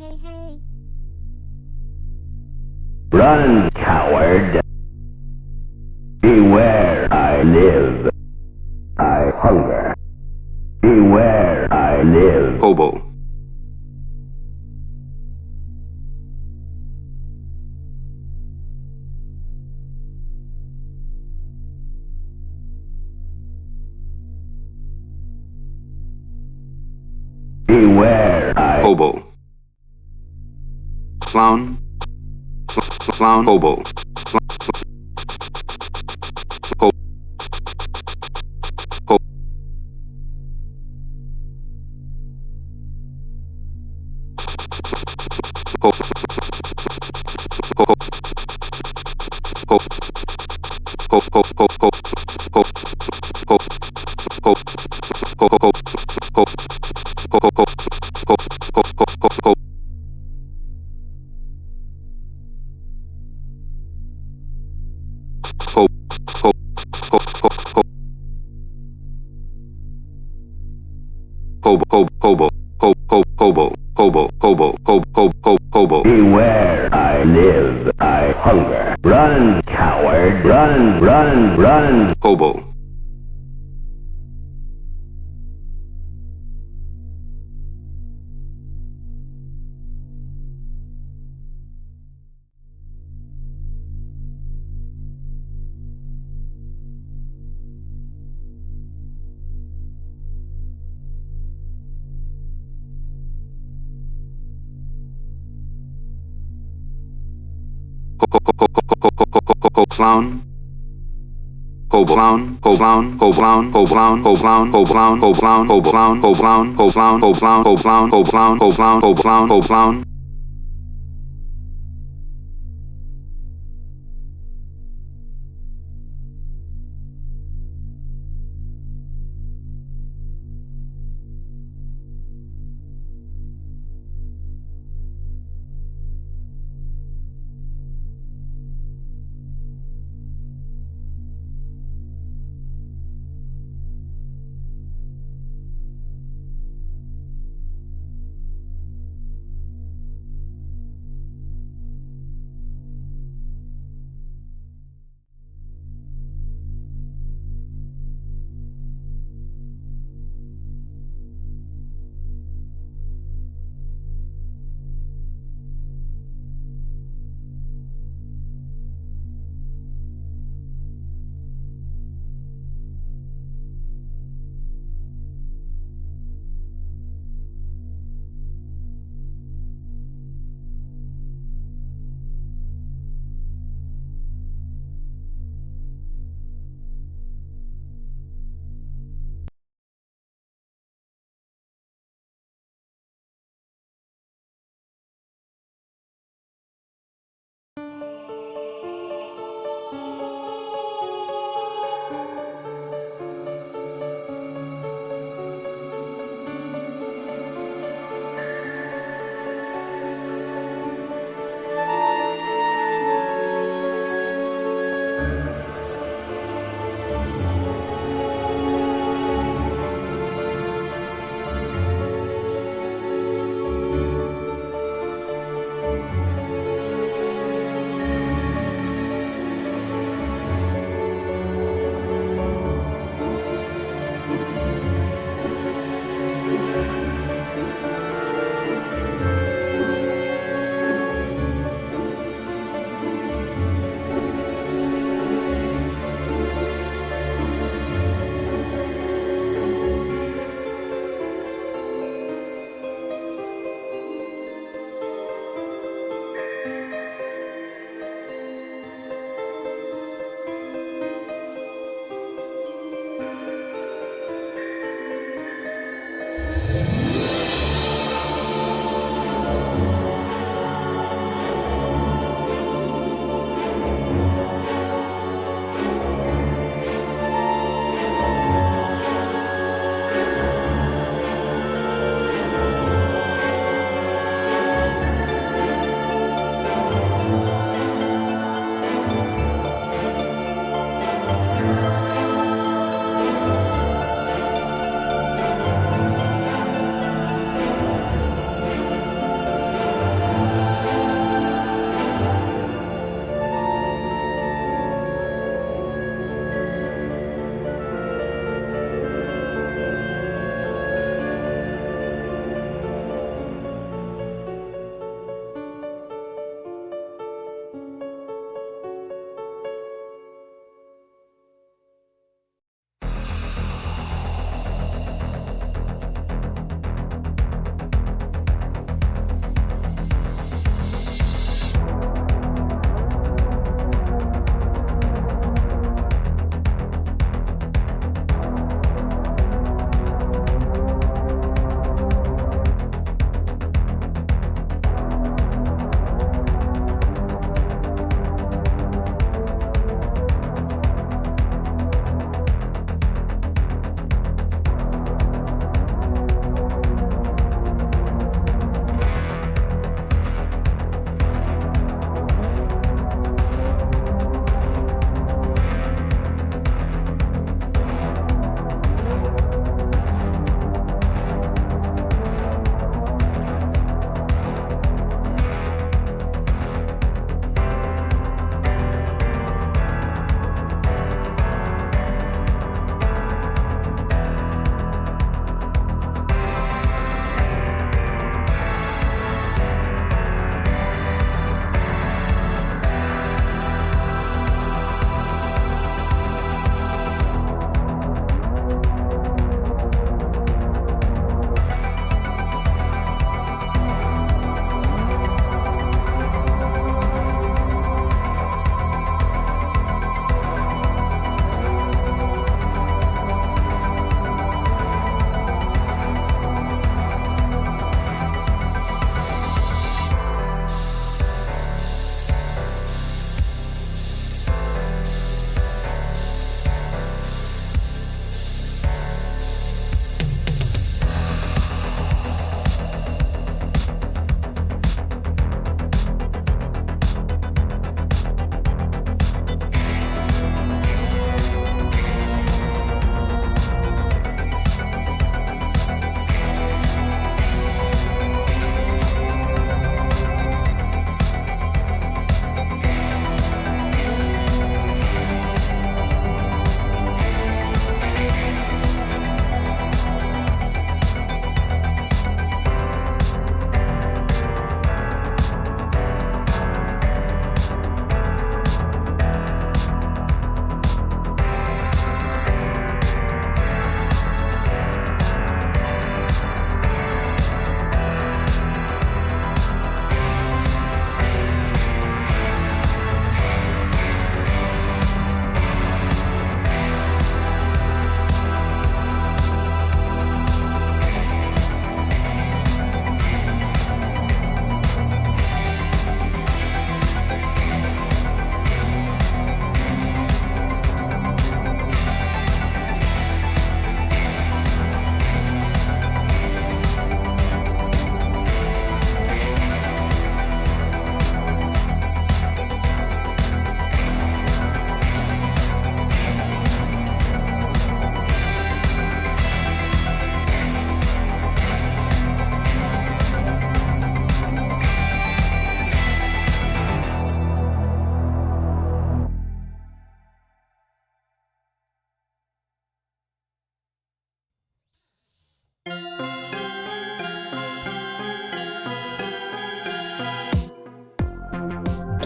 hey, hey. Run, coward. Beware, I live. I hunger. Beware, I live. Hobo. Beware, I... Hobo. Clown. Clown. Hobo. Hobo. Beware, I live. I hunger. Run, coward. Run, run, run. Hobo. Clown. Hobo. Clown. Clown. Clown. Clown. Clown. Clown. Clown. Clown. Clown. Clown. Clown. Clown. Clown. Clown. Clown. Clown.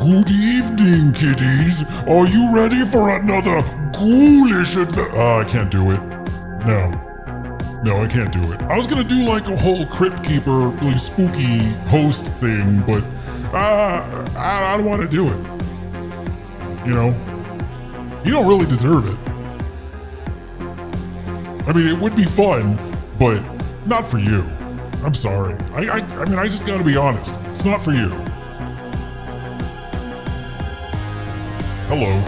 Good evening, kiddies. Are you ready for another ghoulish adventure? I can't do it. No, I can't do it. I was gonna do like a whole Crypt Keeper, like spooky host thing, but I don't want to do it. You know, you don't really deserve it. I mean, it would be fun, but not for you. I'm sorry. I mean, I just gotta be honest. It's not for you. Hello.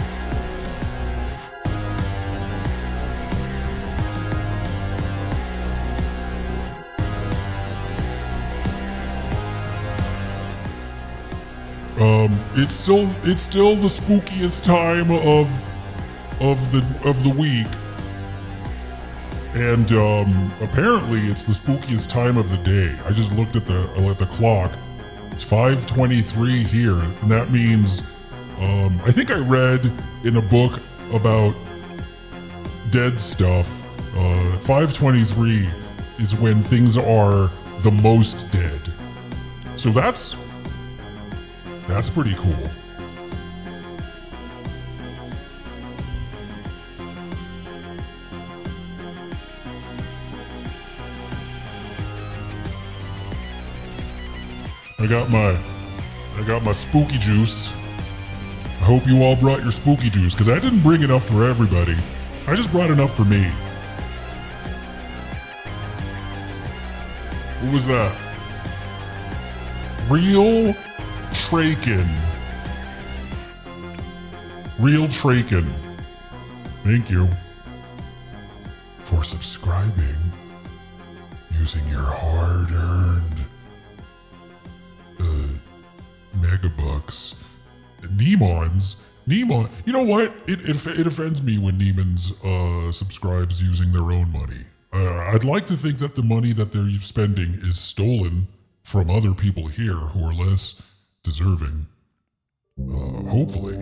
It's still the spookiest time of the week. And apparently it's the spookiest time of the day. I just looked at the clock. It's 5:23 here, and that means I think I read in a book about dead stuff. 5:23 is when things are the most dead. So that's pretty cool. I got my spooky juice. I hope you all brought your spooky juice, because I didn't bring enough for everybody. I just brought enough for me. What was that? Real Traken. Real Traken. Thank you for subscribing using your hard-earned megabucks. Nemons. You know what? It offends me when Nemons subscribes using their own money. I'd like to think that the money that they're spending is stolen from other people here who are less deserving. Hopefully.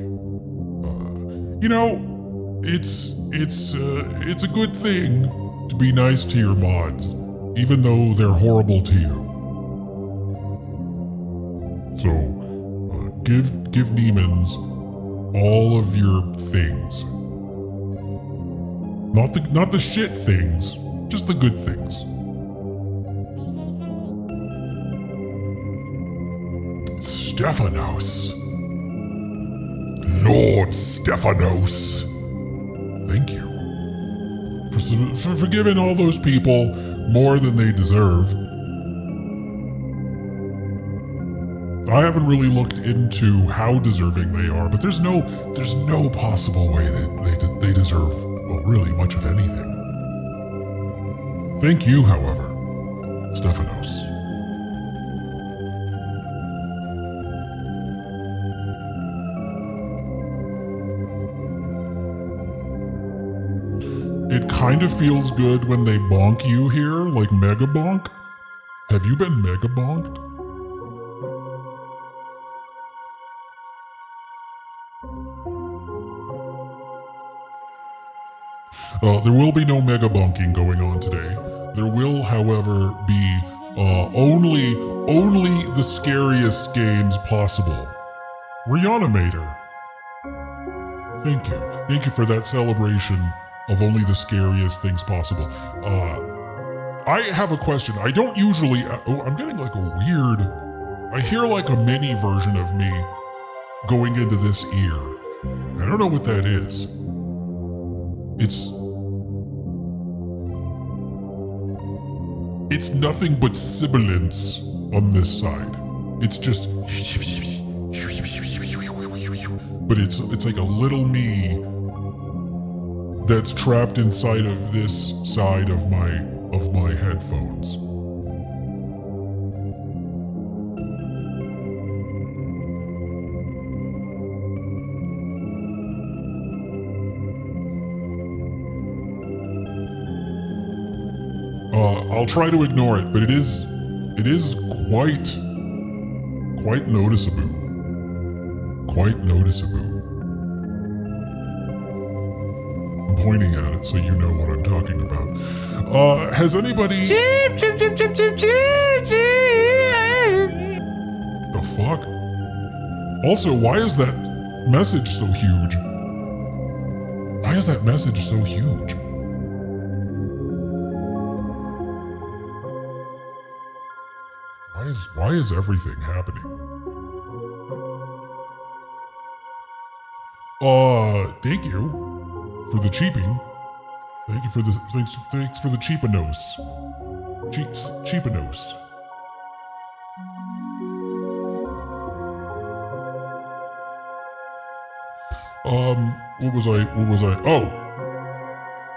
You know, it's a good thing to be nice to your mods, even though they're horrible to you. So, give Nemons all of your things. Not the shit things, just the good things. Stephanos. Lord Stephanos. Thank you for forgiving all those people more than they deserve. I haven't really looked into how deserving they are, but there's no possible way that they deserve, well, really much of anything. Thank you, however, Stephanos. It kind of feels good when they bonk you here, like mega bonk. Have you been mega bonked? There will be no mega bonking going on today. There will, however, be only the scariest games possible. Reanimator. Thank you. Thank you for that celebration of only the scariest things possible. I have a question. I don't usually... I'm getting like a weird... I hear like a mini version of me going into this ear. I don't know what that is. It's nothing but sibilance on this side. It's just... But it's like a little me that's trapped inside of this side of my headphones. I'll try to ignore it, but it is quite noticeable. Quite noticeable. I'm pointing at it so you know what I'm talking about. Has anybody... The fuck? Also, why is that message so huge? Why is that message so huge? Why is everything happening? Thank you for the cheaping. Thank you for the thanks for the cheapanos. Cheapanos. What was I? Oh,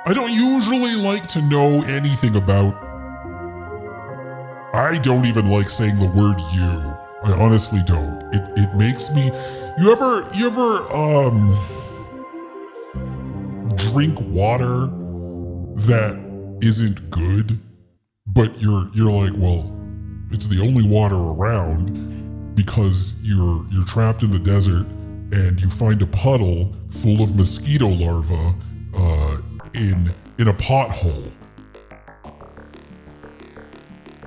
I don't usually like to know anything about. I don't even like saying the word you. I honestly don't. It makes me. You ever drink water that isn't good, but you're like, well, it's the only water around because you're trapped in the desert and you find a puddle full of mosquito larvae in a pothole.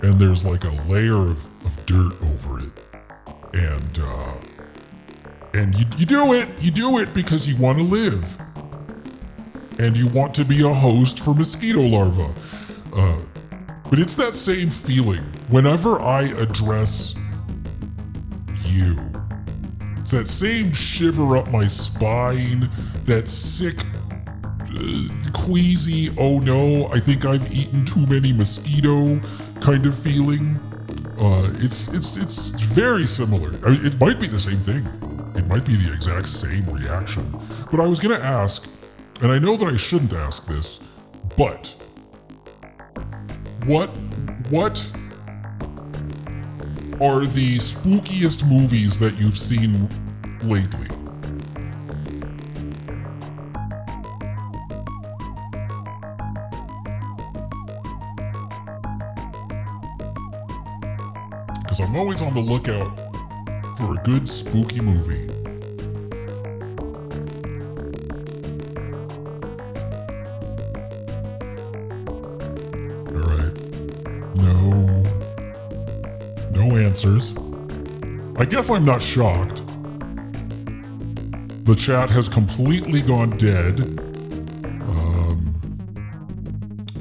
And there's like a layer of dirt over it. And you do it because you want to live. And you want to be a host for mosquito larvae. But it's that same feeling whenever I address you. It's that same shiver up my spine, that sick, queasy, oh no, I think I've eaten too many mosquito kind of feeling. It's very similar. I mean, it might be the same thing. It might be the exact same reaction. But I was gonna ask, and I know that I shouldn't ask this, but what are the spookiest movies that you've seen lately? Because I'm always on the lookout for a good spooky movie. Alright. No answers. I guess I'm not shocked. The chat has completely gone dead.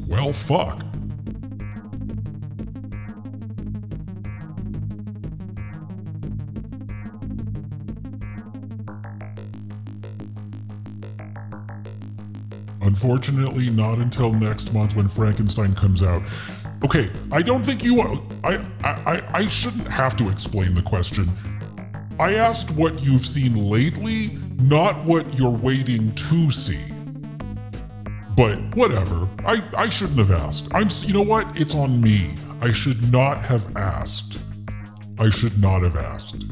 Well, fuck. Unfortunately, not until next month when Frankenstein comes out. Okay, I don't think you... I shouldn't have to explain the question. I asked what you've seen lately, not what you're waiting to see. But whatever, I shouldn't have asked. You know what? It's on me. I should not have asked. I should not have asked.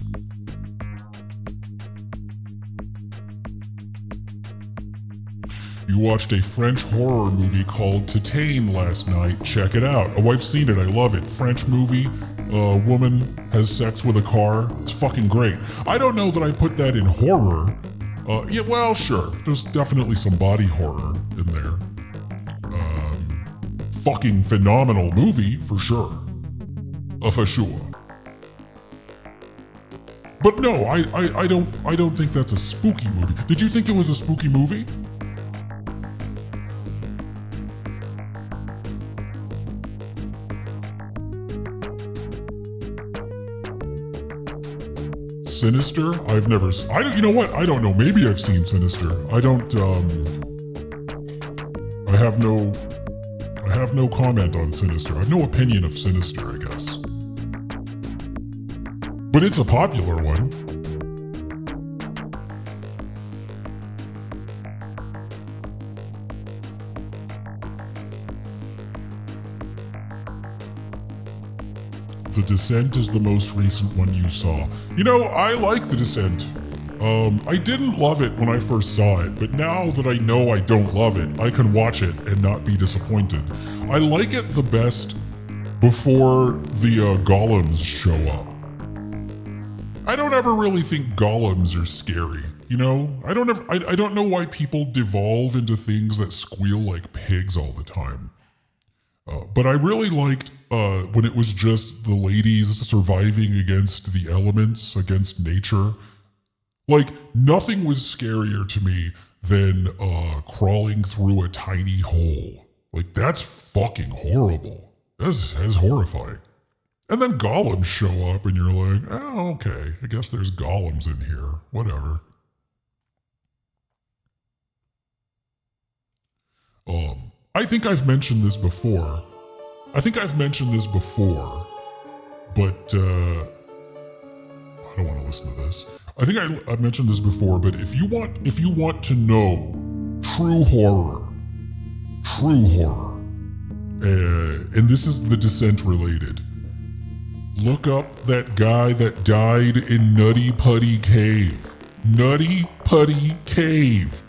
You watched a French horror movie called Titane last night. Check it out. Oh, I've seen it. I love it. French movie. A woman has sex with a car. It's fucking great. I don't know that I put that in horror. Yeah, well, sure. There's definitely some body horror in there. Fucking phenomenal movie, for sure. For sure. But no, I don't think that's a spooky movie. Did you think it was a spooky movie? Sinister? I've never... you know what? I don't know. Maybe I've seen Sinister. I don't, I have no comment on Sinister. I have no opinion of Sinister, I guess. But it's a popular one. The Descent is the most recent one you saw. You know, I like The Descent. I didn't love it when I first saw it, but now that I know I don't love it, I can watch it and not be disappointed. I like it the best before the golems show up. I don't ever really think golems are scary, you know? I don't know why people devolve into things that squeal like pigs all the time. But I really liked when it was just the ladies surviving against the elements, against nature. Like, nothing was scarier to me than crawling through a tiny hole. Like, that's fucking horrible. That's horrifying. And then golems show up and you're like, oh, okay, I guess there's golems in here. Whatever. I think I've mentioned this before. But I don't want to listen to this. I think I've mentioned this before, but if you want to know true horror, and this is the Descent related, look up that guy that died in Nutty Putty Cave. Nutty Putty Cave.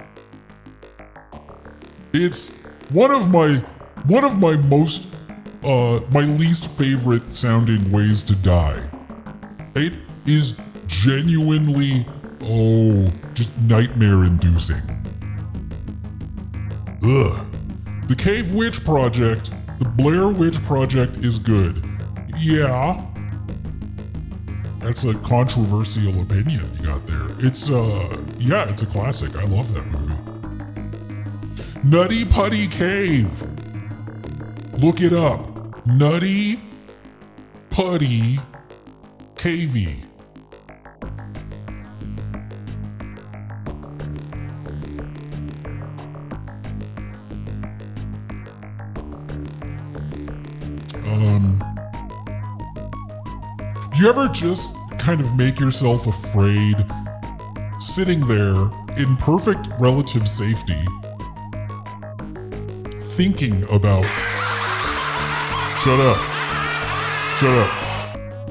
It's one of my most my least favorite sounding ways to die. It is genuinely, just nightmare inducing. Ugh. The Cave Witch Project, the Blair Witch Project is good. Yeah. That's a controversial opinion you got there. It's a classic. I love that movie. Nutty Putty Cave. Look it up. Nutty Putty Cavey. Do you ever just kind of make yourself afraid sitting there in perfect relative safety thinking about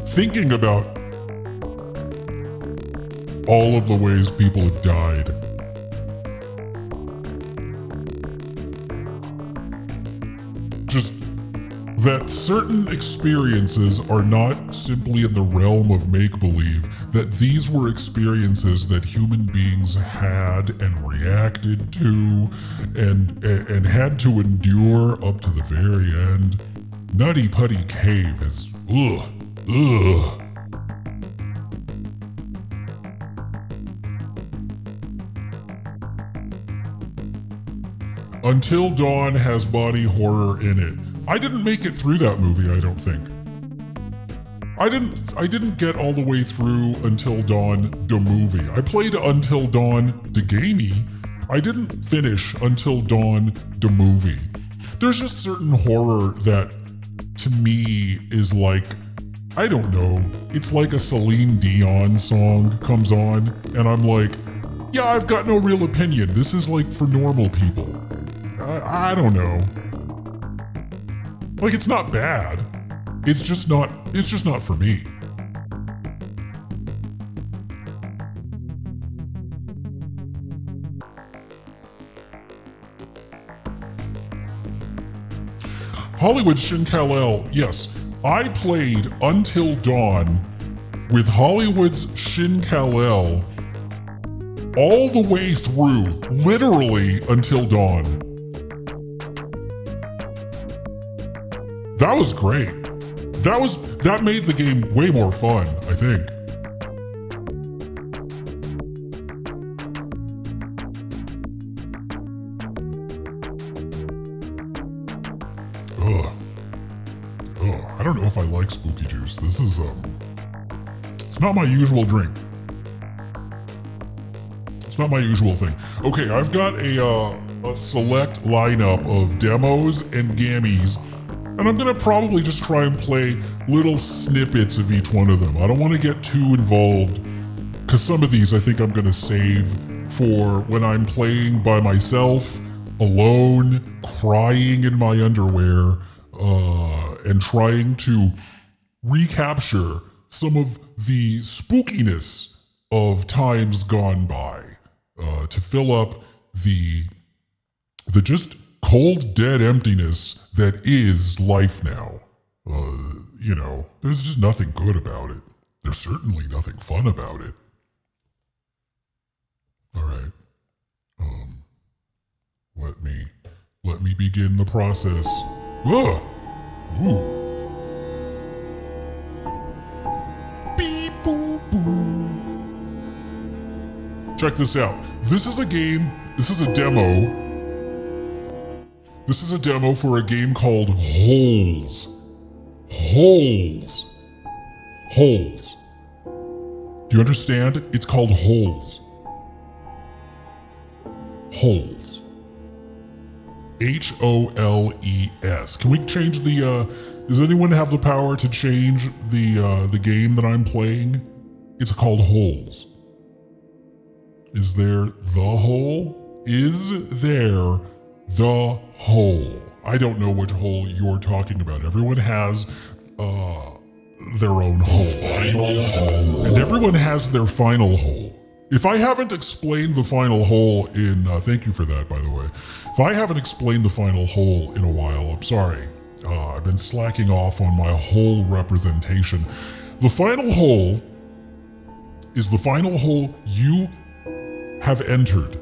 thinking about all of the ways people have died? Just that certain experiences are not simply in the realm of make-believe, that these were experiences that human beings had and reacted to and had to endure up to the very end. Nutty Putty Cave is ugh. Until Dawn has body horror in it. I didn't make it through that movie, I don't think. I didn't get all the way through Until Dawn, the movie. I played Until Dawn, the gamey. I didn't finish Until Dawn, the movie. There's just certain horror that, to me, is like, I don't know, it's like a Celine Dion song comes on, and I'm like, yeah, I've got no real opinion. This is like for normal people. I don't know. Like, it's not bad. It's just not for me. Hollywood Shin Kal-El, yes. I played Until Dawn with Hollywood's Shin Kal-El all the way through, literally Until Dawn. That was great. That made the game way more fun, I think. I don't know if I like spooky juice. This is it's not my usual drink. It's not my usual thing. Okay, I've got a select lineup of demos and gammies. And I'm gonna probably just try and play little snippets of each one of them. I don't want to get too involved, because some of these I think I'm gonna save for when I'm playing by myself, alone, crying in my underwear, and trying to recapture some of the spookiness of times gone by, to fill up the just cold, dead emptiness that is life now. There's just nothing good about it. There's certainly nothing fun about it. All right. Let me begin the process. Ugh! Ooh. Beep boop boo. Check this out. This is a game, this is a demo. This is a demo for a game called Holes. Holes. Holes. Do you understand? It's called Holes. Holes. Holes. Can we change the, does anyone have the power to change the game that I'm playing? It's called Holes. Is there the hole? Is there the hole? I don't know which hole you're talking about. Everyone has their own hole. Final hole. And everyone has their final hole. If I haven't explained the final hole in, thank you for that, by the way. If I haven't explained the final hole in a while, I'm sorry. I've been slacking off on my hole representation. The final hole is the final hole you have entered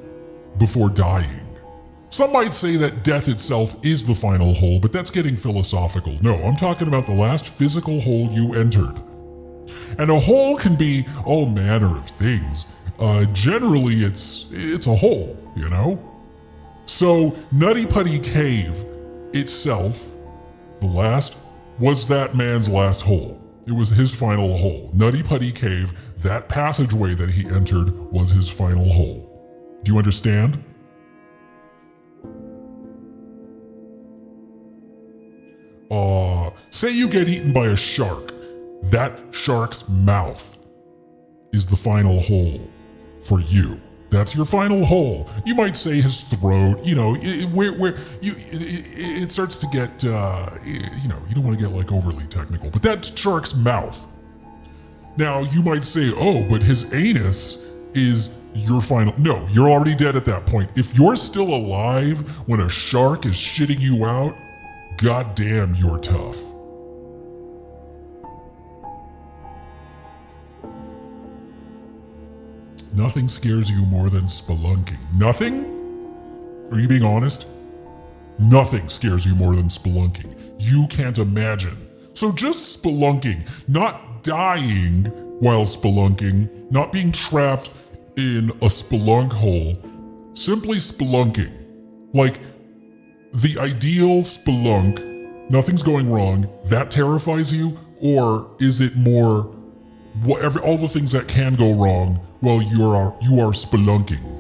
before dying. Some might say that death itself is the final hole, but that's getting philosophical. No, I'm talking about the last physical hole you entered. And a hole can be all manner of things. Generally, it's a hole, you know? So, Nutty Putty Cave itself, was that man's last hole. It was his final hole. Nutty Putty Cave, that passageway that he entered was his final hole. Do you understand? Say you get eaten by a shark. That shark's mouth is the final hole for you. That's your final hole. You might say his throat, you know, it starts to get, you don't want to get like overly technical, but that shark's mouth. Now, you might say, oh, but his anus is your final. No, you're already dead at that point. If you're still alive when a shark is shitting you out, goddamn, you're tough. Nothing scares you more than spelunking. Nothing? Are you being honest? Nothing scares you more than spelunking. You can't imagine. So just spelunking, not dying while spelunking, not being trapped in a spelunk hole, simply spelunking. Like the ideal spelunk, nothing's going wrong, that terrifies you? Or is it more all the things that can go wrong while you are spelunking?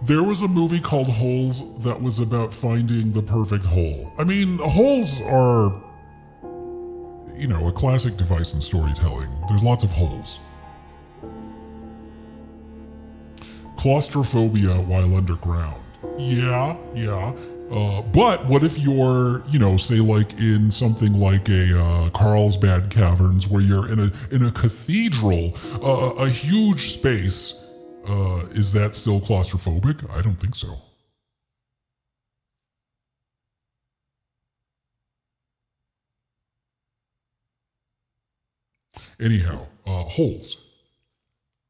There was a movie called Holes that was about finding the perfect hole. I mean, holes are, a classic device in storytelling. There's lots of holes. Claustrophobia while underground. Yeah. But what if you're, say like in something like a Carlsbad Caverns where you're in a cathedral, a huge space. Is that still claustrophobic? I don't think so. Anyhow, holes.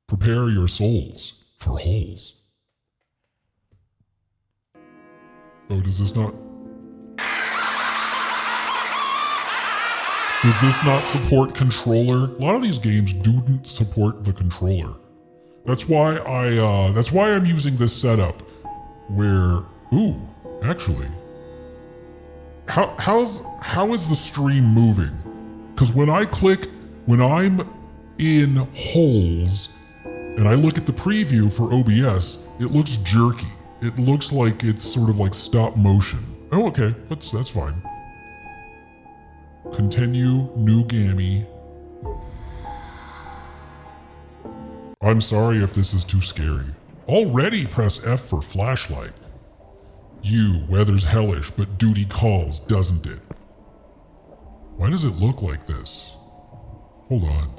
Prepare your souls for holes. Oh, does this not support controller? A lot of these games don't support the controller. That's why I'm using this setup where, actually, how is the stream moving? Because when I'm in holes and I look at the preview for OBS, it looks jerky. It looks like it's sort of like stop motion. Oh, okay, that's fine. Continue, new gammy. I'm sorry if this is too scary. Already press F for flashlight. Weather's hellish, but duty calls, doesn't it? Why does it look like this? Hold on.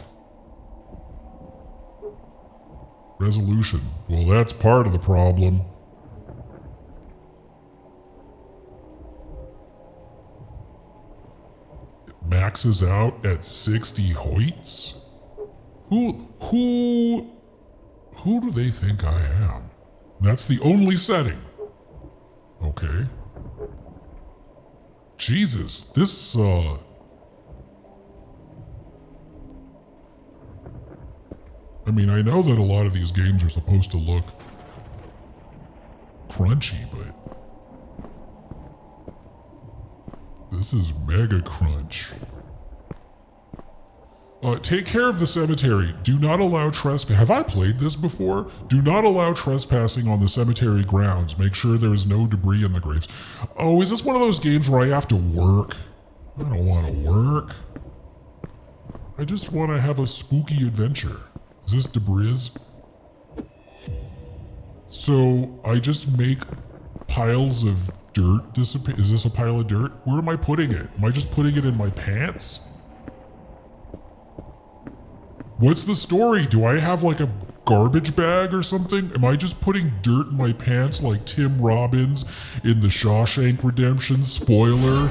Resolution. Well, that's part of the problem. It maxes out at 60 Hertz? Who do they think I am? That's the only setting. Okay. Jesus, this, I mean, I know that a lot of these games are supposed to look crunchy, but this is mega crunch. Take care of the cemetery. Do not allow trespass. Have I played this before? Do not allow trespassing on the cemetery grounds. Make sure there is no debris in the graves. Oh, is this one of those games where I have to work? I don't want to work. I just want to have a spooky adventure. Is this debris? So I just make piles of dirt disappear. Is this a pile of dirt? Where am I putting it? Am I just putting it in my pants? What's the story? Do I have like a garbage bag or something? Am I just putting dirt in my pants like Tim Robbins in the Shawshank Redemption? Spoiler,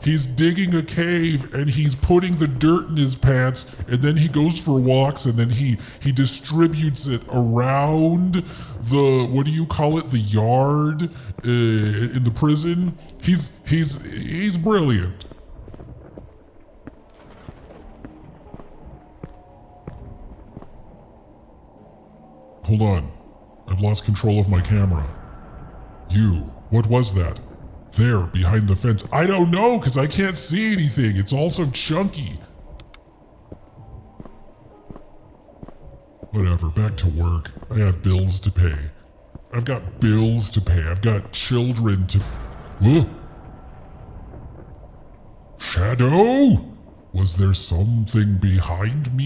he's digging a cave and he's putting the dirt in his pants, and then he goes for walks, and then he distributes it around the, what do you call it, the yard in the prison. He's brilliant. Hold on. I've lost control of my camera. You, what was that? There, behind the fence. I don't know, because I can't see anything. It's all so chunky. Whatever, back to work. I have bills to pay. I've got bills to pay. I've got children to... Whoa! Shadow? Was there something behind me?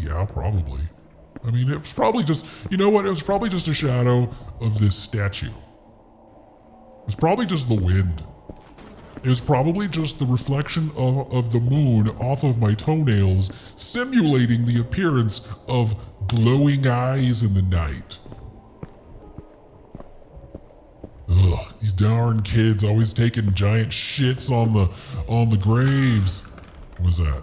Yeah, probably. I mean, it was probably just, you know what? It was probably just a shadow of this statue. It was probably just the wind. It was probably just the reflection of the moon off of my toenails, simulating the appearance of glowing eyes in the night. Ugh, these darn kids always taking giant shits on the graves. What was that?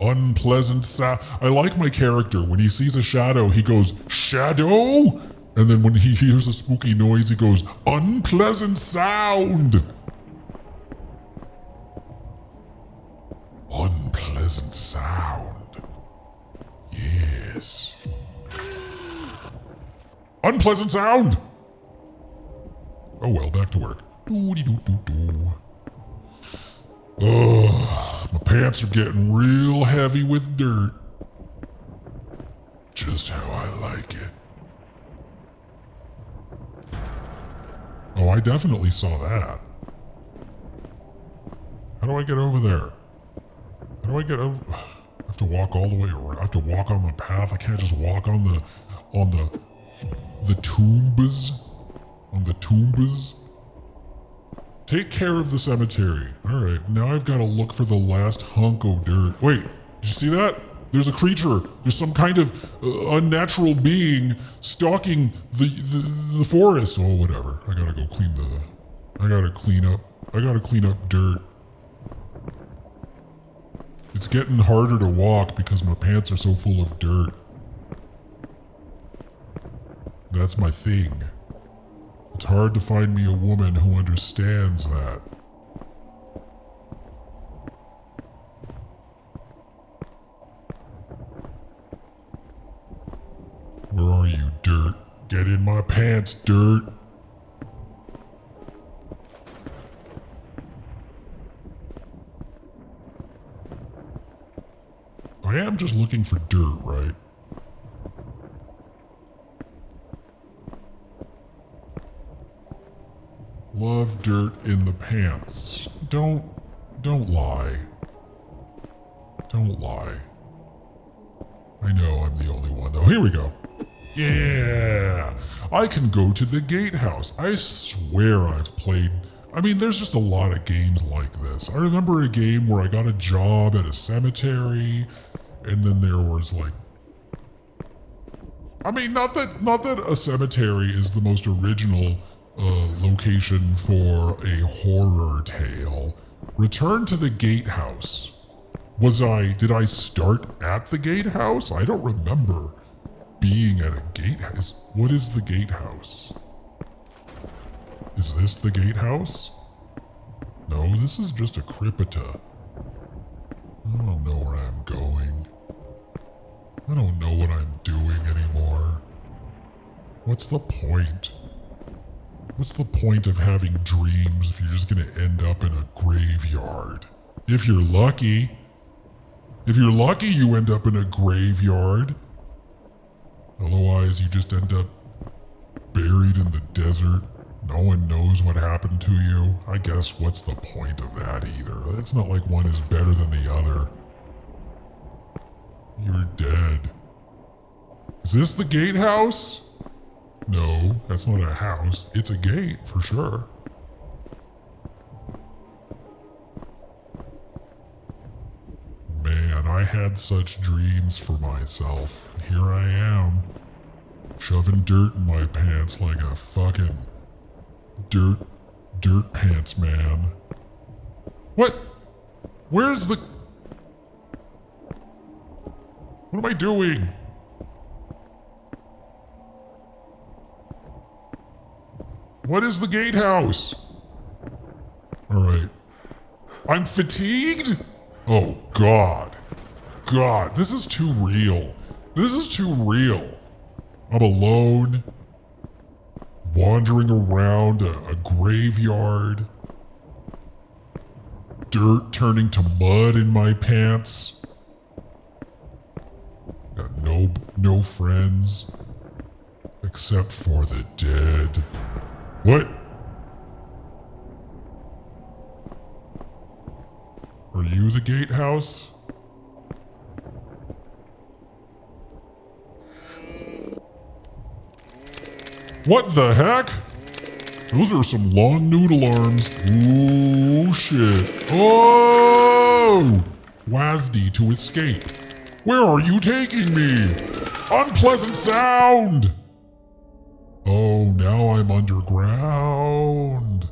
Unpleasant sound. I like my character. When he sees a shadow, he goes, "Shadow?" And then when he hears a spooky noise, he goes, "Unpleasant sound." Unpleasant sound. Yes. Unpleasant sound! Oh well, back to work. Doo-dee-doo-doo-doo. Ugh, my pants are getting real heavy with dirt. Just how I like it. Oh, I definitely saw that. How do I get over there? How do I get over? I have to walk all the way around. I have to walk on the path. I can't just walk on the tombs. On the tombs. Take care of the cemetery. All right, now I've got to look for the last hunk of dirt. Wait, did you see that? There's a creature. There's some kind of unnatural being stalking the forest. Oh, whatever. I gotta go clean I gotta clean up dirt. It's getting harder to walk because my pants are so full of dirt. That's my thing. It's hard to find me a woman who understands that. Where are you, dirt? Get in my pants, dirt. I am just looking for dirt, right? Love dirt in the pants. Don't lie. Don't lie. I know I'm the only one though. Here we go. Yeah! I can go to the gatehouse. I swear I've played... I mean, there's just a lot of games like this. I remember a game where I got a job at a cemetery, and then there was like... I mean, not that a cemetery is the most original location for a horror tale. Return to the gatehouse. Did I start at the gatehouse? I don't remember being at a gatehouse. What is the gatehouse? Is this the gatehouse? No, this is just a crypta. I don't know where I'm going. I don't know what I'm doing anymore. What's the point? What's the point of having dreams if you're just gonna end up in a graveyard? If you're lucky. If you're lucky, you end up in a graveyard. Otherwise, you just end up buried in the desert. No one knows what happened to you. I guess what's the point of that either? It's not like one is better than the other. You're dead. Is this the gatehouse? No, that's not a house. It's a gate, for sure. Man, I had such dreams for myself. And here I am, shoving dirt in my pants like a fucking dirt pants man. What? Where's the... What am I doing? What is the gatehouse? Alright. I'm fatigued? Oh, God. God, this is too real. This is too real. I'm alone, wandering around a graveyard, dirt turning to mud in my pants. Got no friends, except for the dead. What? Are you the gatehouse? What the heck? Those are some long noodle arms. Oh shit. Oh! WASD to escape. Where are you taking me? Unpleasant sound! Oh, now I'm underground.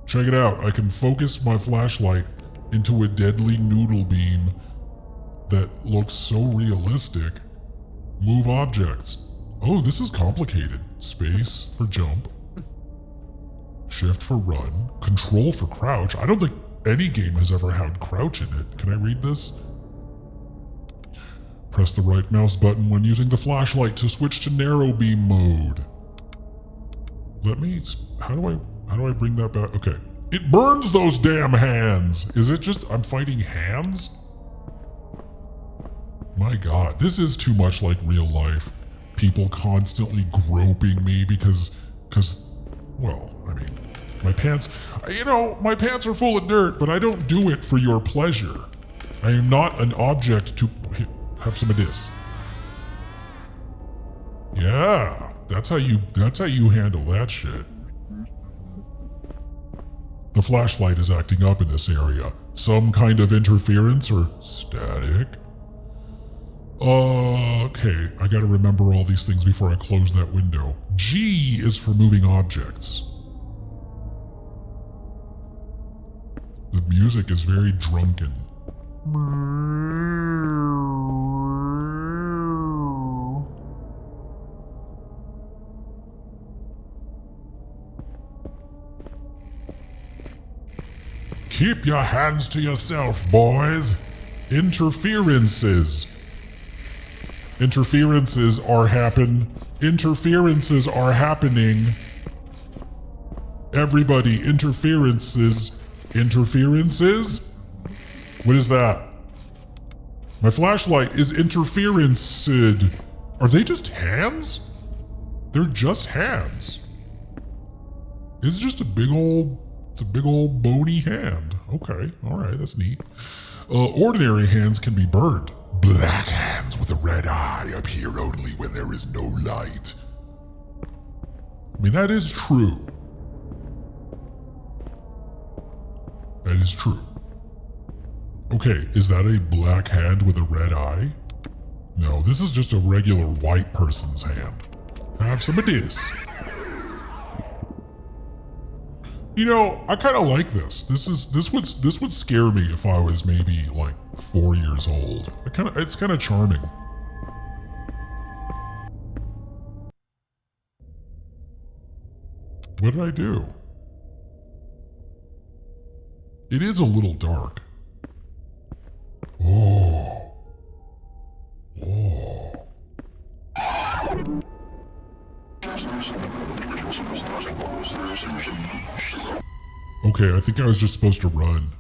Check it out. I can focus my flashlight into a deadly noodle beam that looks so realistic. Move objects. Oh, this is complicated. Space for jump. Shift for run. Control for crouch. I don't think any game has ever had crouch in it. Can I read this? Press the right mouse button when using the flashlight to switch to narrow beam mode. How do I bring that back? Okay. It burns those damn hands! Is it just I'm fighting hands? My God, this is too much like real life. People constantly groping me because, well, I mean, my pants are full of dirt, but I don't do it for your pleasure. I am not an object to have some of this. Yeah, that's how you handle that shit. The flashlight is acting up in this area. Some kind of interference or static? Okay, I gotta remember all these things before I close that window. G is for moving objects. The music is very drunken. Keep your hands to yourself, boys. Interferences. Interferences are happening. Everybody, interferences. Interferences? What is that? My flashlight is interferenced. Are they just hands? They're just hands. It's just a big old bony hand. Okay, alright, that's neat. Ordinary hands can be burned. Black hands with a red eye appear only when there is no light. I mean, that is true. That is true. Okay, is that a black hand with a red eye? No, this is just a regular white person's hand. Have some of this. You know, I kind of like this. This would scare me if I was maybe like 4 years old. It's kind of charming. What did I do? It is a little dark. Oh. Oh. Okay, I think I was just supposed to run.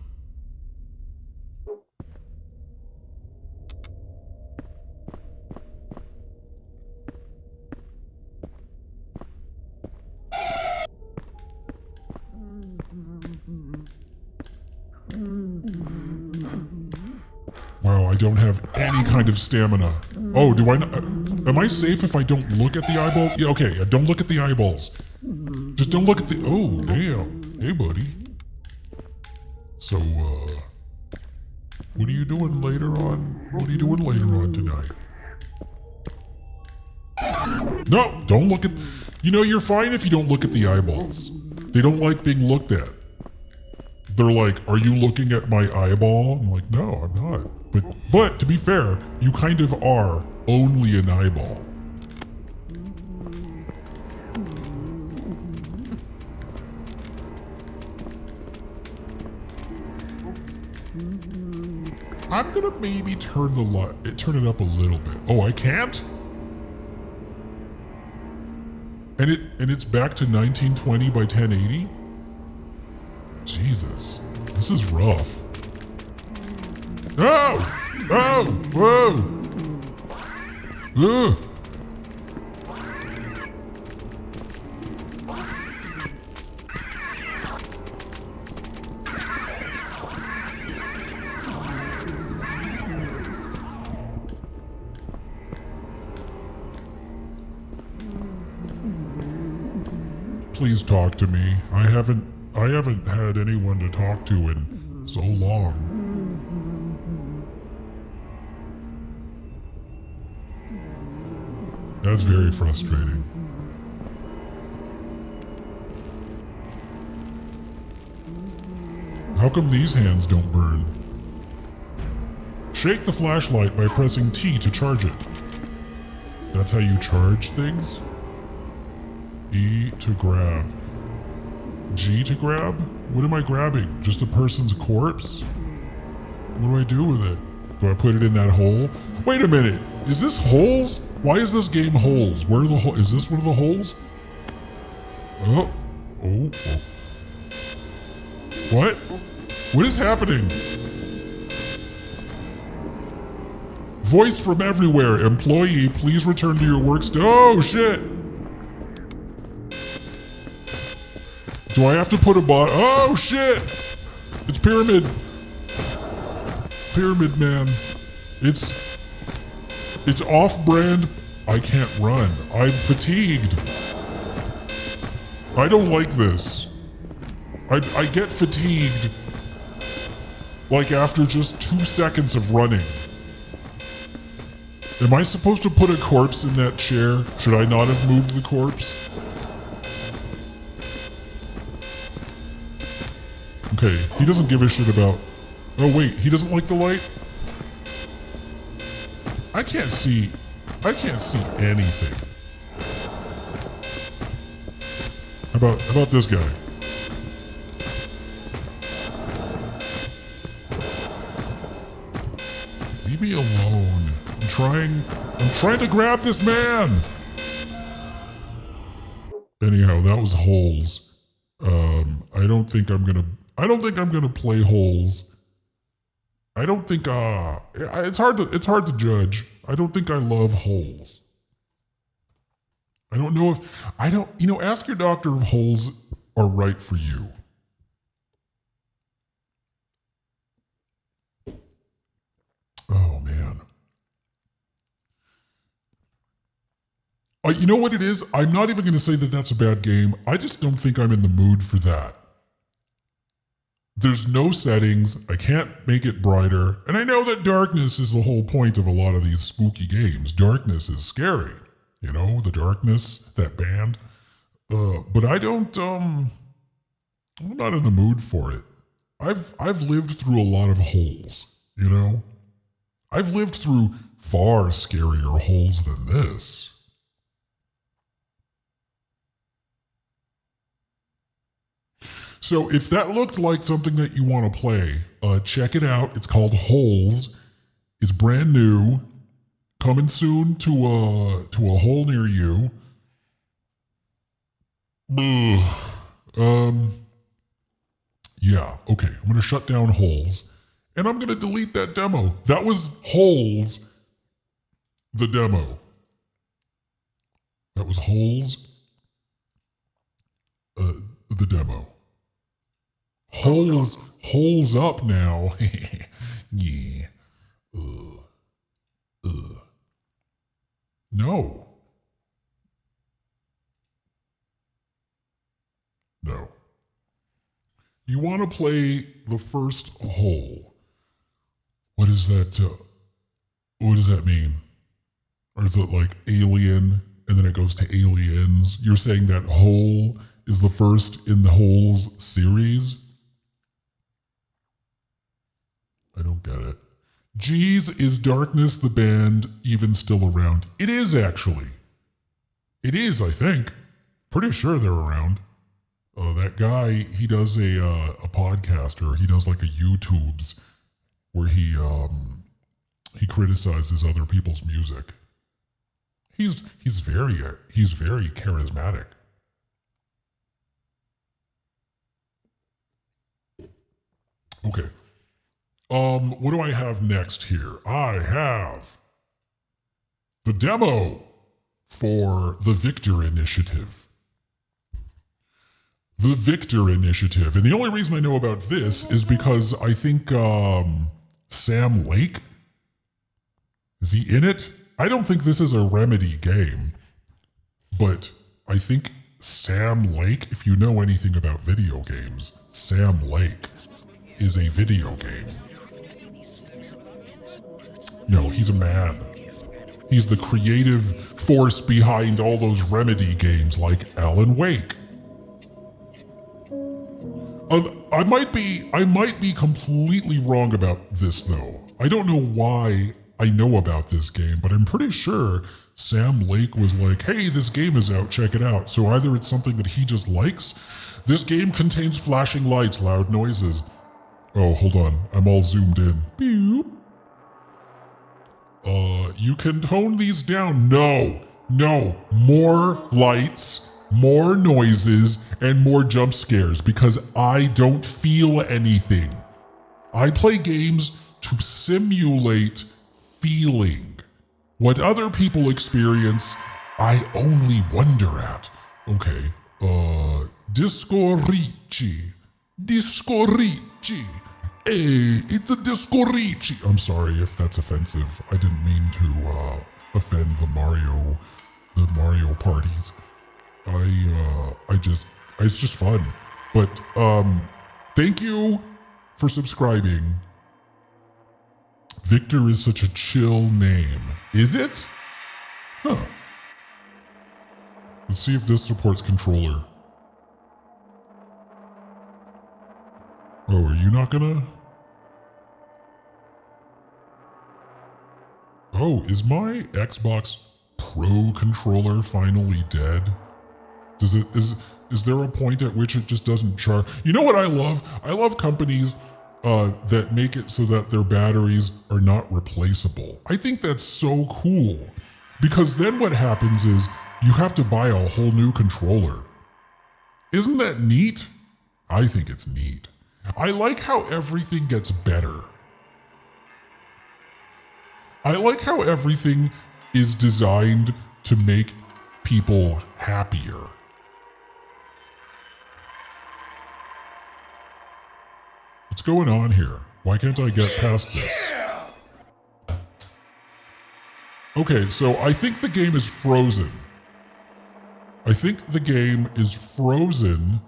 Wow, I don't have any kind of stamina. Oh, do I not? Am I safe if I don't look at the eyeball? Yeah, okay, don't look at the eyeballs. Just don't look at the... Oh, damn. Hey, buddy. So, what are you doing later on? What are you doing later on tonight? No, don't look at... You know, you're fine if you don't look at the eyeballs. They don't like being looked at. They're like, are you looking at my eyeball? I'm like, no, I'm not. But to be fair, you kind of are only an eyeball. I'm gonna maybe turn the light, turn it up a little bit. Oh, I can't? And it's back to 1920 by 1080? Jesus, this is rough. Oh! Oh! Whoa! Ugh! Please talk to me. I haven't had anyone to talk to in so long. That's very frustrating. How come these hands don't burn? Shake the flashlight by pressing T to charge it. That's how you charge things? E to grab. G to grab? What am I grabbing? Just a person's corpse? What do I do with it? Do I put it in that hole? Wait a minute! Is this holes? Why is this game holes? Where are the holes? Is this one of the holes? Oh. Oh. What? What is happening? Voice from everywhere. Employee, please return to your workstation. Oh, shit! Do I have to put a bot? Oh, shit! It's Pyramid. Pyramid Man. It's off-brand. I can't run. I'm fatigued. I don't like this. I get fatigued. Like after just 2 seconds of running. Am I supposed to put a corpse in that chair? Should I not have moved the corpse? Okay, he doesn't give a shit about... Oh wait, he doesn't like the light? I can't see anything. How about this guy? Leave me alone. I'm trying to grab this man! Anyhow, that was holes. I don't think I'm gonna play holes. I don't think it's hard to judge. I don't think I love holes. I don't know if ask your doctor if holes are right for you. Oh man. You know what it is? I'm not even going to say that that's a bad game. I just don't think I'm in the mood for that. There's no settings. I can't make it brighter. And I know that darkness is the whole point of a lot of these spooky games. Darkness is scary. You know, the darkness, that band. But I don't, I'm not in the mood for it. I've lived through a lot of holes, you know? I've lived through far scarier holes than this. So if that looked like something that you want to play, check it out. It's called Holes. It's brand new, coming soon to a hole near you. Yeah, okay. I'm gonna shut down Holes, and I'm gonna delete that demo. That was Holes, the demo. That was Holes, the demo. Holes up now. Yeah. No. No. You want to play the first hole. What is that? What does that mean? Or is it like Alien and then it goes to Aliens? You're saying that Hole is the first in the Holes series? I don't get it. Geez, is Darkness the band even still around? It is actually. It is, I think. Pretty sure they're around. That guy, he does a podcast, or he does like a YouTubes where he criticizes other people's music. He's very charismatic. Okay. What do I have next here? I have the demo for the Victor Initiative. The Victor Initiative. And the only reason I know about this is because I think Sam Lake, is he in it? I don't think this is a Remedy game, but I think Sam Lake, if you know anything about video games, Sam Lake is a video game. No, he's a man. He's the creative force behind all those Remedy games like Alan Wake. I might be completely wrong about this though. I don't know why I know about this game, but I'm pretty sure Sam Lake was like, hey, this game is out, check it out. So either it's something that he just likes. This game contains flashing lights, loud noises. Oh, hold on. I'm all zoomed in. Beep. You can tone these down. No. More lights, more noises, and more jump scares because I don't feel anything. I play games to simulate feeling. What other people experience, I only wonder at. Okay, Disco Ricci. Hey, it's a Disco Ricci. I'm sorry if that's offensive. I didn't mean to offend the Mario parties. It's just fun. But thank you for subscribing. Victor is such a chill name. Is it? Huh. Let's see if this supports controller. Oh, are you not gonna? Oh, is my Xbox Pro controller finally dead? Is there a point at which it just doesn't charge? You know what I love? I love companies that make it so that their batteries are not replaceable. I think that's so cool. Because then what happens is you have to buy a whole new controller. Isn't that neat? I think it's neat. I like how everything gets better. I like how everything is designed to make people happier. What's going on here? Why can't I get past this? Okay, so I think the game is frozen. I think the game is frozen.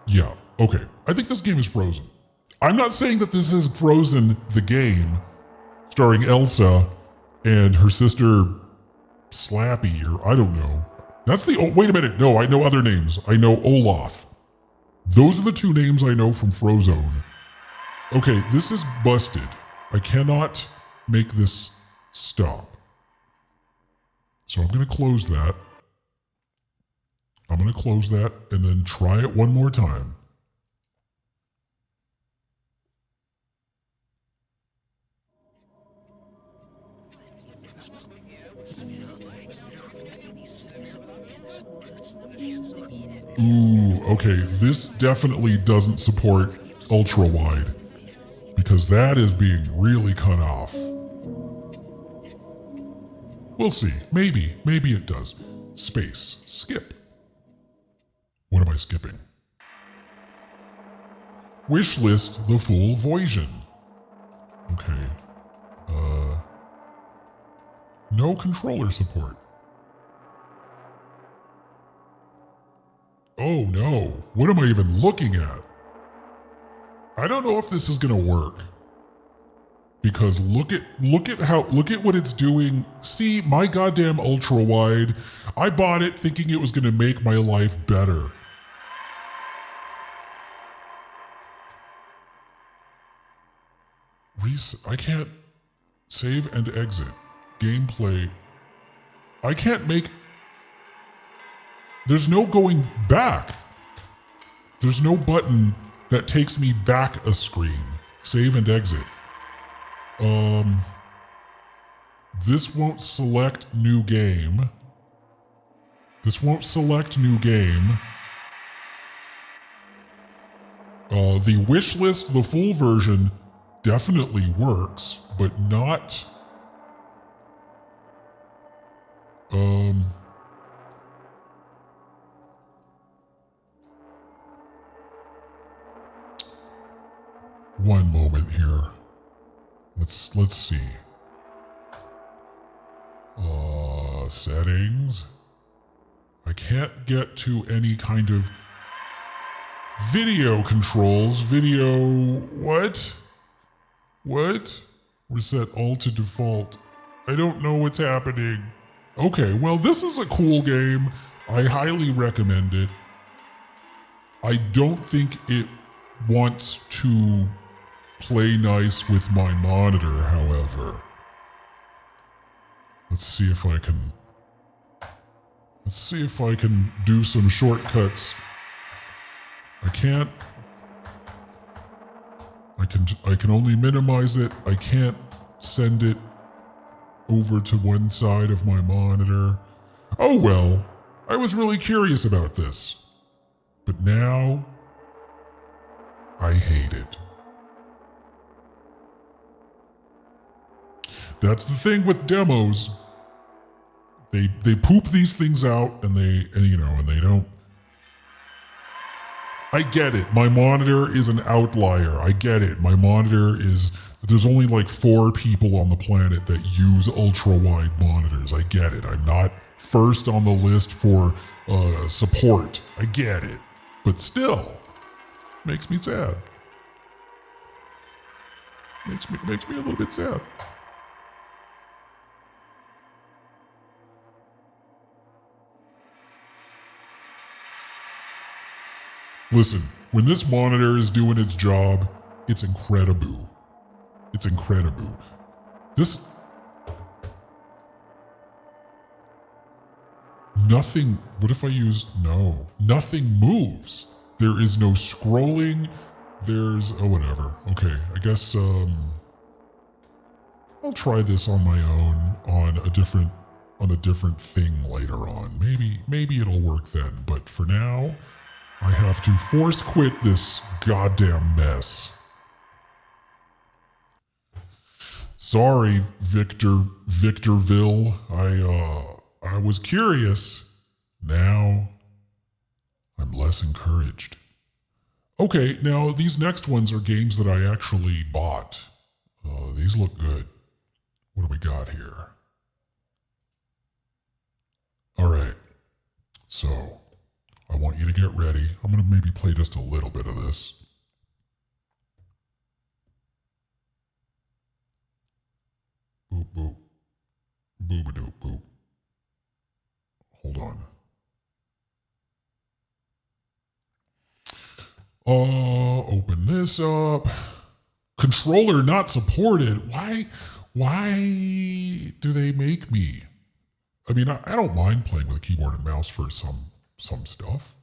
Yeah, okay. I think this game is frozen. I'm not saying that this is Frozen the game, starring Elsa and her sister Slappy, or I don't know. That's the, oh, wait a minute. No, I know other names. I know Olaf. Those are the two names I know from Frozone. Okay, this is busted. I cannot make this stop. So I'm going to close that. I'm going to close that and then try it one more time. Ooh, okay, this definitely doesn't support ultra wide because that is being really cut off. We'll see. Maybe it does. Space. Skip. What am I skipping? Wish list the full version. Okay. No controller support. Oh no, what am I even looking at? I don't know if this is gonna work. Because look at what it's doing. See, my goddamn ultra wide. I bought it thinking it was gonna make my life better. I can't save and exit. Gameplay. I can't make. There's no going back. There's no button that takes me back a screen. Save and exit. This won't select new game. This won't select new game. The wish list, the full version, definitely works, but not. One moment here. Let's see. Settings. I can't get to any kind of video controls. Video. What? Reset all to default. I don't know what's happening. Okay, well, this is a cool game. I highly recommend it. I don't think it wants to play nice with my monitor, however. Let's see if I can do some shortcuts. I can't. I can only minimize it. I can't send it over to one side of my monitor. Oh well, I was really curious about this. But now, I hate it. That's the thing with demos. They poop these things out and they don't. I get it. My monitor is an outlier. I get it. My monitor is. There's only like 4 people on the planet that use ultra-wide monitors. I get it. I'm not first on the list for support. I get it. But still, makes me sad. Makes me a little bit sad. Listen, when this monitor is doing its job, it's incredible. It's incredible. Nothing, what if I use, no, nothing moves. There is no scrolling. Whatever. Okay, I guess, I'll try this on my own on a different thing later on. Maybe it'll work then, but for now, I have to force quit this goddamn mess. Sorry, Victorville. I was curious. Now, I'm less encouraged. Okay, now these next ones are games that I actually bought. These look good. What do we got here? All right, so I want you to get ready. I'm going to maybe play just a little bit of this. Boop, boop. Boop-a-doop, boop. Hold on. Open this up. Controller not supported. Why do they make me? I mean, I don't mind playing with a keyboard and mouse for some stuff.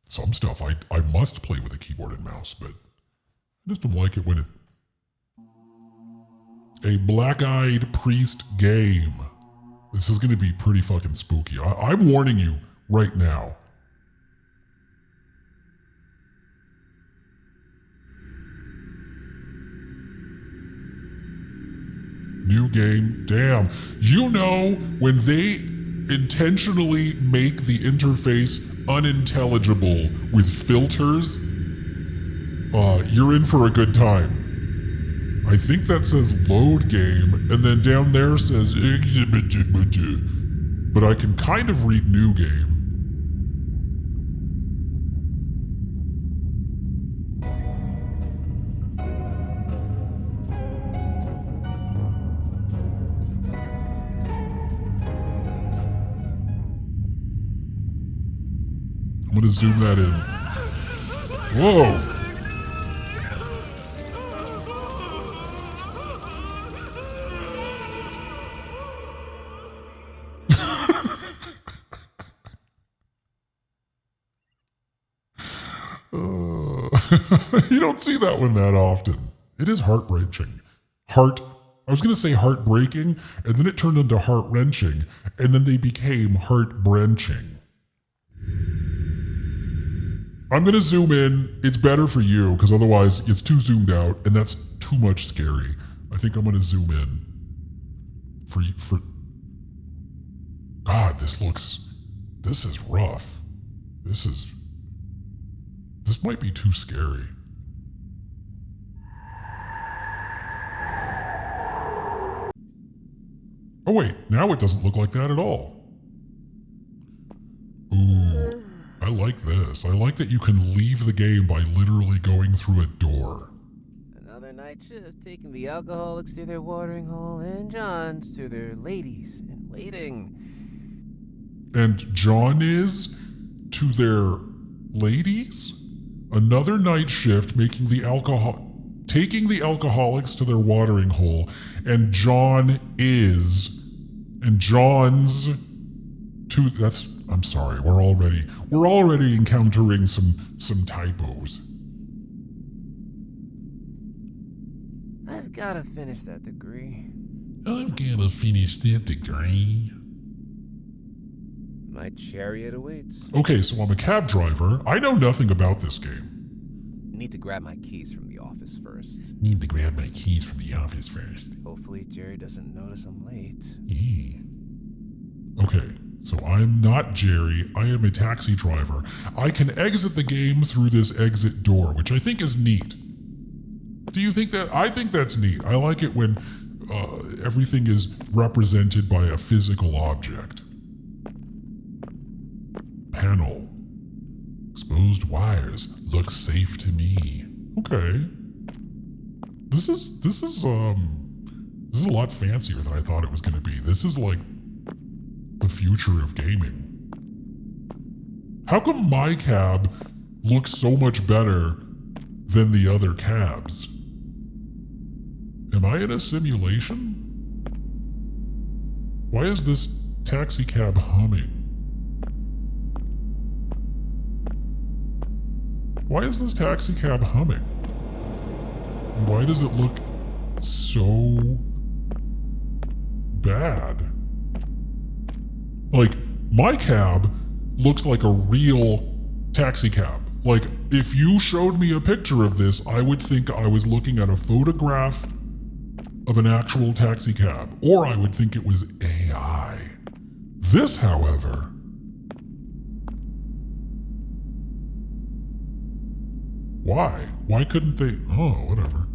Some stuff I must play with a keyboard and mouse, but I just don't like it when it... A black-eyed priest game. This is going to be pretty fucking spooky. I'm warning you right now. New game. Damn. You know when they intentionally make the interface unintelligible with filters, you're in for a good time. I think that says load game, and then down there says exhibit, but I can kind of read new game. I'm gonna zoom that in. Whoa! You don't see that one that often. It is heart-wrenching. I was going to say heartbreaking, and then it turned into heart-wrenching, and then they became heart-brenching. I'm going to zoom in. It's better for you, because otherwise it's too zoomed out, and that's too much scary. I think I'm going to zoom in. For God, this is rough. This might be too scary. Oh wait, now it doesn't look like that at all. Ooh, I like this. I like that you can leave the game by literally going through a door. Another night shift, taking the alcoholics to their watering hole and Johns to their ladies in waiting. And John is to their ladies? Another night shift taking the alcoholics to their watering hole, and John's to I'm sorry, we're already encountering some typos. I've gotta finish that degree. My chariot awaits. Okay, so I'm a cab driver. I know nothing about this game. Need to grab my keys from the office first. Hopefully Jerry doesn't notice I'm late. Okay, so I'm not Jerry. I am a taxi driver. I can exit the game through this exit door, which I think is neat. Do you think that? I think that's neat. I like it when everything is represented by a physical object. Panel. Exposed wires. Looks safe to me. Okay. This is a lot fancier than I thought it was going to be. This is like the future of gaming. How come my cab looks so much better than the other cabs? Am I in a simulation? Why is this taxi cab humming? Why is this taxi cab humming? Why does it look so bad? Like, my cab looks like a real taxi cab. Like, if you showed me a picture of this, I would think I was looking at a photograph of an actual taxi cab, or I would think it was AI. This, however, why? Why couldn't they? Oh, whatever.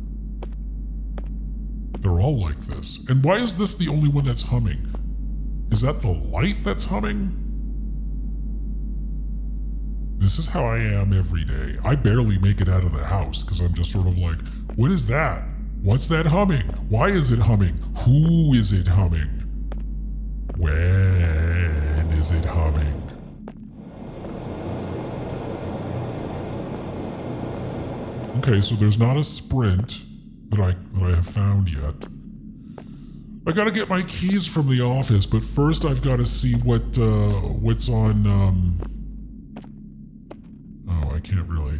They're all like this. And why is this the only one that's humming? Is that the light that's humming? This is how I am every day. I barely make it out of the house because I'm just sort of like, what is that? What's that humming? Why is it humming? Who is it humming? When is it humming? Okay, so there's not a sprint that I have found yet. I gotta get my keys from the office, but first I've gotta see what's on, oh, I can't really.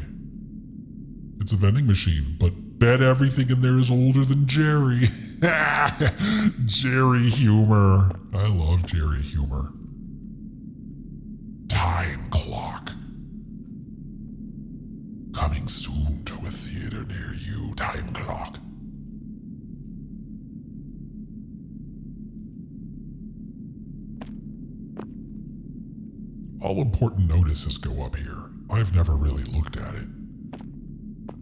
It's a vending machine, but bet everything in there is older than Jerry. Jerry humor. I love Jerry humor. Time clock. Coming soon to a theater near you. Time clock. All important notices go up here. I've never really looked at it.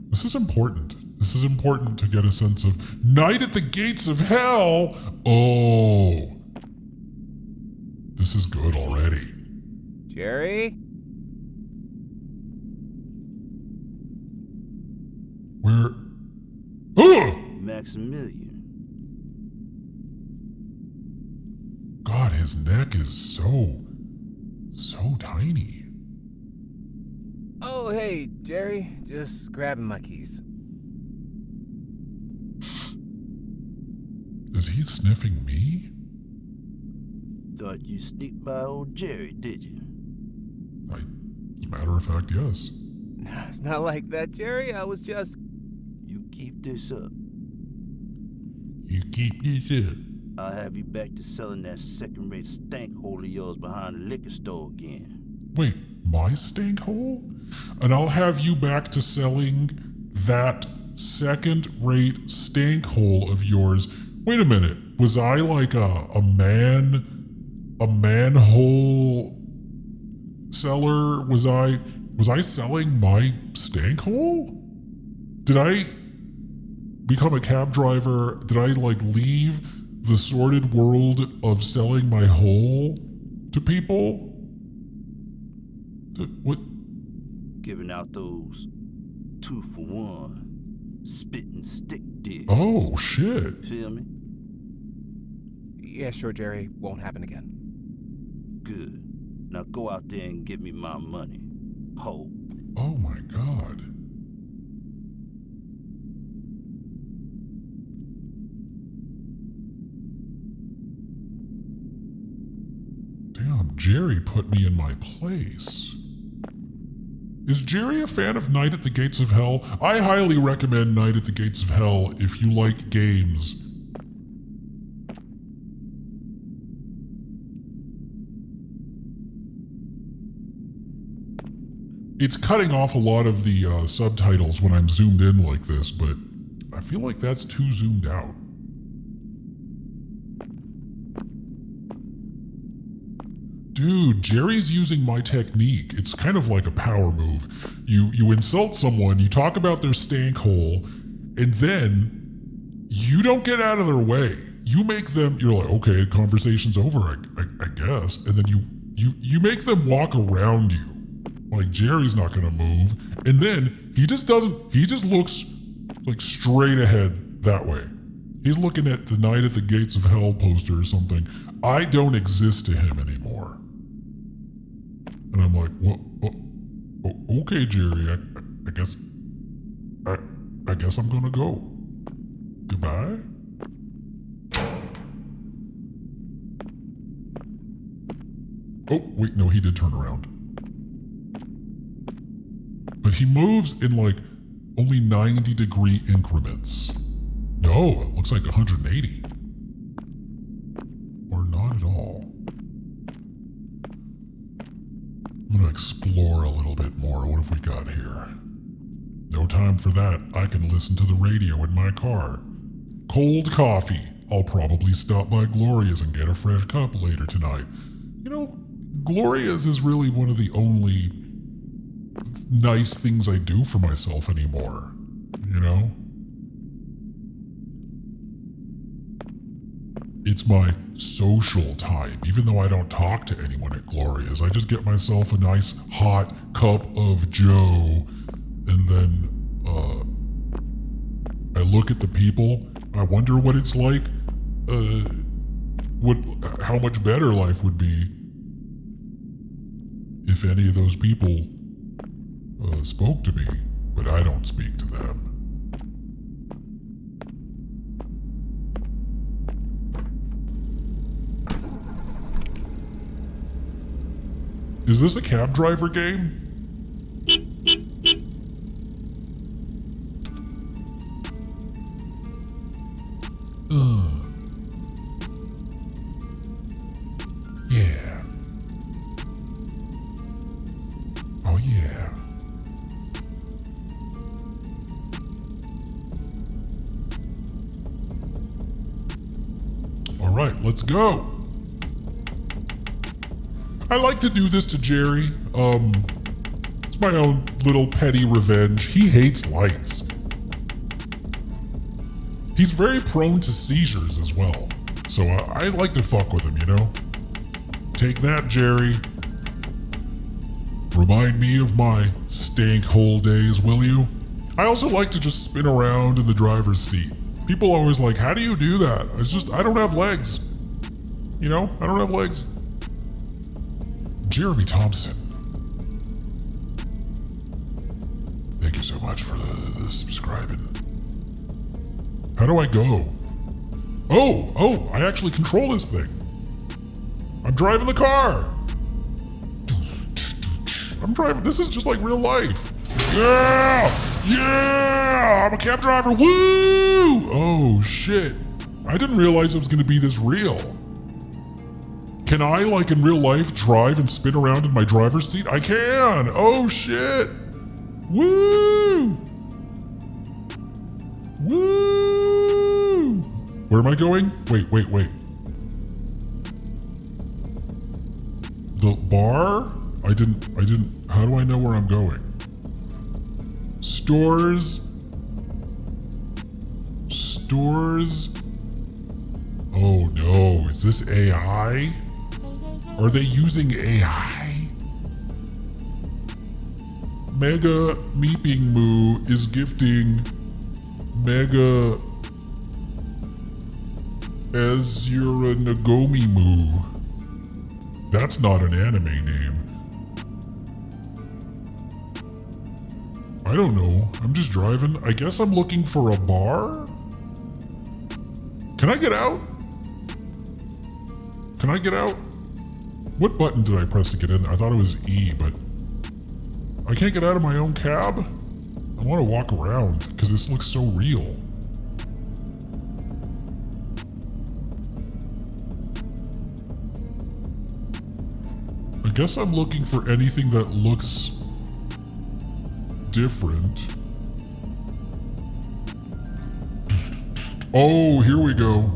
This is important. This is important to get a sense of Night at the Gates of Hell. Oh. This is good already. Jerry? Where? Oh! Maximilian. God, his neck is so tiny. Oh, hey, Jerry. Just grabbing my keys. Is he sniffing me? Thought you sneaked by old Jerry, did you? As a matter of fact, yes. Nah, it's not like that, Jerry. I was just... You keep this up. You keep this up. I'll have you back to selling that second-rate stank hole of yours behind the liquor store again. Wait, my stank hole? And I'll have you back to selling that second-rate stank hole of yours. Wait a minute. Was I like a manhole seller? Was I selling my stank hole? Did I become a cab driver? Did I like leave the sordid world of selling my hole to people? What? Giving out those 2-for-1 spit and stick deals. Oh, shit. Feel me? Yeah, sure, Jerry. Won't happen again. Good. Now go out there and get me my money. Ho. Oh my God. Damn, Jerry put me in my place. Is Jerry a fan of Night at the Gates of Hell? I highly recommend Night at the Gates of Hell if you like games. It's cutting off a lot of the subtitles when I'm zoomed in like this, but I feel like that's too zoomed out. Dude, Jerry's using my technique. It's kind of like a power move. You insult someone, you talk about their stank hole, and then you don't get out of their way. You make them, you're like, okay, conversation's over, I guess. And then you make them walk around you. Like, Jerry's not gonna move. And then he just looks like straight ahead that way. He's looking at the Night at the Gates of Hell poster or something. I don't exist to him anymore. And I'm like, well, okay, Jerry, I guess I'm gonna go. Goodbye? Oh, wait, no, he did turn around. But he moves in like only 90-degree increments. No, it looks like 180. Or not at all. I'm gonna explore a little bit more. What have we got here? No time for that. I can listen to the radio in my car. Cold coffee. I'll probably stop by Gloria's and get a fresh cup later tonight. You know, Gloria's is really one of the only nice things I do for myself anymore. You know? It's my social time. Even though I don't talk to anyone at Gloria's, I just get myself a nice hot cup of Joe, and then I look at the people. I wonder what it's like, how much better life would be if any of those people spoke to me, but I don't speak to them. Is this a cab driver game? Ugh. Yeah. Oh yeah. All right, let's go. I like to do this to Jerry. It's my own little petty revenge. He hates lights. He's very prone to seizures as well. So I like to fuck with him, you know? Take that, Jerry. Remind me of my stank hole days, will you? I also like to just spin around in the driver's seat. People always like, how do you do that? I don't have legs. You know, I don't have legs. Jeremy Thompson. Thank you so much for the subscribing. How do I go? Oh, I actually control this thing. I'm driving the car. I'm driving, this is just like real life. Yeah, I'm a cab driver, woo! Oh shit, I didn't realize it was gonna be this real. Can I, like in real life, drive and spin around in my driver's seat? I can, oh shit. Woo! Woo! Where am I going? Wait. The bar? I didn't, how do I know where I'm going? Stores? Oh no, is this AI? Are they using AI? Mega Meeping Moo is gifting Mega Ezura Nagomi Moo. That's not an anime name. I don't know. I'm just driving. I guess I'm looking for a bar? Can I get out? Can I get out? What button did I press to get in there? I thought it was E, but I can't get out of my own cab? I want to walk around because this looks so real. I guess I'm looking for anything that looks different. Oh, here we go.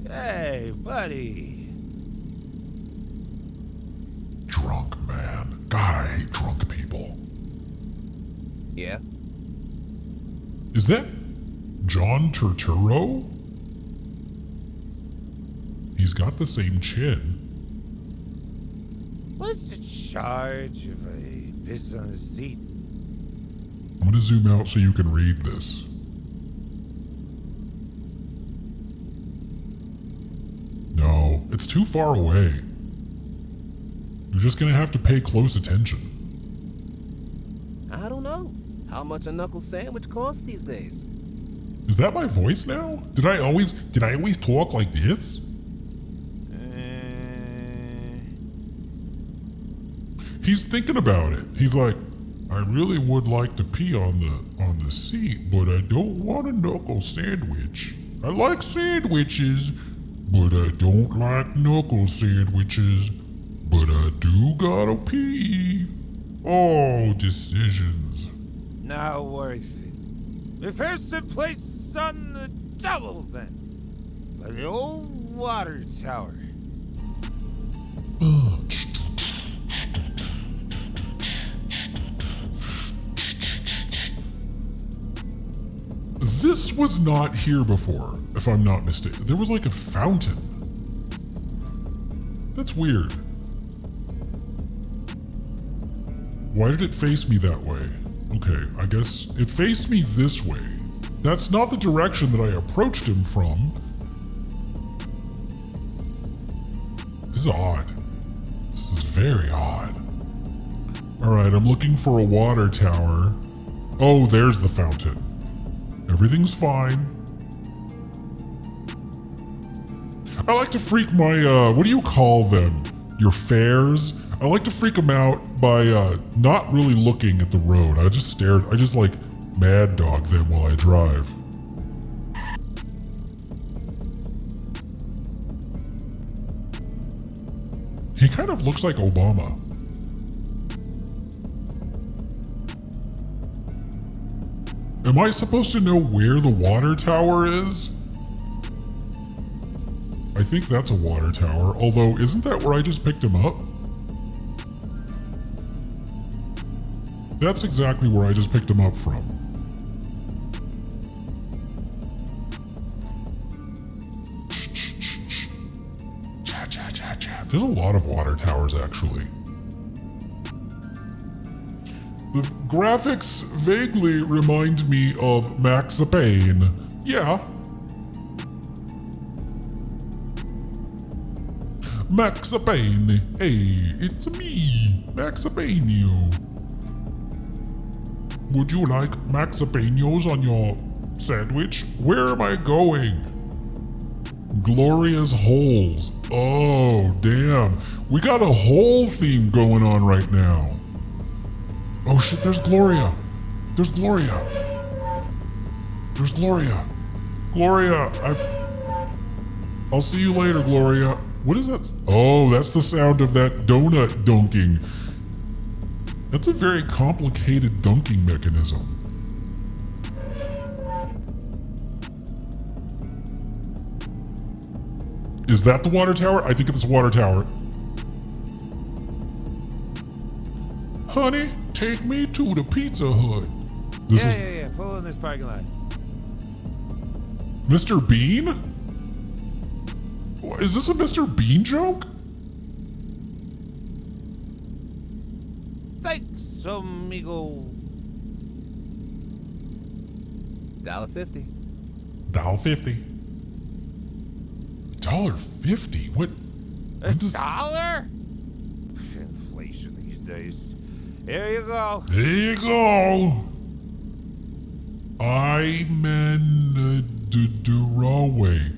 Hey, buddy. Drunk man. God, I hate drunk people. Yeah? Is that John Turturro? He's got the same chin. What's the charge if I piss on the seat? I'm gonna zoom out so you can read this. No, it's too far away. You're just gonna have to pay close attention. I don't know. How much a knuckle sandwich costs these days? Is that my voice now? Did I always talk like this? He's thinking about it. He's like, I really would like to pee on the seat, but I don't want a knuckle sandwich. I like sandwiches, but I don't like knuckle sandwiches. But I do gotta pee. Oh, decisions. Not worth it. We first place on the double then. By the old water tower. This was not here before, if I'm not mistaken. There was like a fountain. That's weird. Why did it face me that way? Okay, I guess it faced me this way. That's not the direction that I approached him from. This is odd. This is very odd. Alright, I'm looking for a water tower. Oh, there's the fountain. Everything's fine. I like to freak my, what do you call them? Your fares? I like to freak them out by not really looking at the road. I just like mad dog them while I drive. He kind of looks like Obama. Am I supposed to know where the water tower is? I think that's a water tower, although isn't that where I just picked him up? That's exactly where I just picked him up from. There's a lot of water towers, actually. The graphics vaguely remind me of Max Payne. Yeah. Max Payne. Hey, it's me, Max Payne. Would you like Max Payne's on your sandwich? Where am I going? Gloria's holes. Oh, damn. We got a hole theme going on right now. Oh shit, there's Gloria. There's Gloria. There's Gloria. Gloria, I'll see you later, Gloria. What is that? Oh, that's the sound of that donut dunking. That's a very complicated dunking mechanism. Is that the water tower? I think it's the water tower. Honey, take me to the Pizza Hut. Yeah. Pull in this parking lot. Mr. Bean? Is this a Mr. Bean joke? Thanks, amigo. $1.50. $1.50. $1.50? What? A dollar? Inflation these days. Here you go. There you go. I'm awake.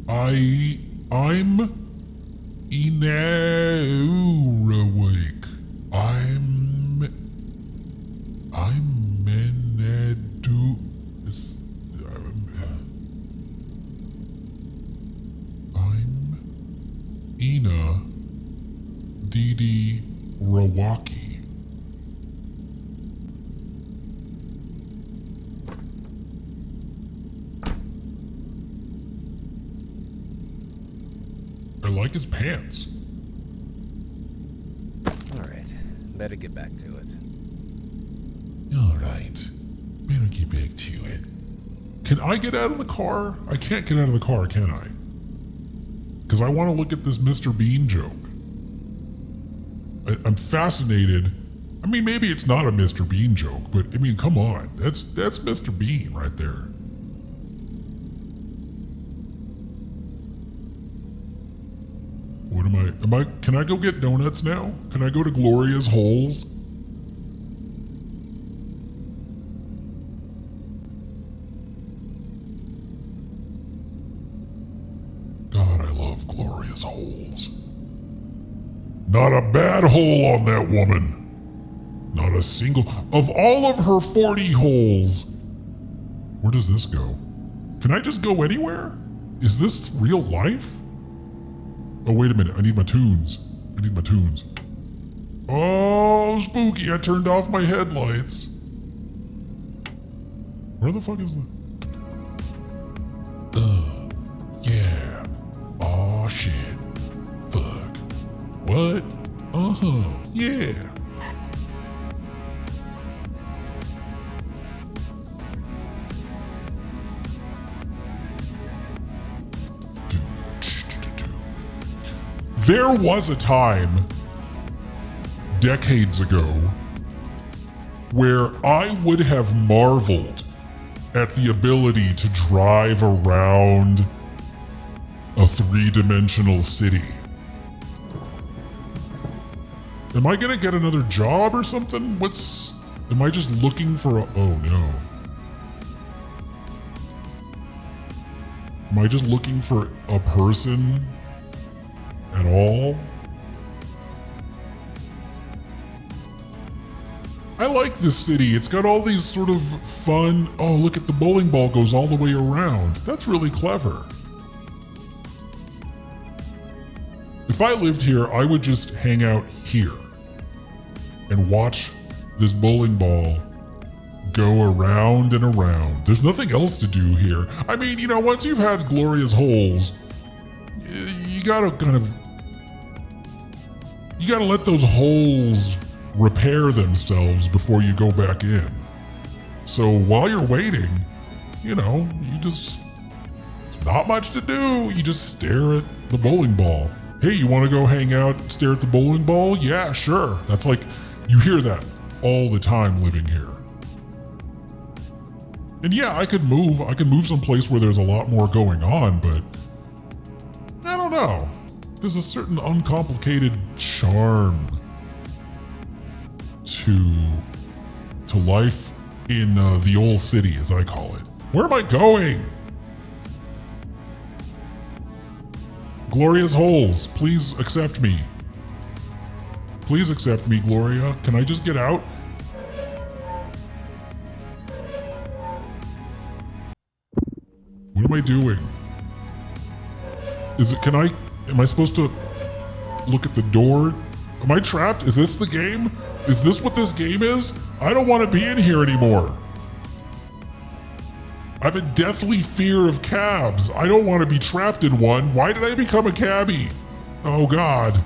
I'm awake. I'm Ina Didi Rawaki. I like his pants. Alright, better get back to it. Alright, better get back to it. Can I get out of the car? I can't get out of the car, can I? Because I want to look at this Mr. Bean joke. I'm fascinated. I mean, maybe it's not a Mr. Bean joke, but I mean, come on. That's Mr. Bean right there. What can I go get donuts now? Can I go to Gloria's Holes? God, I love Gloria's Holes. Not a bad hole on that woman. Not a single. Of all of her 40 holes, where does this go? Can I just go anywhere? Is this real life? Oh, wait a minute. I need my tunes. Oh, spooky. I turned off my headlights. Where the fuck is the... Yeah. Aw, shit. Fuck. What? Uh-huh. Yeah. There was a time, decades ago, where I would have marveled at the ability to drive around a three-dimensional city. Am I gonna get another job or something? Am I just looking for oh no. Am I just looking for a person at all? I like this city. It's got all these sort of fun, oh, look at the bowling ball goes all the way around. That's really clever. If I lived here, I would just hang out here and watch this bowling ball go around and around. There's nothing else to do here. I mean, you know, once you've had Gloria's holes, you gotta let those holes repair themselves before you go back in. So while you're waiting, you know, there's not much to do. You just stare at the bowling ball. Hey, you want to go hang out and stare at the bowling ball? Yeah, sure. That's like, you hear that all the time living here. And yeah, I could move someplace where there's a lot more going on, but I don't know. There's a certain uncomplicated charm to life in the old city, as I call it. Where am I going? Gloria's holes, please accept me. Please accept me, Gloria. Can I just get out? What am I doing? Am I supposed to look at the door? Am I trapped? Is this the game? Is this what this game is? I don't want to be in here anymore. I have a deathly fear of cabs. I don't want to be trapped in one. Why did I become a cabbie? Oh God.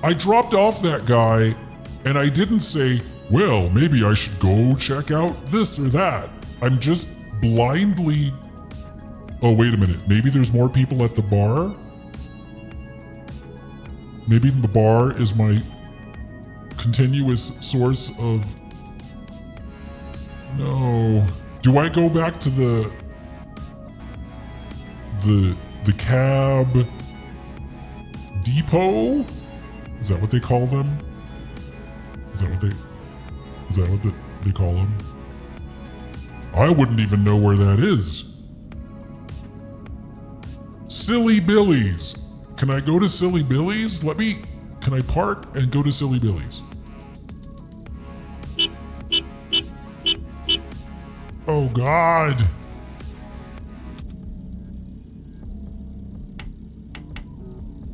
I dropped off that guy and I didn't say, well, maybe I should go check out this or that. I'm just blindly... Oh, wait a minute. Maybe there's more people at the bar? Maybe the bar is my continuous source of... No. Do I go back to the cab depot? Is that what they call them? Is that what they call them? I wouldn't even know where that is. Silly Billy's. Can I go to Silly Billy's? Can I park and go to Silly Billy's? Oh God.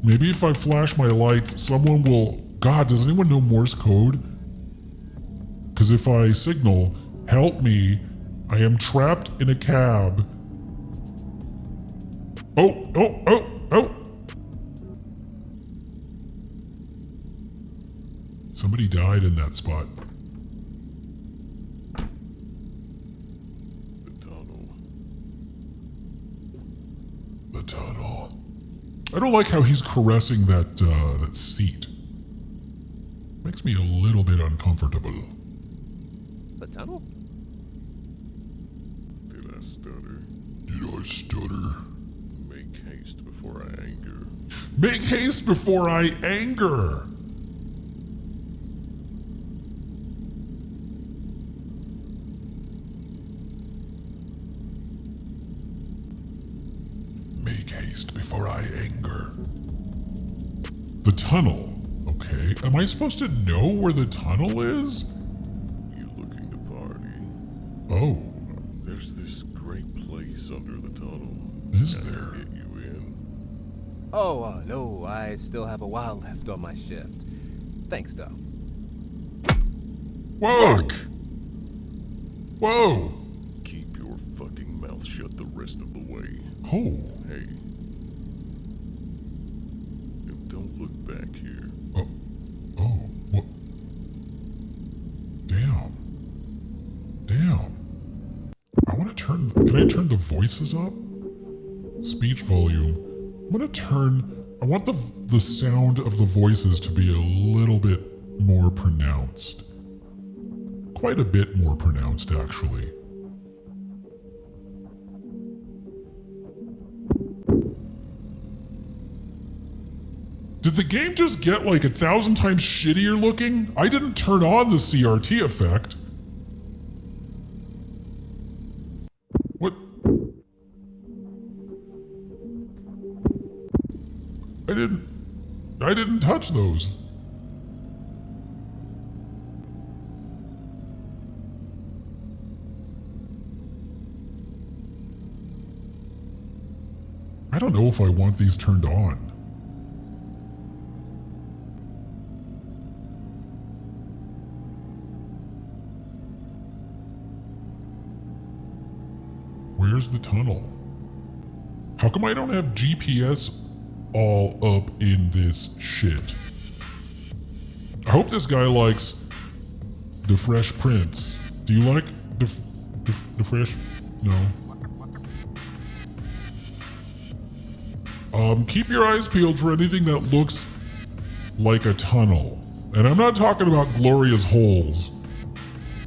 Maybe if I flash my lights, someone will... God, does anyone know Morse code? Because if I signal, help me, I am trapped in a cab. Oh. Somebody died in that spot. The tunnel. I don't like how he's caressing that seat. Makes me a little bit uncomfortable. The tunnel? Did I stutter? Did I stutter? Make haste before I anger. Make haste before I anger! Make haste before I anger. The tunnel. Okay. Am I supposed to know where the tunnel is? You looking to party? Oh. There's this great place under the tunnel. Is I can there? get you in. Oh, no, I still have a while left on my shift. Thanks, though. Whoa! Fuck. Whoa! Keep your fucking mouth shut the rest of the way. Oh. Hey. And don't look back here. Oh. What? Damn. I want to turn... Can I turn the voices up? Speech volume. I want the sound of the voices to be a little bit more pronounced. Quite a bit more pronounced, actually. Did the game just get like 1,000 times shittier looking? I didn't turn on the CRT effect. What? I didn't touch those. I don't know if I want these turned on. Where's the tunnel? How come I don't have GPS all up in this shit? I hope this guy likes the Fresh Prince. Do you like the Fresh? No. Keep your eyes peeled for anything that looks like a tunnel. And I'm not talking about Gloria's holes.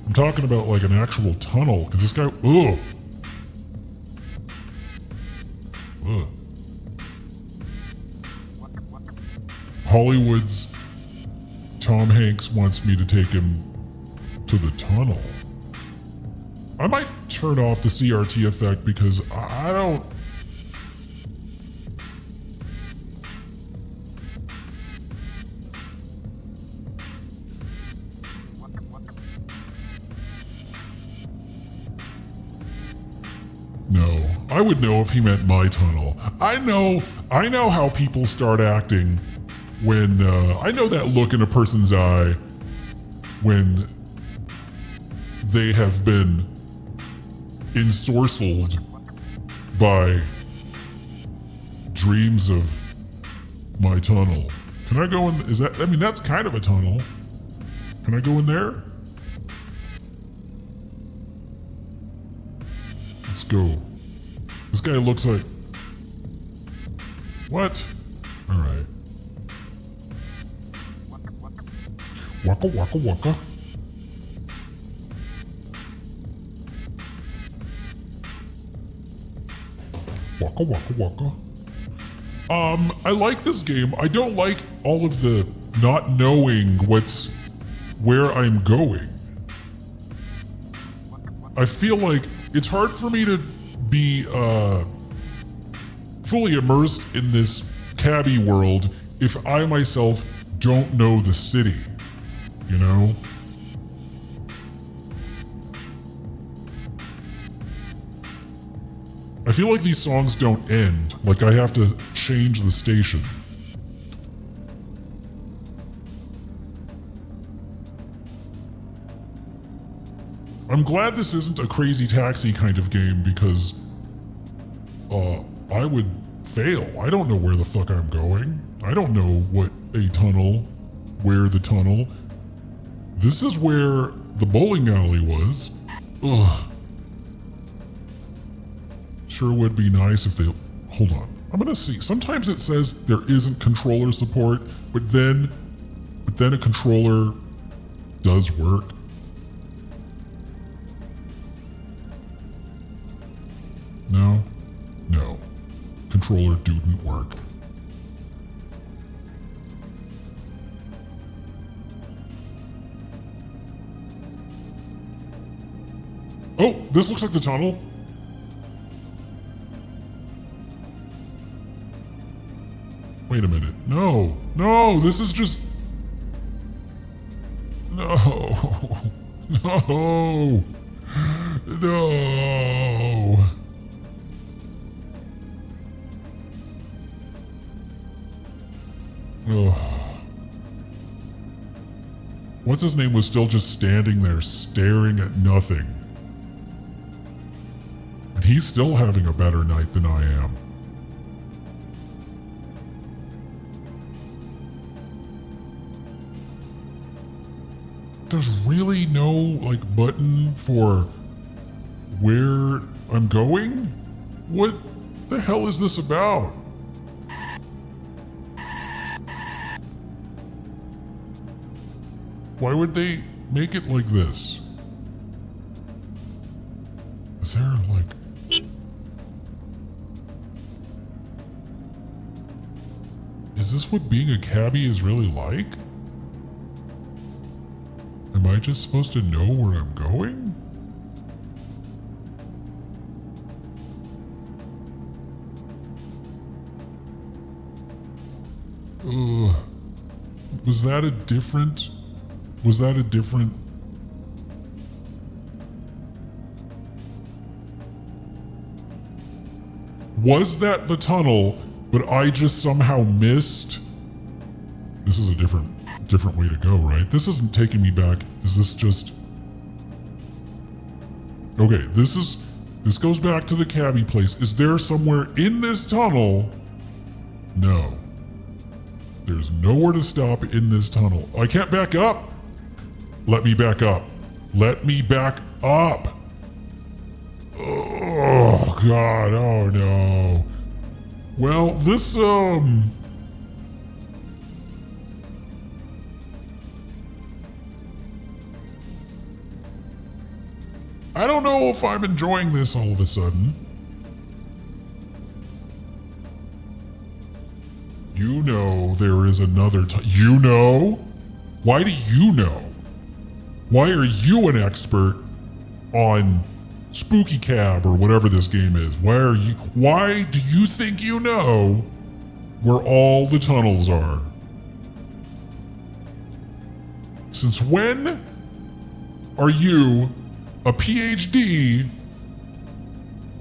I'm talking about like an actual tunnel, because this guy, ugh. Ugh. Hollywood's Tom Hanks wants me to take him to the tunnel. I might turn off the CRT effect because I don't... No, I would know if he meant my tunnel. I know how people start acting when, I know that look in a person's eye when they have been ensorcelled by dreams of my tunnel. Can I go in, is that, I mean, that's kind of a tunnel. Can I go in there? Let's go. This guy looks like... What? Alright. Waka waka waka. Waka waka waka. I like this game. I don't like all of the not knowing where I'm going. I feel like it's hard for me to be fully immersed in this cabbie world if I myself don't know the city, you know? I feel like these songs don't end, like I have to change the station. I'm glad this isn't a Crazy Taxi kind of game because I would fail. I don't know where the fuck I'm going. I don't know where the tunnel. This is where the bowling alley was. Ugh. Sure would be nice if they... Hold on. I'm gonna see. Sometimes it says there isn't controller support, but then a controller does work. No. Controller didn't work. Oh, this looks like the tunnel. Wait a minute. No, this is just... No. Ugh. What's his name was still just standing there staring at nothing. And he's still having a better night than I am. There's really no, like, button for where I'm going? What the hell is this about? Why would they make it like this? Is there, like... Is this what being a cabbie is really like? Am I just supposed to know where I'm going? Was that a different... Was that a different... Was that the tunnel, but I just somehow missed? This is a different way to go, right? This isn't taking me back. Is this just... Okay, this goes back to the cabbie place. Is there somewhere in this tunnel? No. There's nowhere to stop in this tunnel. I can't back up. Let me back up. Let me back up. Oh, God. Oh, no. Well, this, I don't know if I'm enjoying this all of a sudden. You know there is another you know? Why do you know? Why are you an expert on Spooky Cab or whatever this game is? Why do you think you know where all the tunnels are? Since when are you a PhD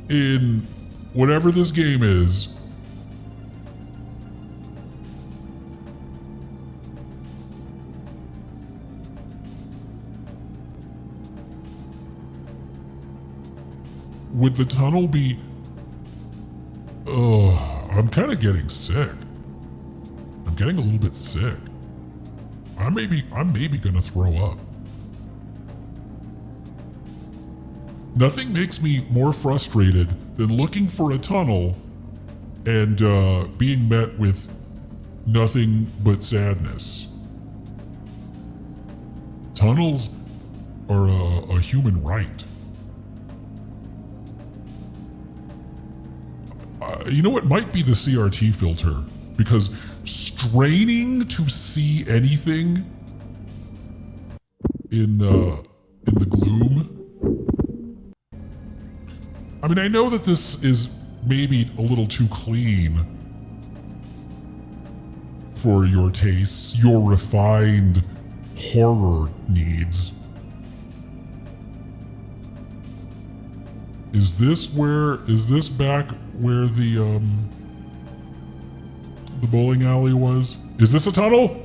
in whatever this game is? Would the tunnel be... I'm kind of getting sick. I'm getting a little bit sick. I'm maybe gonna throw up. Nothing makes me more frustrated than looking for a tunnel and being met with nothing but sadness. Tunnels are a human right. You know, it might be the CRT filter, because straining to see anything in the gloom. I mean, I know that this is maybe a little too clean for your tastes, your refined horror needs. Is this back where the bowling alley was? Is this a tunnel?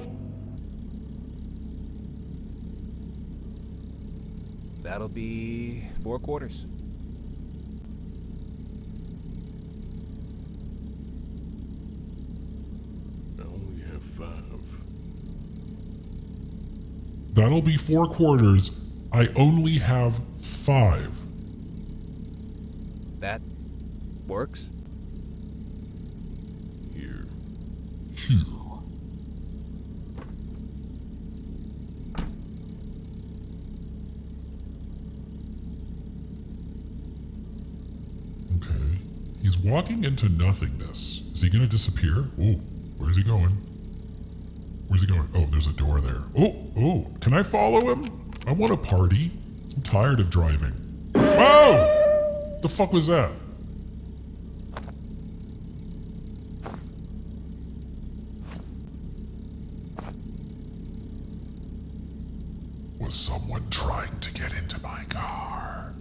That'll be 4 quarters. I only have 5. That'll be 4 quarters. I only have 5. That works? Here. Okay. He's walking into nothingness. Is he gonna disappear? Oh, where's he going? Where's he going? Oh, there's a door there. Oh, can I follow him? I want to party. I'm tired of driving. Whoa! The fuck was that? Was someone trying to get into my car?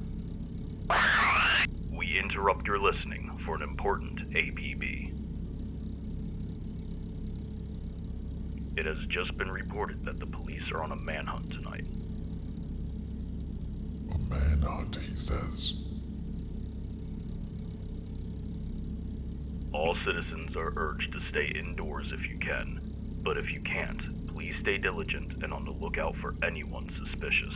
We interrupt your listening for an important APB. It has just been reported that the police are on a manhunt tonight. A manhunt, he says. All citizens are urged to stay indoors if you can, but if you can't, please stay diligent and on the lookout for anyone suspicious.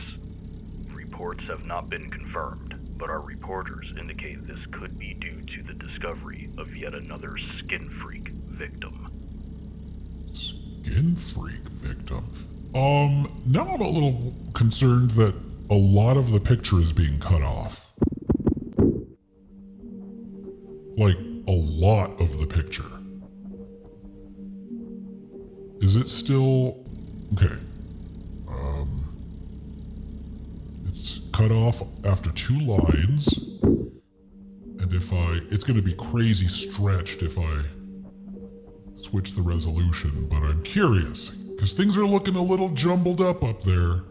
Reports have not been confirmed, but our reporters indicate this could be due to the discovery of yet another skin freak victim. Skin freak victim? Now I'm a little concerned that a lot of the picture is being cut off. Like, a lot of the picture. Is it still... Okay. It's cut off after 2 lines. And if it's going to be crazy stretched if I switch the resolution, but I'm curious, because things are looking a little jumbled up there.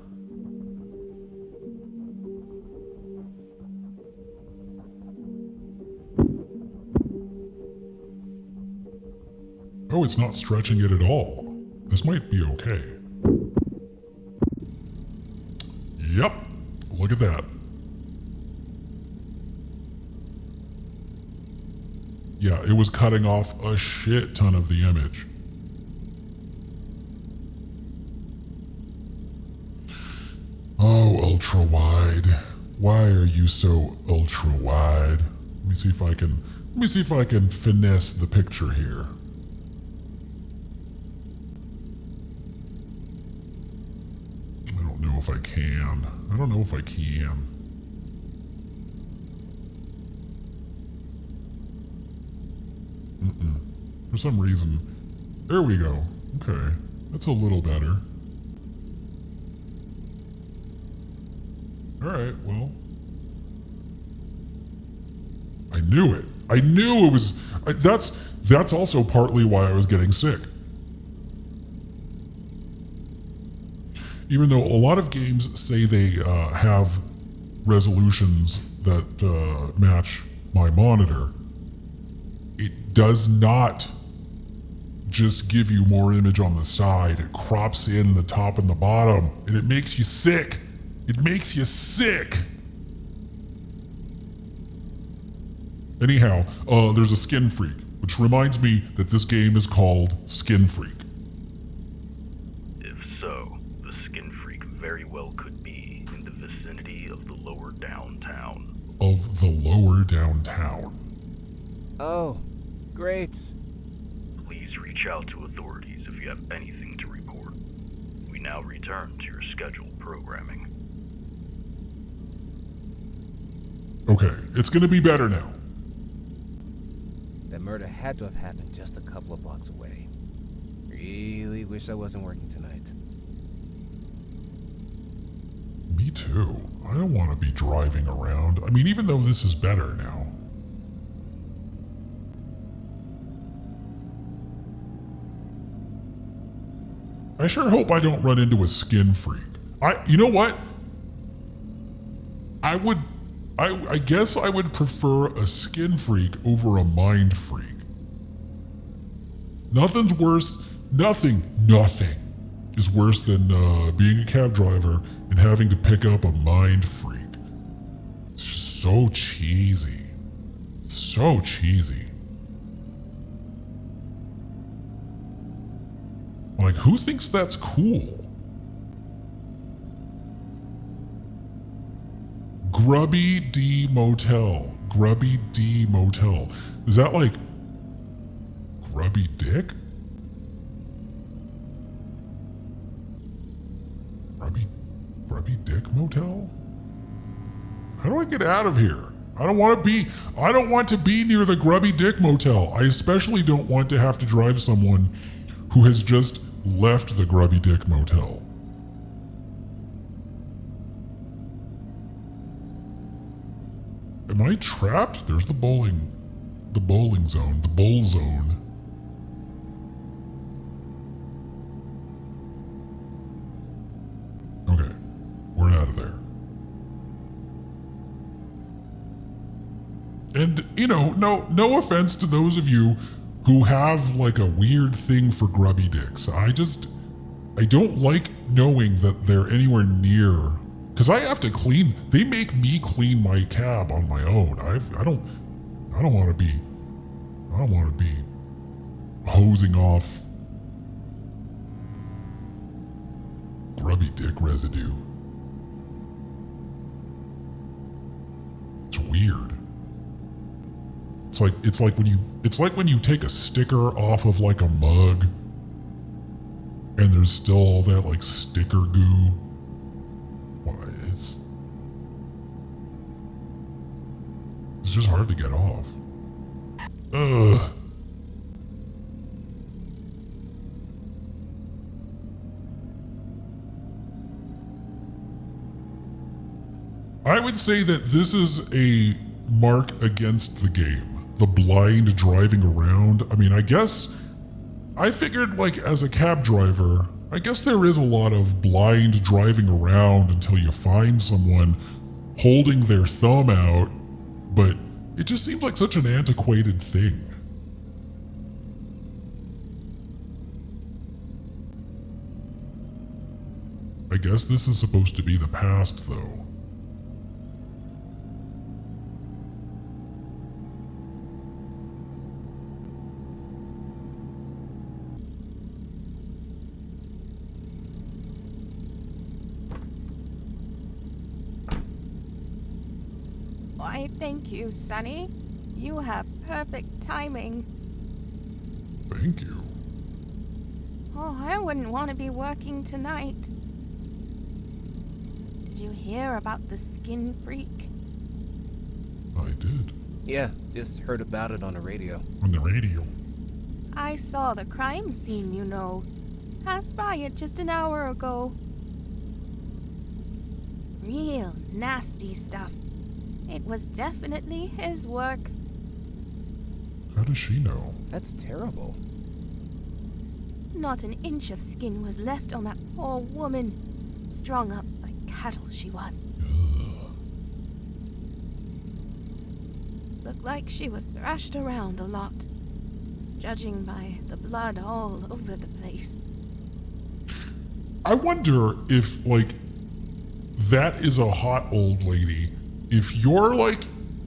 Oh, it's not stretching it at all. This might be okay. Yep, look at that. Yeah, it was cutting off a shit ton of the image. Oh, ultra wide. Why are you so ultra wide? Let me see if I can finesse the picture here. I don't know if I can. I don't know if I can. For some reason. There we go. Okay. That's a little better. Alright, well. I knew it. I knew it was... That's also partly why I was getting sick. Even though a lot of games say they have resolutions that match my monitor, it does not just give you more image on the side. It crops in the top and the bottom, and it makes you sick. It makes you sick. Anyhow, there's a Skin Freak, which reminds me that this game is called Skin Freak. If so, the Skin Freak very well could be in the vicinity of the lower downtown. Of the lower downtown. Oh, great. Please reach out to authorities if you have anything to report. We now return to your scheduled programming. Okay, it's gonna be better now. That murder had to have happened just a couple of blocks away. Really wish I wasn't working tonight. Me too. I don't want to be driving around. I mean, even though this is better now. I sure hope I don't run into a Skin Freak. You know what? I guess I would prefer a Skin Freak over a Mind Freak. Nothing is worse than being a cab driver and having to pick up a Mind Freak. It's just so cheesy. So cheesy. Like, who thinks that's cool? Grubby D Motel. Grubby D Motel. Is that like Grubby Dick? Grubby Dick Motel? How do I get out of here? I don't want to be near the Grubby Dick Motel. I especially don't want to have to drive someone who has just left the Grubby Dick Motel. Am I trapped? There's the bowling zone, the bowl zone. Okay, we're out of there. And, you know, no offense to those of you who have like a weird thing for grubby dicks. I don't like knowing that they're anywhere near, because I have to clean, they make me clean my cab on my own. I don't want to be hosing off grubby dick residue. It's weird. It's like when you take a sticker off of like a mug and there's still all that like sticker goo. It's just hard to get off. Ugh. would say that this is a mark against the game. The blind driving around. I mean, I figured like as a cab driver, I guess there is a lot of blind driving around until you find someone holding their thumb out, but it just seems like such an antiquated thing. I guess this is supposed to be the past, though. Why, thank you, Sonny. You have perfect timing. Thank you. Oh, I wouldn't want to be working tonight. Did you hear about the skin freak? I did. Yeah, just heard about it on the radio. On the radio. I saw the crime scene, you know. Passed by it just an hour ago. Real nasty stuff. It was definitely his work. How does she know? That's terrible. Not an inch of skin was left on that poor woman. Strung up like cattle she was. Ugh. Looked like she was thrashed around a lot. Judging by the blood all over the place. I wonder if, like, that is a hot old lady. If you're, like,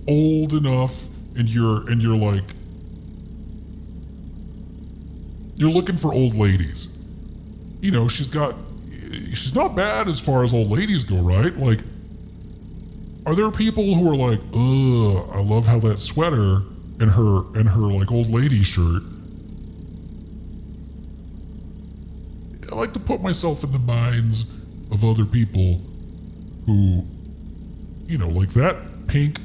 old enough and you're like, you're looking for old ladies. You know, she's not bad as far as old ladies go, right? Like, are there people who are like, ugh, I love how that sweater and her like old lady shirt. I like to put myself in the minds of other people who, you know, like that pink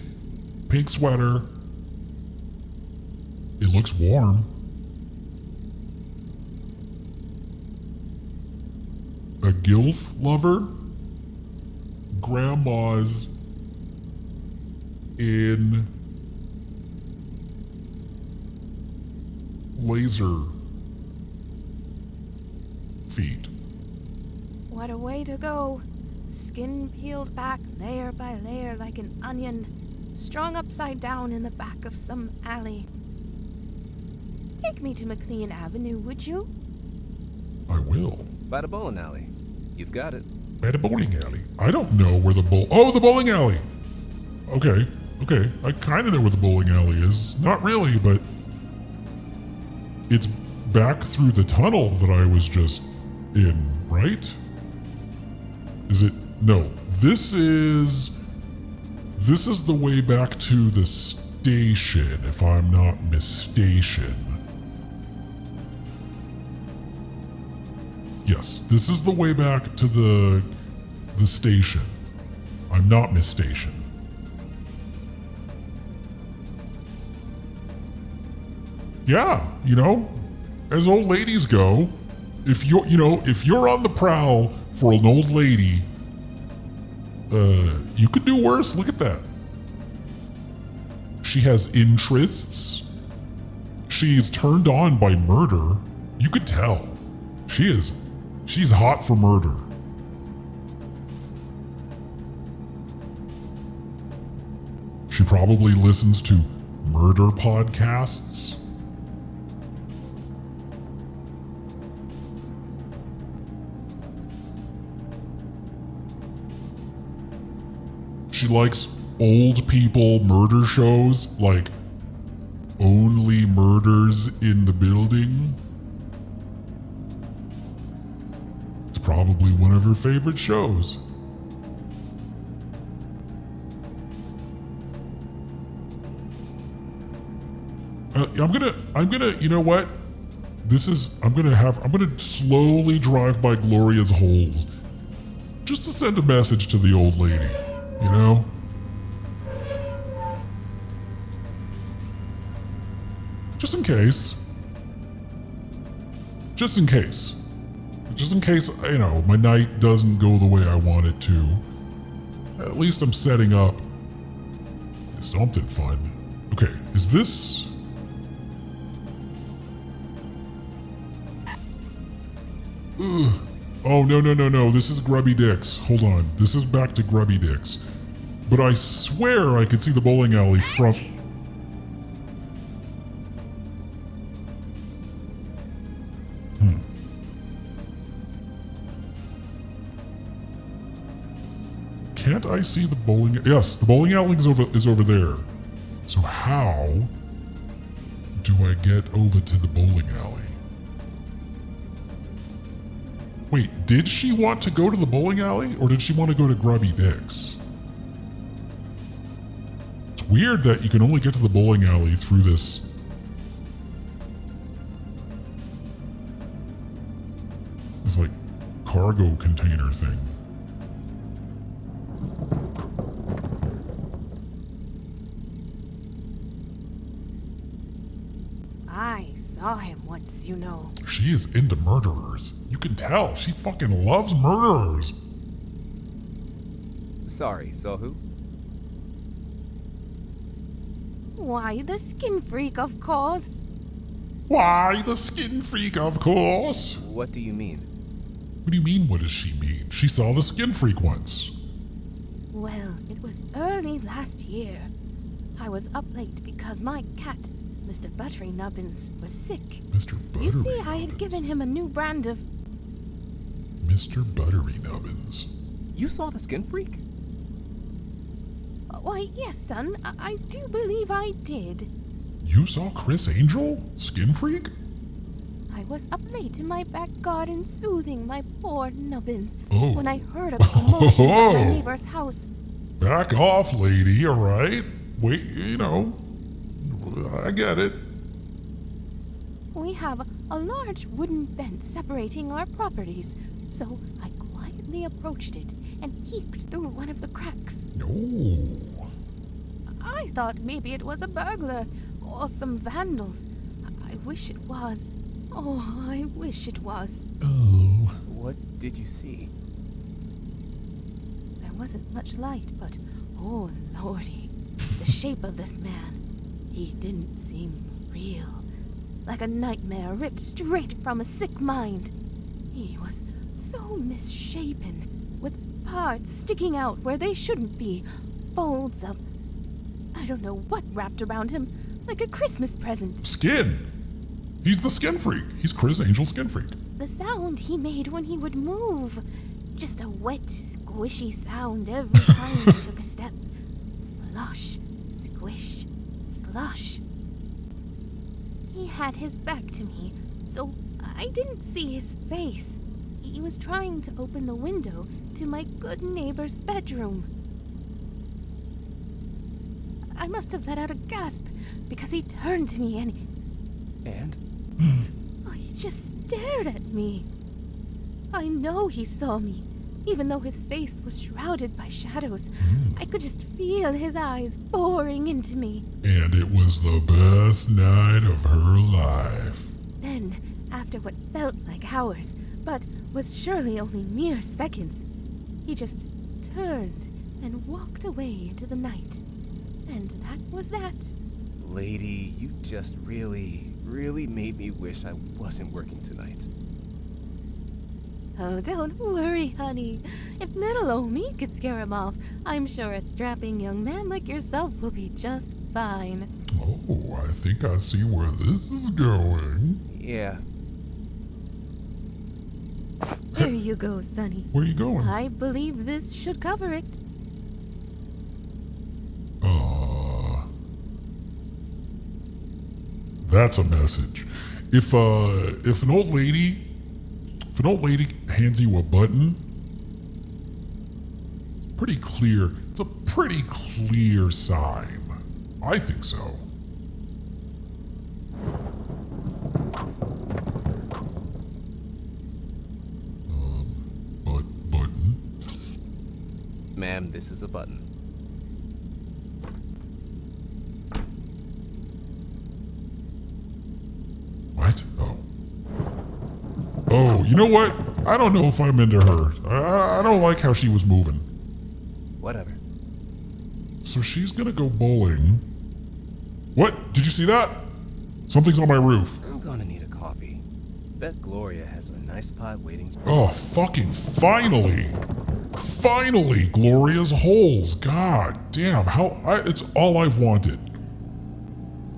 sweater. It looks warm. A gilf lover? Grandma's in laser feet. What a way to go. Skin peeled back layer by layer like an onion, strung upside down in the back of some alley. Take me to McLean Avenue, would you? I will. By the bowling alley. You've got it. At a bowling alley. I don't know where the the bowling alley. Okay. I kind of know where the bowling alley is. Not really, but it's back through the tunnel that I was just in, right? Is it? No. This is the way back to the station, if I'm not mistaken. Yes, this is the way back to the station. I'm not mistaken. Yeah, you know, as old ladies go, if you're on the prowl for an old lady, you could do worse. Look at that. She has interests. She's turned on by murder. You could tell. She's hot for murder. She probably listens to murder podcasts. She likes old people murder shows like Only Murders in the Building. It's probably one of her favorite shows. I'm gonna, you know what? I'm gonna slowly drive by Gloria's holes just to send a message to the old lady. You know? Just in case. Just in case, you know, my night doesn't go the way I want it to. At least I'm setting up something fun. Okay, is this... Ugh. Oh, no. This is Grubby Dicks. Hold on. This is back to Grubby Dicks. But I swear I could see the bowling alley from... Can't I see the bowling... Yes, the bowling alley is over there. So how do I get over to the bowling alley? Wait, did she want to go to the bowling alley, or did she want to go to Grubby Dicks? It's weird that you can only get to the bowling alley through this... this, like, cargo container thing. I saw him once, you know. She is into murderers. You can tell. She fucking loves murderers. Sorry, so who? Why, the skin freak, of course. Why, the skin freak, of course. What do you mean? What do you mean, what does she mean? She saw the skin freak once. Well, it was early last year. I was up late because my cat, Mr. Buttery Nubbins, was sick. Mr. Buttery You see, I Nubbins. had given him a new brand of... Mr. Buttery Nubbins. You saw the skin freak? Why, yes, son. I do believe I did. You saw Chris Angel? Skin freak? I was up late in my back garden soothing my poor Nubbins Oh. when I heard a commotion at my neighbor's house. Back off, lady, alright? Wait, you know, I get it. We have a large wooden fence separating our properties, so I quietly approached it and peeked through one of the cracks. Oh. I thought maybe it was a burglar or some vandals. I wish it was. Oh, I wish it was. Oh. What did you see? There wasn't much light, but oh lordy, the shape of this man. He didn't seem real. Like a nightmare ripped straight from a sick mind. He was so misshapen, with parts sticking out where they shouldn't be. Folds of... I don't know what wrapped around him, like a Christmas present. Skin. He's the skin freak. He's Chris Angel skin freak. The sound he made when he would move. Just a wet, squishy sound every time he took a step. Slosh, squish, slosh. He had his back to me, so I didn't see his face. He was trying to open the window to my good neighbor's bedroom. I must have let out a gasp because he turned to me and he just stared at me. I know he saw me, even though his face was shrouded by shadows. I could just feel his eyes boring into me. And it was the best night of her life. Then, after what felt like hours, but was surely only mere seconds, he just turned and walked away into the night. And that was that. Lady, you just really made me wish I wasn't working tonight. Oh, don't worry, honey. If little old me could scare him off, I'm sure a strapping young man like yourself will be just fine. Oh, I think I see where this is going. Yeah. There you go, Sonny. Where are you going? I believe this should cover it. That's a message. If an old lady hands you a button, it's pretty clear. It's a pretty clear sign. I think so. Button. Ma'am, this is a button. What? Oh, you know what? I don't know if I'm into her. I don't like how she was moving. Whatever. So she's gonna go bowling. What? Did you see that? Something's on my roof. I'm gonna need a coffee. Bet Gloria has a nice pot waiting. Oh, fucking finally! Finally, Gloria's holes. God damn, it's all I've wanted.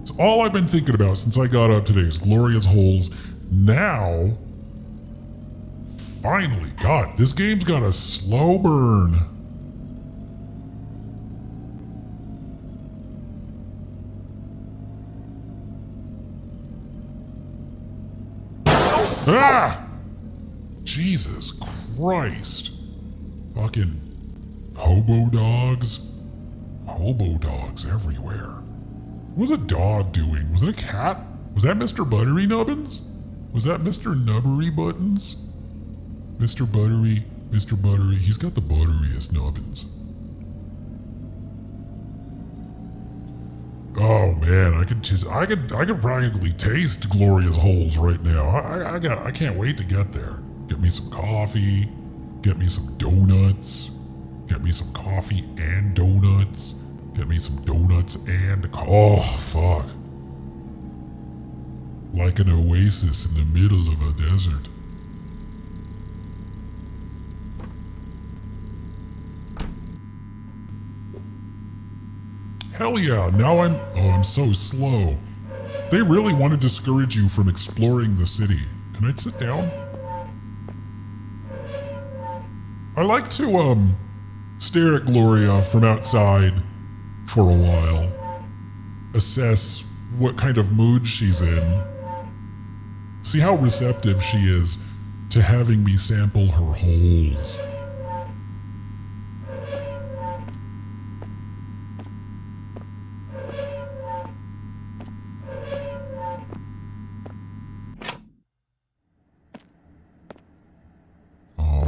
It's all I've been thinking about since I got up today is Gloria's holes. Now, finally, God, this game's got a slow burn. Ah! Jesus Christ. Fucking hobo dogs. Hobo dogs everywhere. What was a dog doing? Was it a cat? Was that Mr. Buttery Nubbins? Was that Mr. Nubbery Buttons? Mr. Buttery, he's got the butteriest nubbins. Oh man, I could practically taste Gloria's holes right now. I can't wait to get there. Get me some coffee, get me some donuts, get me some coffee and donuts, get me some donuts and oh fuck. Like an oasis in the middle of a desert. Hell yeah, now I'm so slow. They really want to discourage you from exploring the city. Can I sit down? I like to, stare at Gloria from outside for a while. Assess what kind of mood she's in. See how receptive she is to having me sample her holes.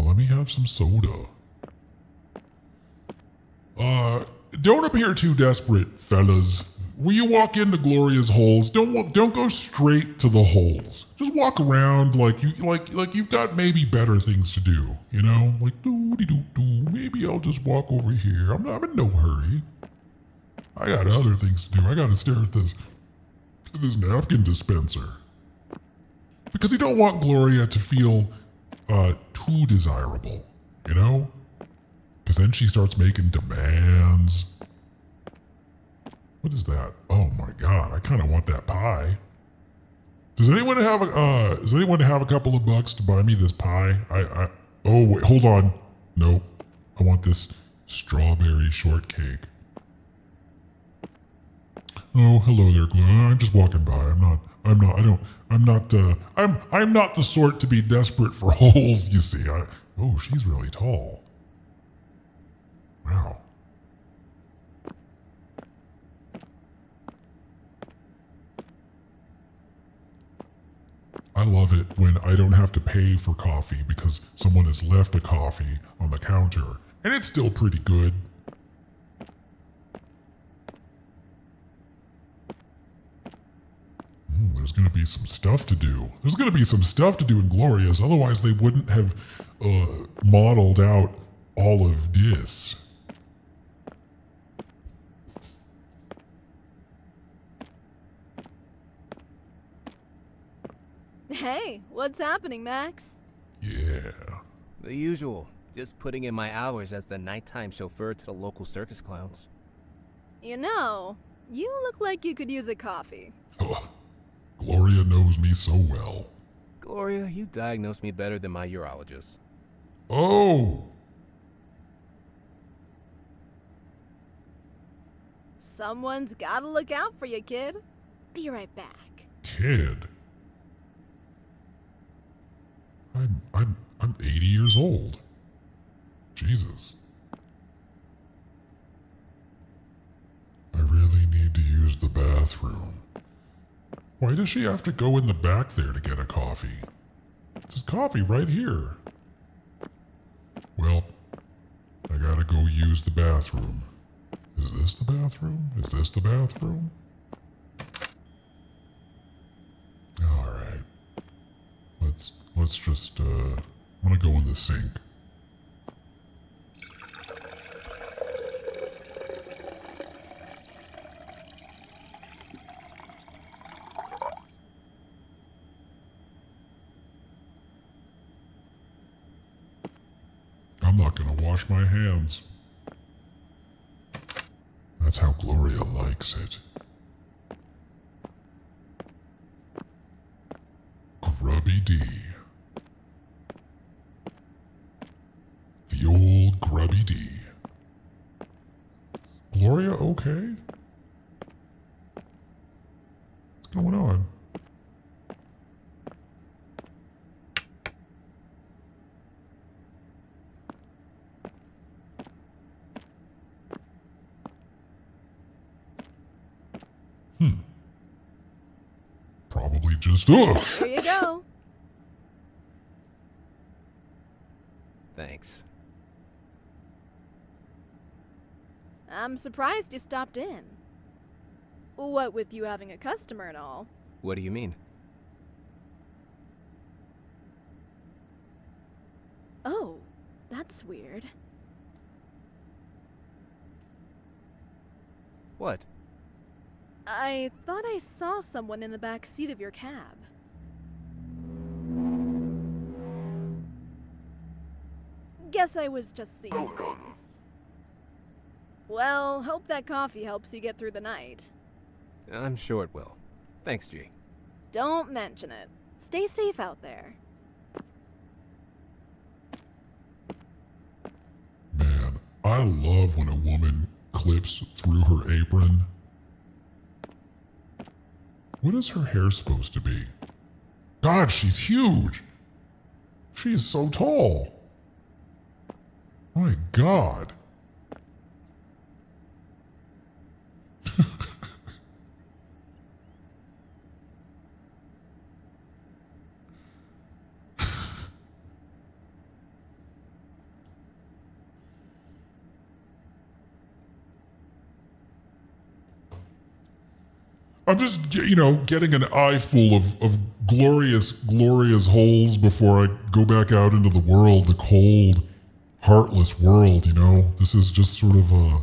Let me have some soda. Don't appear too desperate, fellas. When you walk into Gloria's holes, don't go straight to the holes. Just walk around like you've got maybe better things to do, you know? Like doo-dee-doo-doo, maybe I'll just walk over here. I'm in no hurry. I got other things to do. I gotta stare at this napkin dispenser. Because you don't want Gloria to feel too desirable, you know? Because then she starts making demands. What is that? Oh my god, I kind of want that pie. Does anyone have a couple of bucks to buy me this pie? Oh wait, hold on. Nope. I want this strawberry shortcake. Oh, hello there, Gloria. I'm just walking by. I'm not the sort to be desperate for holes, you see. Oh, she's really tall. Wow. I love it when I don't have to pay for coffee because someone has left a coffee on the counter, and it's still pretty good. There's going to be some stuff to do. There's going to be some stuff to do in Gloria's, otherwise they wouldn't have modeled out all of this. Hey, what's happening, Max? Yeah. The usual. Just putting in my hours as the nighttime chauffeur to the local circus clowns. You know, you look like you could use a coffee. Oh, Gloria knows me so well. Gloria, you diagnose me better than my urologist. Oh! Someone's gotta look out for you, kid. Be right back. Kid? I'm 80 years old. Jesus. I really need to use the bathroom. Why does she have to go in the back there to get a coffee? There's coffee right here. Well, I gotta go use the bathroom. Is this the bathroom? Is this the bathroom? Alright. Let's just, I'm gonna go in the sink. not gonna wash my hands. That's how Gloria likes it. Grubby D. The old Grubby D. Gloria okay? What's going on? Probably just, ugh! Here you go. Thanks. I'm surprised you stopped in. What with you having a customer and all. What do you mean? Oh, that's weird. What? I thought I saw someone in the back seat of your cab. Guess I was just seeing things. Well, hope that coffee helps you get through the night. I'm sure it will. Thanks, G. Don't mention it. Stay safe out there. Man, I love when a woman clips through her apron. What is her hair supposed to be? God, she's huge. She is so tall. My God. I'm just, getting an eye full of glorious holes before I go back out into the world, the cold, heartless world, This is just sort of a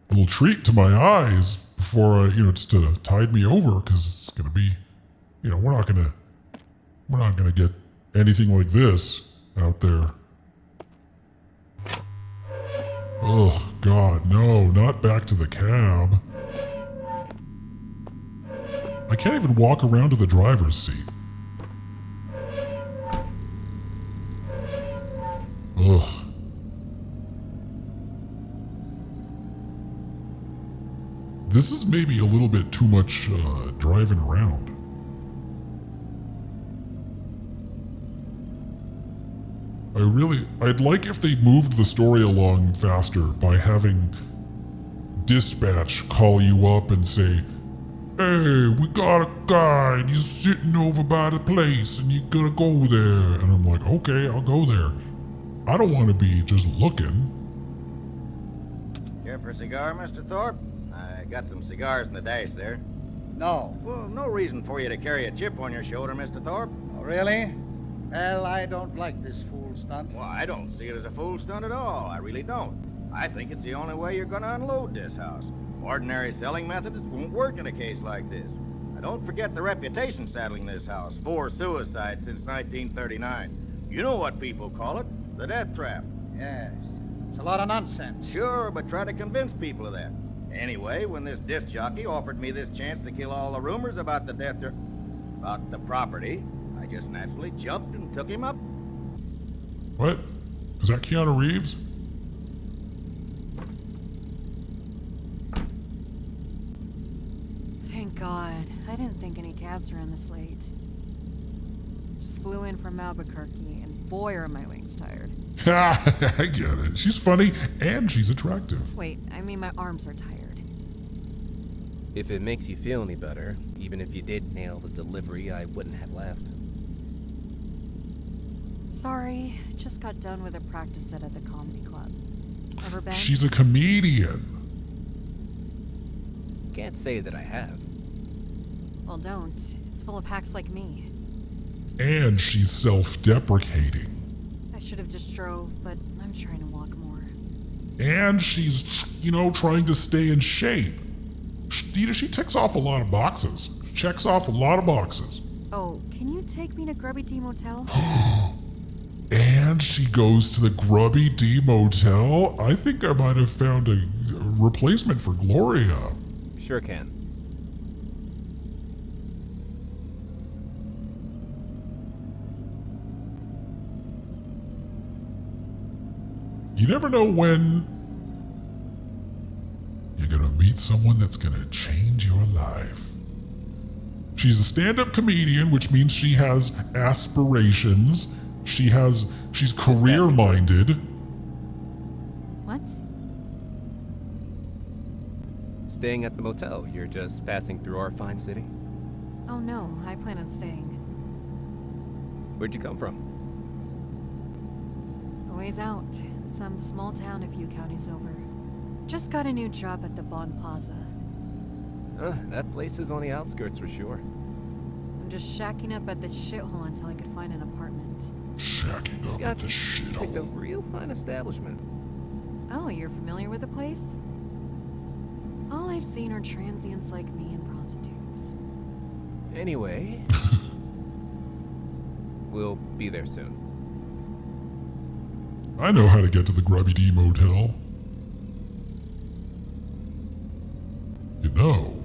little treat to my eyes before just to tide me over, because it's going to be, we're not going to get anything like this out there. Oh, God, no, not back to the cab. I can't even walk around to the driver's seat. Ugh. This is maybe a little bit too much driving around. I'd like if they moved the story along faster by having dispatch call you up and say, "Hey, we got a guy and he's sitting over by the place and you gotta go there." And I'm like, okay, I'll go there. I don't want to be just looking. Care for a cigar, Mr. Thorpe? I got some cigars in the dash there. No. Well, no reason for you to carry a chip on your shoulder, Mr. Thorpe. Oh, really? Well, I don't like this fool stunt. Well, I don't see it as a fool stunt at all. I really don't. I think it's the only way you're gonna unload this house. Ordinary selling methods won't work in a case like this. Now, don't forget the reputation saddling this house. 4 suicides since 1939. You know what people call it. The death trap. Yes. It's a lot of nonsense. Sure, but try to convince people of that. Anyway, when this disc jockey offered me this chance to kill all the rumors about the death trap, about the property, I just naturally jumped and took him up. What? Is that Keanu Reeves? Thank God. I didn't think any cabs were on the slate. Just flew in from Albuquerque, and boy are my wings tired. I get it. She's funny and she's attractive. Wait, I mean my arms are tired. If it makes you feel any better, even if you did nail the delivery, I wouldn't have left. Sorry, just got done with a practice set at the comedy club. Ever been? She's a comedian. Can't say that I have. Well, don't. It's full of hacks like me. And she's self-deprecating. I should have just drove, but I'm trying to walk more. And she's, trying to stay in shape. She ticks off a lot of boxes. Checks off a lot of boxes. Oh, can you take me to Grubby D Motel? And she goes to the Grubby D Motel. I think I might have found a replacement for Gloria. Sure can. You never know when you're gonna meet someone that's gonna change your life. She's a stand-up comedian, which means she has aspirations. She's career-minded. What? Staying at the motel. You're just passing through our fine city. Oh no, I plan on staying. Where'd you come from? A ways out. Some small town a few counties over. Just got a new job at the Bond Plaza. That place is on the outskirts for sure. I'm just shacking up at the shithole until I could find an apartment. Shacking up at the shithole. Picked a real fine establishment. Oh, you're familiar with the place? All I've seen are transients like me and prostitutes. Anyway, we'll be there soon. I know how to get to the Grubby D Motel. You know,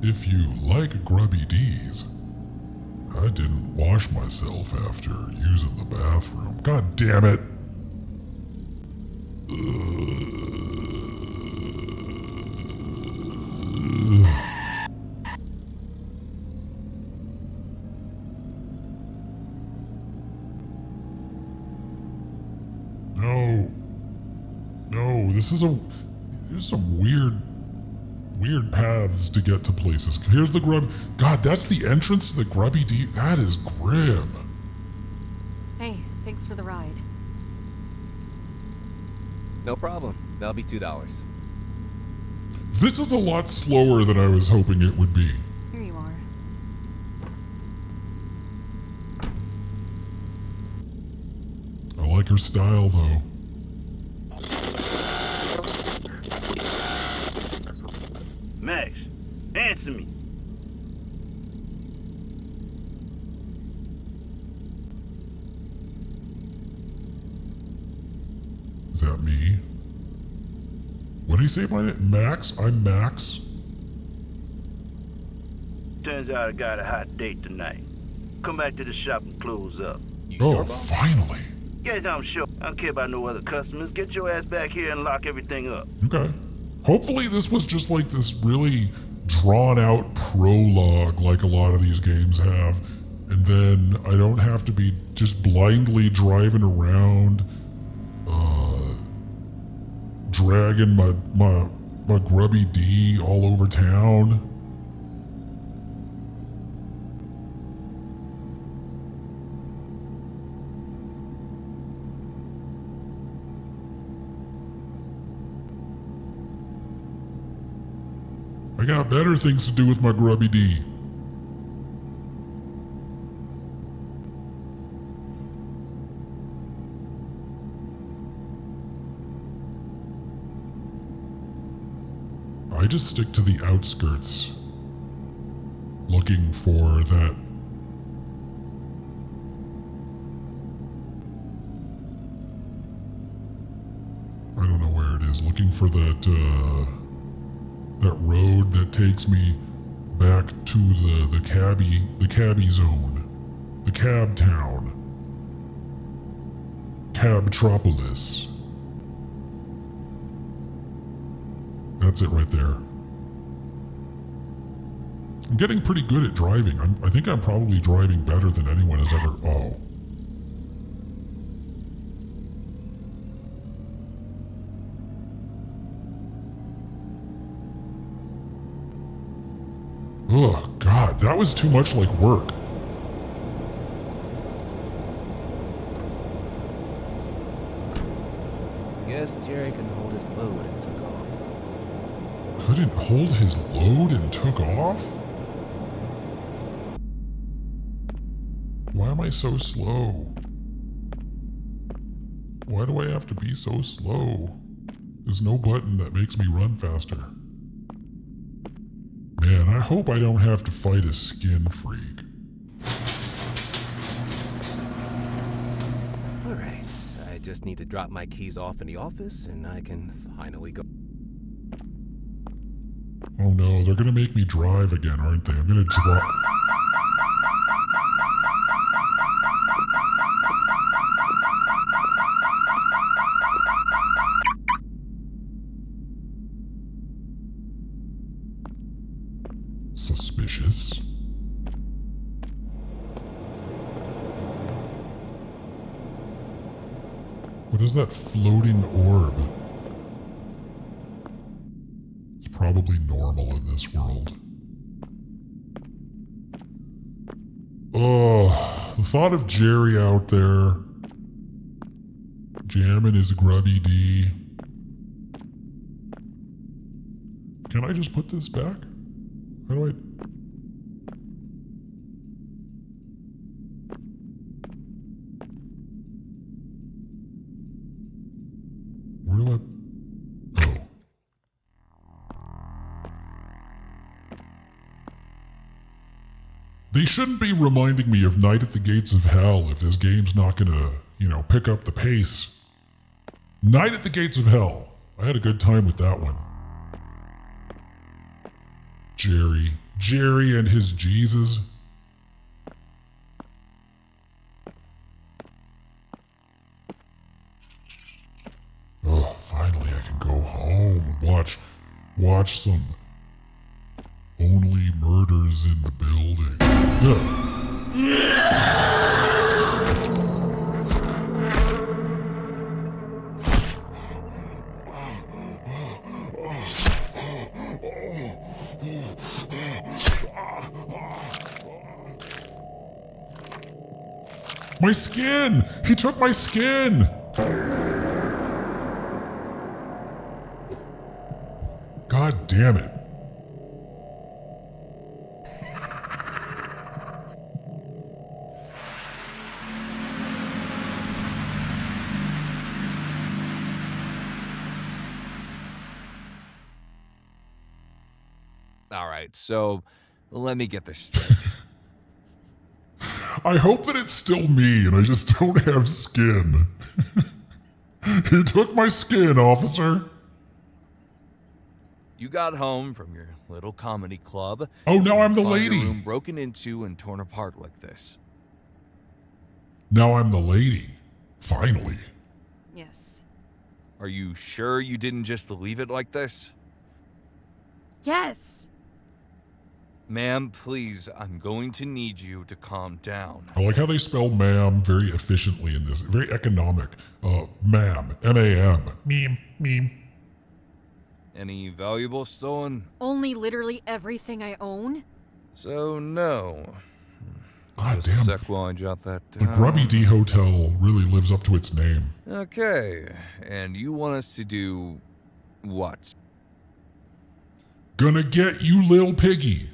if you like Grubby D's, I didn't wash myself after using the bathroom. God damn it! No, there's some weird paths to get to places. Here's the grub. God, that's the entrance to the Grubby D. That is grim. Hey, thanks for the ride. No problem. That'll be $2. This is a lot slower than I was hoping it would be. Here you are. I like her style, though. Max, answer me. Is that me? What did he say my name? Max? I'm Max? Turns out I got a hot date tonight. Come back to the shop and close up. You Oh, sure, boss? finally. Yes, I'm sure. I don't care about no other customers. Get your ass back here and lock everything up. Okay. Hopefully this was just like this really drawn out prologue like a lot of these games have. And then I don't have to be just blindly driving around, dragging my Grubby D all over town. I got better things to do with my Grubby D. I just stick to the outskirts, looking for that. I don't know where it is. Looking for that that road that takes me back to the cabbie zone, the cab town, Cabtropolis. That's it right there. I'm getting pretty good at driving. I think I'm probably driving better than anyone has ever. Oh. Oh, God, that was too much like work. Guess Jerry couldn't hold his load and took off. Couldn't hold his load and took off? Why am I so slow? Why do I have to be so slow? There's no button that makes me run faster. Man, I hope I don't have to fight a skin freak. just need to drop my keys off in the office and I can finally go. Oh no, they're gonna make me drive again, aren't they? I'm gonna drive. Suspicious. What is that floating orb? It's probably normal in this world. Oh, the thought of Jerry out there jamming his grubby D. Can I just put this back? How do I... Where do I... Oh. They shouldn't be reminding me of Night at the Gates of Hell if this game's not gonna, pick up the pace. Night at the Gates of Hell. I had a good time with that one. Jerry and his Jesus. Oh, finally I can go home and watch some Only Murders in the Building. My skin! He took my skin! God damn it. All right, so let me get this straight. I hope that it's still me and I just don't have skin. He took my skin, officer. You got home from your little comedy club. Oh, now I'm the find lady. Your room broken into and torn apart like this. Now I'm the lady. Finally. Yes. Are you sure you didn't just leave it like this? Yes. Ma'am, please, I'm going to need you to calm down. I like how they spell ma'am very efficiently in this. Very economic. Ma'am. M-A-M. Meme. Any valuables stolen? Only literally everything I own? So, no. God Just a damn. sec while I jot that The down. Grubby D Hotel really lives up to its name. Okay, and you want us to do what? Gonna get you, Lil Piggy.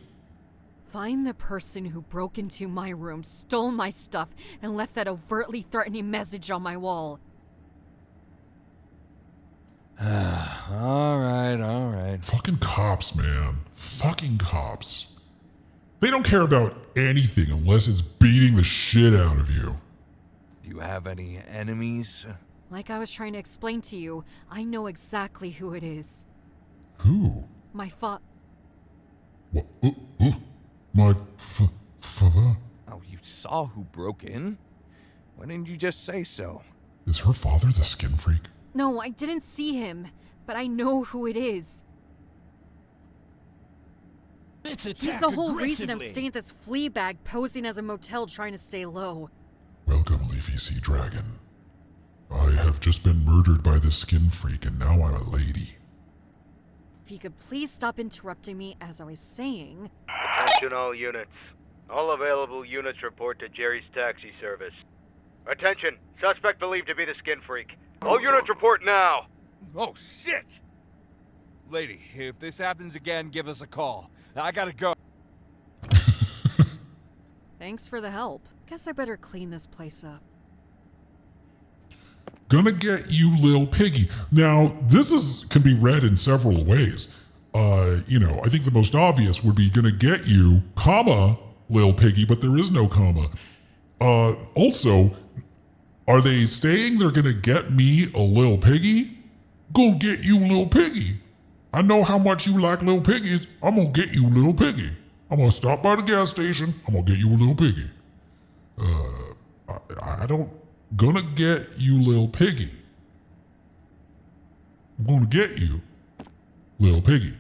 Find the person who broke into my room, stole my stuff, and left that overtly threatening message on my wall. All right. Fucking cops, man. Fucking cops. They don't care about anything unless it's beating the shit out of you. Do you have any enemies? Like I was trying to explain to you, I know exactly who it is. Who? My father. What? My father? Oh, you saw who broke in? Why didn't you just say so? Is her father the skin freak? No, I didn't see him, but I know who it is. He's the whole reason I'm staying at this flea bag posing as a motel trying to stay low. Welcome, Leafy Sea Dragon. I have just been murdered by the skin freak and now I'm a lady. If you could please stop interrupting me as I was saying. Attention all units. All available units report to Jerry's taxi service. Attention! Suspect believed to be the skin freak. All units report now! Oh, shit! Lady, if this happens again, give us a call. I gotta go. Thanks for the help. Guess I better clean this place up. Gonna get you, Lil Piggy. Now, this can be read in several ways. I think the most obvious would be gonna get you, comma, Lil Piggy, but there is no comma. Also, Are they saying they're gonna get me a little piggy? Gonna get you, little piggy. I know how much you like little piggies. I'm gonna get you, little piggy. I'm gonna stop by the gas station. I'm gonna get you a little piggy. I don't. Gonna get you, little piggy. I'm gonna get you, little piggy.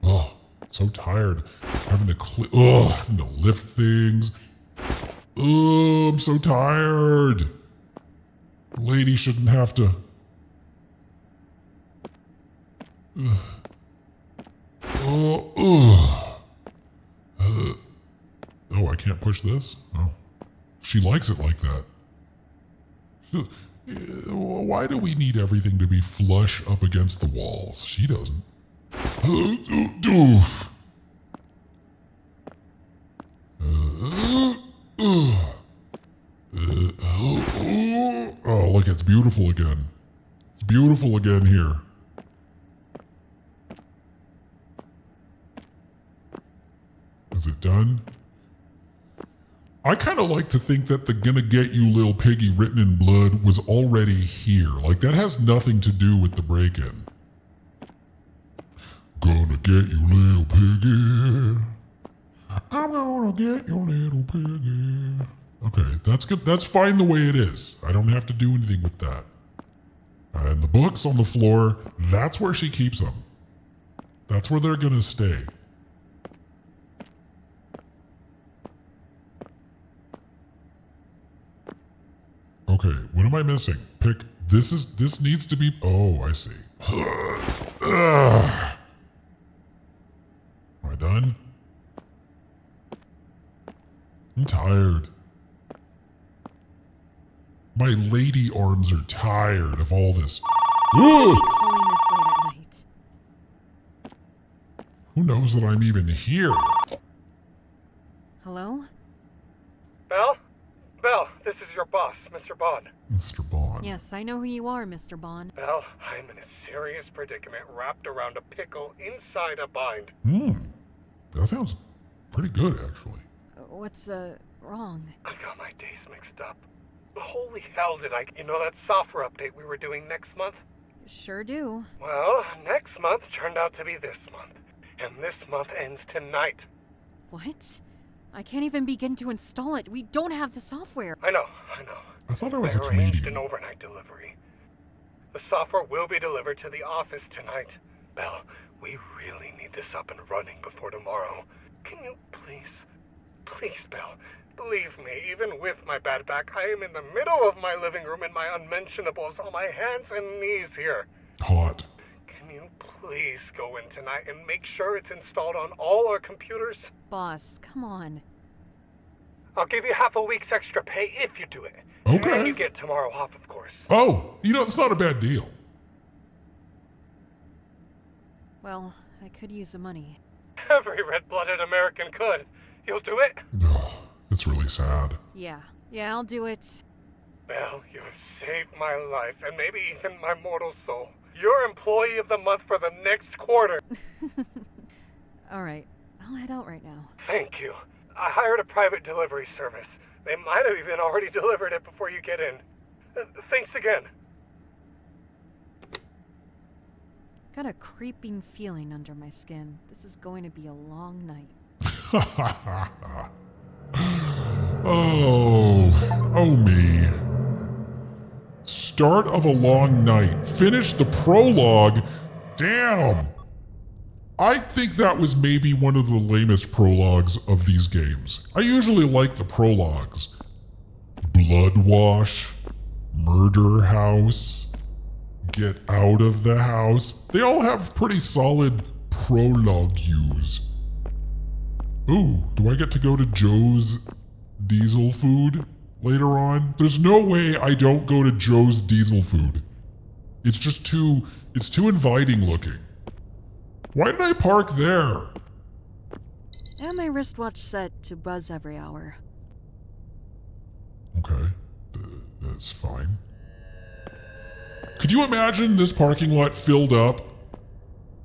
Oh, so tired. Having to lift things. Oh, I'm so tired. Lady shouldn't have to. Oh, I can't push this? Oh. She likes it like that. Why do we need everything to be flush up against the walls? She doesn't. Doof. Oh, look, it's beautiful again. It's beautiful again here. Is it done? I kind of like to think that the "gonna get you, little piggy" written in blood was already here. Like, that has nothing to do with the break-in. Gonna get you, little piggy. I'm gonna get you, little piggy. Okay, that's good. That's fine the way it is. I don't have to do anything with that. And the books on the floor, that's where she keeps them. That's where they're gonna stay. Okay, what am I missing? Pick, this needs to be, oh, I see. Am I done? I'm tired. My lady arms are tired of all this. Calling this late at night. Who knows that I'm even here? Hello? Belle? Belle, this is your boss, Mr. Bond. Mr. Bond. Yes, I know who you are, Mr. Bond. Belle, I'm in a serious predicament wrapped around a pickle inside a bind. That sounds pretty good, actually. What's, wrong? I've got my days mixed up. Holy hell, did I... You know that software update we were doing next month? Sure do. Well, next month turned out to be this month. And this month ends tonight. What? I can't even begin to install it. We don't have the software. I know. I thought I was a arranged comedian. an overnight delivery. The software will be delivered to the office tonight. Belle, we really need this up and running before tomorrow. Can you please, Belle, believe me, even with my bad back, I am in the middle of my living room in my unmentionables on my hands and knees here. Hot. Can you please go in tonight and make sure it's installed on all our computers? Boss, come on. I'll give you half a week's extra pay if you do it. Okay. And you get tomorrow off, of course. Oh, it's not a bad deal. Well, I could use the money. Every red-blooded American could. You'll do it? Oh, it's really sad. Yeah, I'll do it. Belle, you have saved my life, and maybe even my mortal soul. You're Employee of the Month for the next quarter. All right, I'll head out right now. Thank you. I hired a private delivery service. They might have even already delivered it before you get in. Thanks again. Got a creeping feeling under my skin. This is going to be a long night. Oh me. Start of a long night. Finish the prologue. Damn. I think that was maybe one of the lamest prologues of these games. I usually like the prologues. Bloodwash, Murder House, Get Out of the House. They all have pretty solid prologue use. Ooh, do I get to go to Joe's Diesel Food later on? There's no way I don't go to Joe's Diesel Food. It's too inviting looking. Why did I park there? I have my wristwatch set to buzz every hour. Okay, that's fine. Could you imagine this parking lot filled up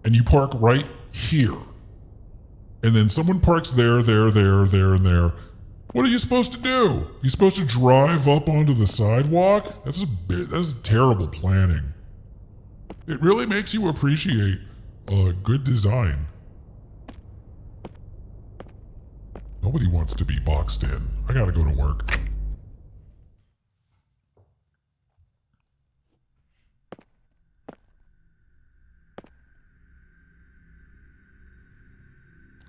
and you park right here? And then someone parks there, and there. What are you supposed to do? You supposed to drive up onto the sidewalk? That's terrible planning. It really makes you appreciate good design. Nobody wants to be boxed in. I gotta go to work.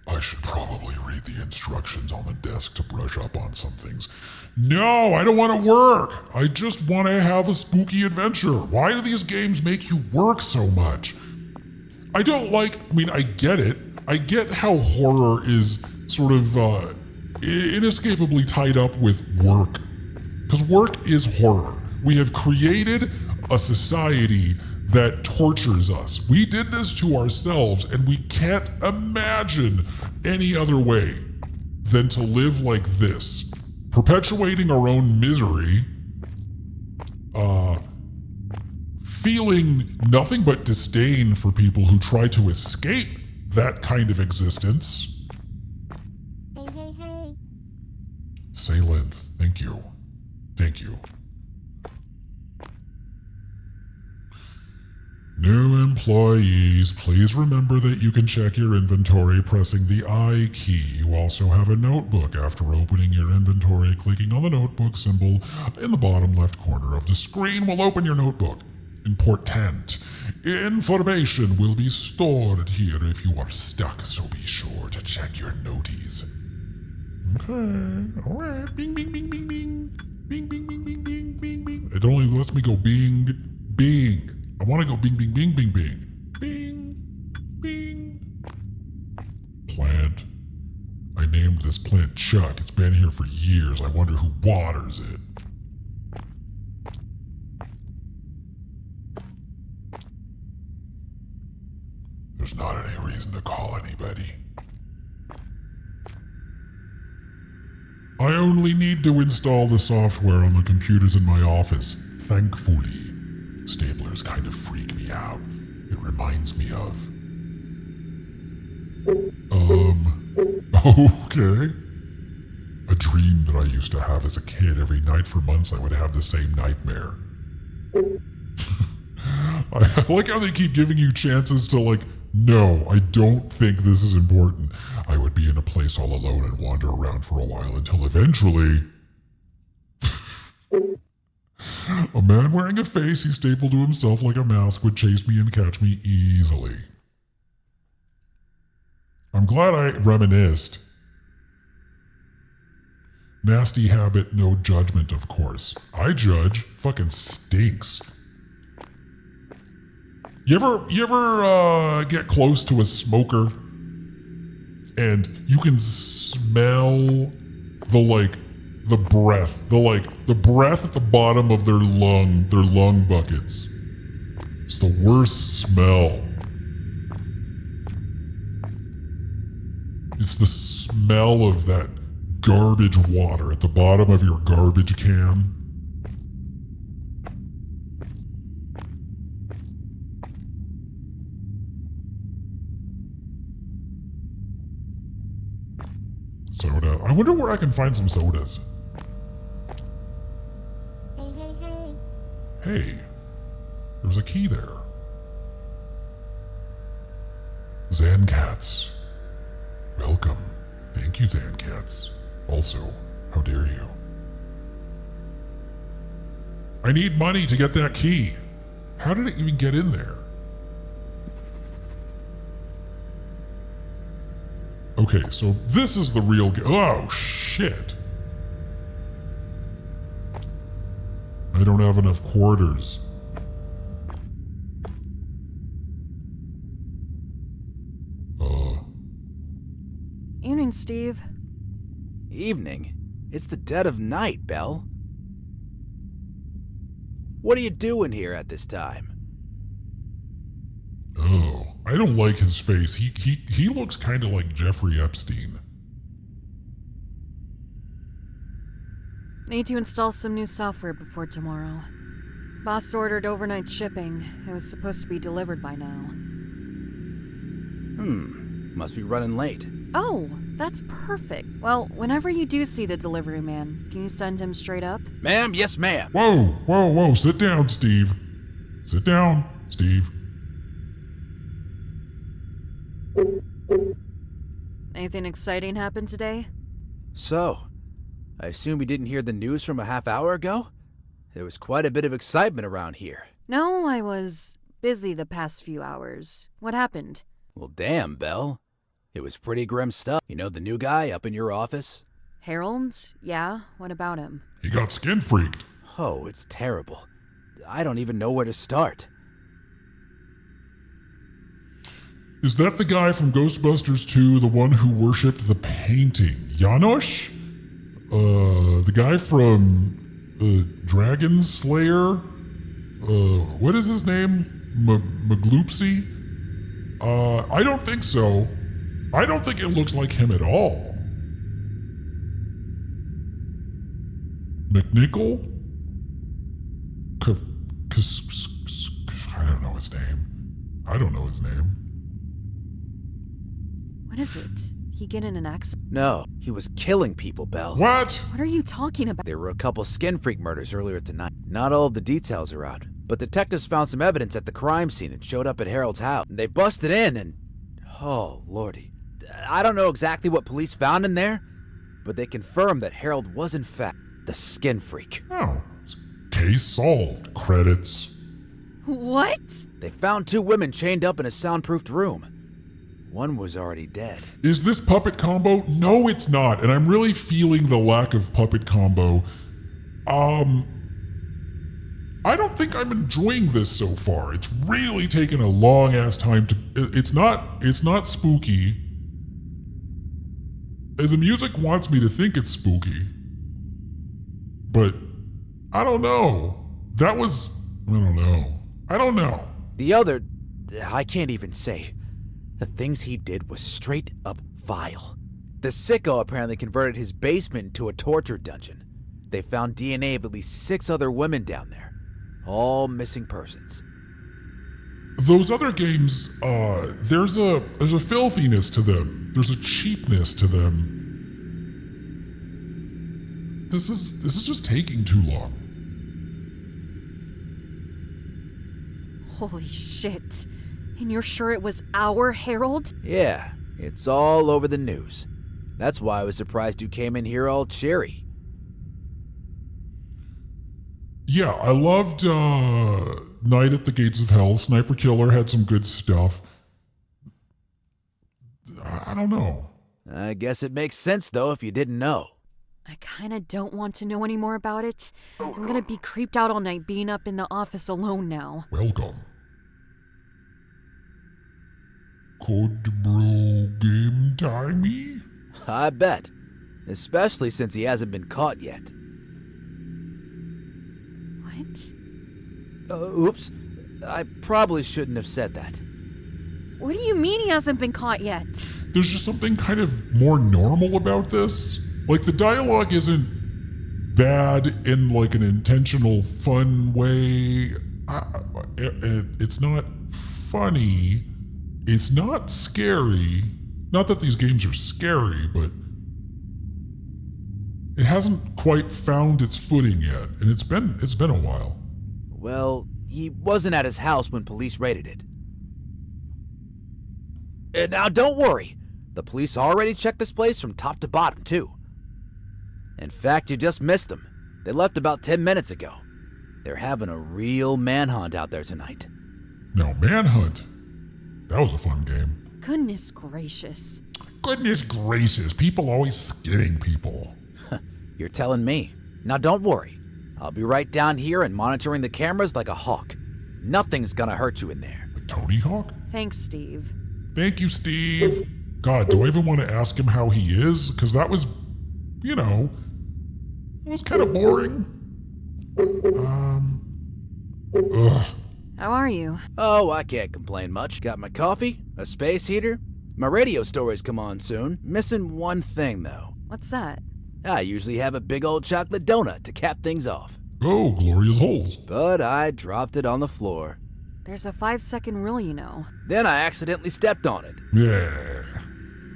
I should probably read the instructions on the desk to brush up on some things. No, I don't want to work. I just want to have a spooky adventure. Why do these games make you work so much? I get it. I get how horror is sort of inescapably tied up with work. Because work is horror. We have created a society that tortures us. We did this to ourselves, and we can't imagine any other way than to live like this, perpetuating our own misery, feeling nothing but disdain for people who try to escape that kind of existence. Hey. Saylen, thank you. Thank you. New employees, please remember that you can check your inventory pressing the I key. You also have a notebook. After opening your inventory, clicking on the notebook symbol in the bottom left corner of the screen will open your notebook. Important. Information will be stored here if you are stuck, so be sure to check your noties. Okay, alright. Bing, bing, bing, bing, bing. Bing, bing, bing, bing, bing, bing, bing. It only lets me go bing, bing. I want to go bing, bing, bing, bing, bing. Bing, bing. Plant. I named this plant Chuck. It's been here for years. I wonder who waters it. There's not any reason to call anybody. I only need to install the software on the computers in my office, thankfully. Staplers kind of freak me out. It reminds me of... Okay. A dream that I used to have as a kid. Every night for months I would have the same nightmare. I like how they keep giving you chances to no, I don't think this is important. I would be in a place all alone and wander around for a while until eventually... A man wearing a face he stapled to himself like a mask would chase me and catch me easily. I'm glad I reminisced. Nasty habit, no judgment, of course. I judge. Fucking stinks. You ever get close to a smoker and you can smell the breath, the breath at the bottom of their lung buckets. It's the worst smell. It's the smell of that garbage water at the bottom of your garbage can. Soda. I wonder where I can find some sodas. Hey, there's a key there. Zancats. Welcome. Thank you, Zancats. Also, how dare you? I need money to get that key. How did it even get in there? Okay, so this is the real oh, shit. I don't have enough quarters. Evening, Steve. Evening? It's the dead of night, Belle. What are you doing here at this time? Oh, I don't like his face. He looks kind of like Jeffrey Epstein. Need to install some new software before tomorrow. Boss ordered overnight shipping. It was supposed to be delivered by now. Must be running late. Oh, That's perfect. Well, whenever you do see the delivery man, can you send him straight up? Ma'am, yes, ma'am. Whoa. Sit down, Steve. Sit down, Steve. Anything exciting happened today? So, I assume you didn't hear the news from a half hour ago? There was quite a bit of excitement around here. No, I was busy the past few hours. What happened? Well, damn, Belle. It was pretty grim stuff. You know the new guy up in your office? Harold? Yeah, what about him? He got skin freaked. Oh, it's terrible. I don't even know where to start. Is that the guy from Ghostbusters 2, the one who worshipped the painting? Janosch? The guy from Dragon Slayer? What is his name? Magloopsy? I don't think so. I don't think it looks like him at all. McNichol? I don't know his name. What is it? He get in an accident? No, he was killing people, Belle. What? What are you talking about? There were a couple skin freak murders earlier tonight. Not all of the details are out, but detectives found some evidence at the crime scene and showed up at Harold's house. They busted in and... oh, lordy. I don't know exactly what police found in there, but they confirmed that Harold was in fact the skin freak. Oh, case solved. Credits. What? They found 2 women chained up in a soundproofed room. One was already dead. Is this puppet combo? No, it's not, and I'm really feeling the lack of puppet combo. I don't think I'm enjoying this so far. It's really taken a long ass time to... It's not spooky. The music wants me to think it's spooky. But I don't know. I don't know. The other... I can't even say. The things he did was straight up vile. The sicko apparently converted his basement into a torture dungeon. They found DNA of at least 6 other women down there. All missing persons. Those other games, there's a filthiness to them. There's a cheapness to them. This is just taking too long. Holy shit. And you're sure it was our Harold? Yeah, it's all over the news. That's why I was surprised you came in here all cheery. Yeah, I loved Night at the Gates of Hell. Sniper Killer had some good stuff. I don't know. I guess it makes sense, though, if you didn't know. I kinda don't want to know any more about it. I'm gonna be creeped out all night being up in the office alone now. Welcome. Could bro game timey? I bet. Especially since he hasn't been caught yet. What? Oops. I probably shouldn't have said that. What do you mean he hasn't been caught yet? There's just something kind of more normal about this. Like, the dialogue isn't bad in like an intentional, fun way. It's not funny. It's not scary. Not that these games are scary, but it hasn't quite found its footing yet, and it's been a while. Well, he wasn't at his house when police raided it. And now don't worry. The police already checked this place from top to bottom, too. In fact, you just missed them. They left about 10 minutes ago. They're having a real manhunt out there tonight. Now, manhunt? That was a fun game. Goodness gracious. Goodness gracious, people always skidding people. You're telling me. Now don't worry. I'll be right down here and monitoring the cameras like a hawk. Nothing's gonna hurt you in there. A Tony Hawk? Thanks, Steve. Thank you, Steve. God, do I even want to ask him how he is? Because that was, it was kind of boring. How are you? Oh, I can't complain much. Got my coffee, a space heater. My radio stories come on soon. Missing one thing, though. What's that? I usually have a big old chocolate donut to cap things off. Oh, glorious holes. But I dropped it on the floor. There's a 5-second rule, you know. Then I accidentally stepped on it. Yeah.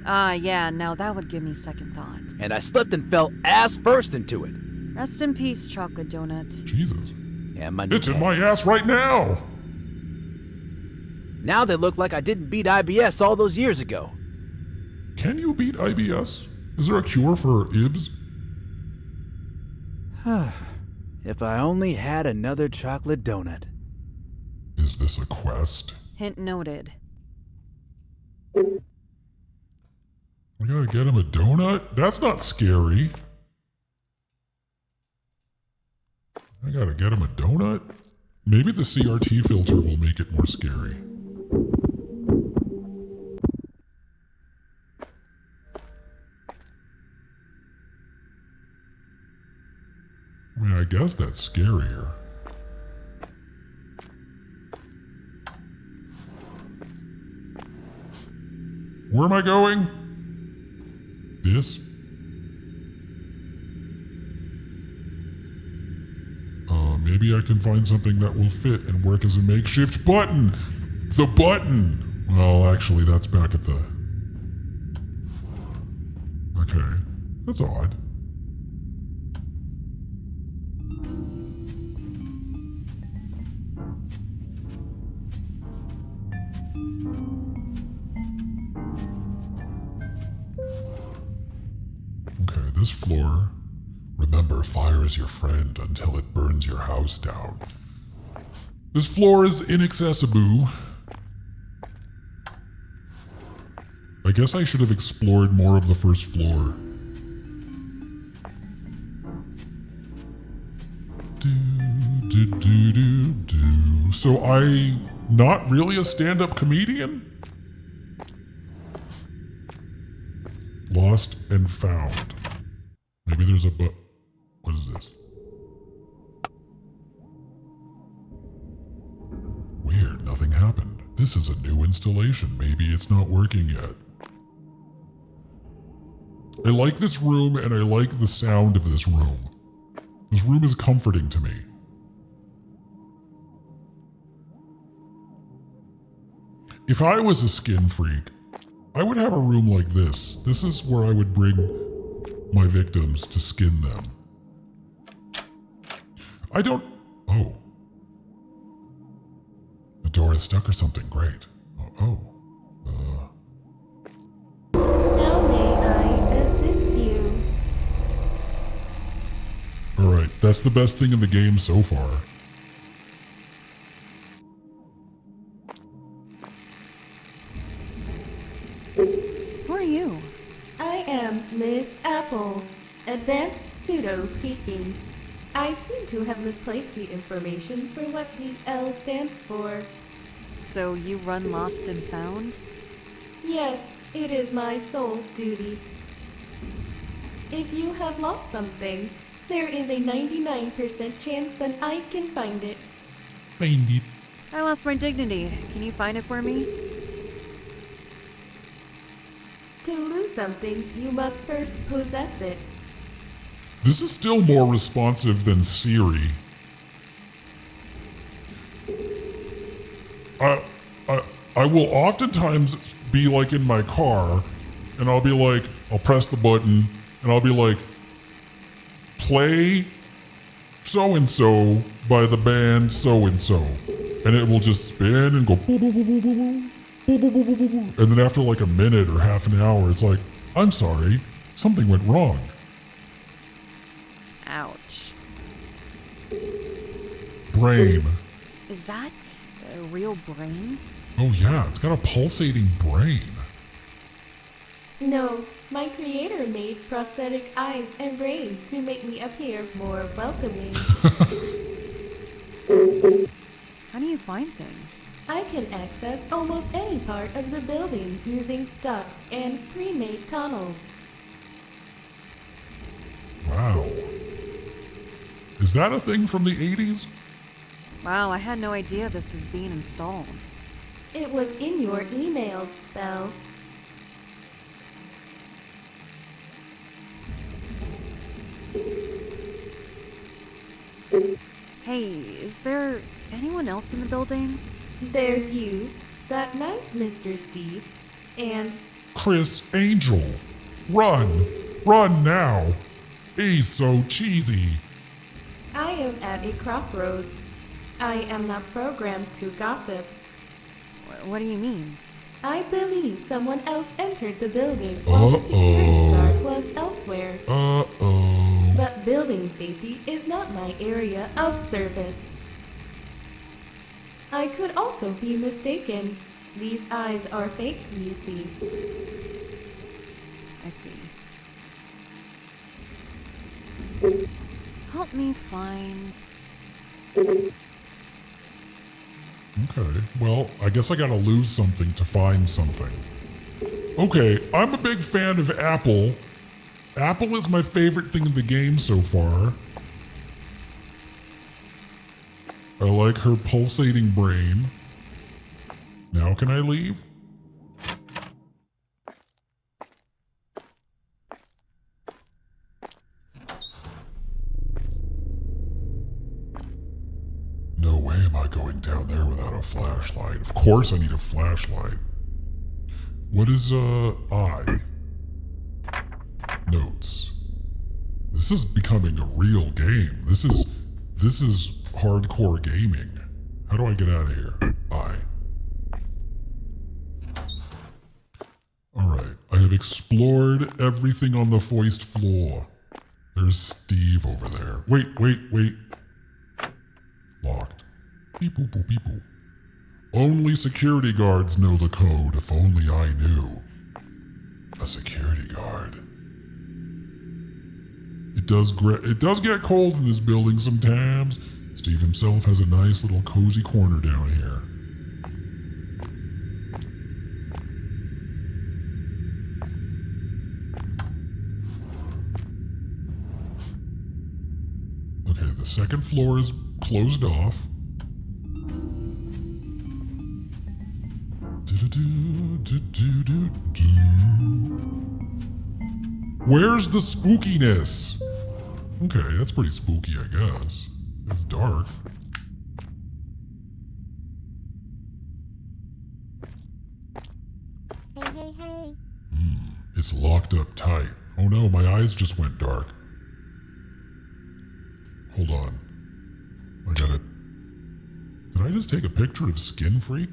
Yeah, now that would give me second thoughts. And I slipped and fell ass first into it. Rest in peace, chocolate donut. Jesus. And my It's in my ass right now! Now they look like I didn't beat IBS all those years ago. Can you beat IBS? Is there a cure for IBS? If I only had another chocolate donut. Is this a quest? Hint noted. We gotta get him a donut? That's not scary. I gotta get him a donut? Maybe the CRT filter will make it more scary. I mean, I guess that's scarier. Where am I going? This? Maybe I can find something that will fit and work as a makeshift button. The button! Well, actually, that's back at the... Okay, that's odd. Okay, this floor. Remember, fire is your friend until it burns your house down. This floor is inaccessible. I guess I should have explored more of the first floor. So I'm not really a stand-up comedian? Lost and found. Maybe there's a what is this? Weird, nothing happened. This is a new installation. Maybe it's not working yet. I like this room and I like the sound of this room. This room is comforting to me. If I was a skin freak, I would have a room like this. This is where I would bring my victims to skin them. I don't... Oh. The door is stuck or something. Great. How may I assist you? Alright, that's the best thing in the game so far. Who are you? I am Miss Apple, advanced pseudo-peeking. I seem to have misplaced the information for what the L stands for. So you run Lost and Found? Yes, it is my sole duty. If you have lost something, there is a 99% chance that I can find it. Find it. I lost my dignity. Can you find it for me? To lose something, you must first possess it. This is still more responsive than Siri. I will oftentimes be like in my car, and I'll be like, I'll press the button, and I'll be like, play so-and-so by the band so-and-so. And it will just spin and go boo, boo, boo, boo, boo, boo, boo, boo, boo, boo, boo. And then after like a minute or half an hour, it's like, I'm sorry, something went wrong. Ouch. Brain. Is that a real brain? Oh yeah, it's got a pulsating brain. No, my creator made prosthetic eyes and brains to make me appear more welcoming. How do you find things? I can access almost any part of the building using ducts and pre-made tunnels. Wow. Is that a thing from the 80s? Wow, I had no idea this was being installed. It was in your emails, Belle. Hey, is there anyone else in the building? There's you, that nice Mr. Steve, and Chris Angel. Run! Run now! He's so cheesy. I am at a crossroads. I am not programmed to gossip. What do you mean? I believe someone else entered the building while the security guard was elsewhere. But building safety is not my area of service. I could also be mistaken. These eyes are fake, you see. I see. Help me find... Okay, well, I guess I gotta lose something to find something. Okay, I'm a big fan of Apple. Apple is my favorite thing in the game so far. I like her pulsating brain. Now can I leave? No way am I going down there without a flashlight. Of course I need a flashlight. What is, I? Notes. This is becoming a real game. This is hardcore gaming. How do I get out of here? I. Alright, I have explored everything on the foist floor. There's Steve over there. Wait. Locked. Beep boop boop beep boop. Only security guards know the code. If only I knew. A security guard. It does get cold in this building sometimes. Steve himself has a nice little cozy corner down here. Okay, the second floor is closed off. Where's the spookiness? Okay, that's pretty spooky, I guess. It's dark. Hey. It's locked up tight. Oh no, my eyes just went dark. Hold on. I gotta... Did I just take a picture of Skin Freak?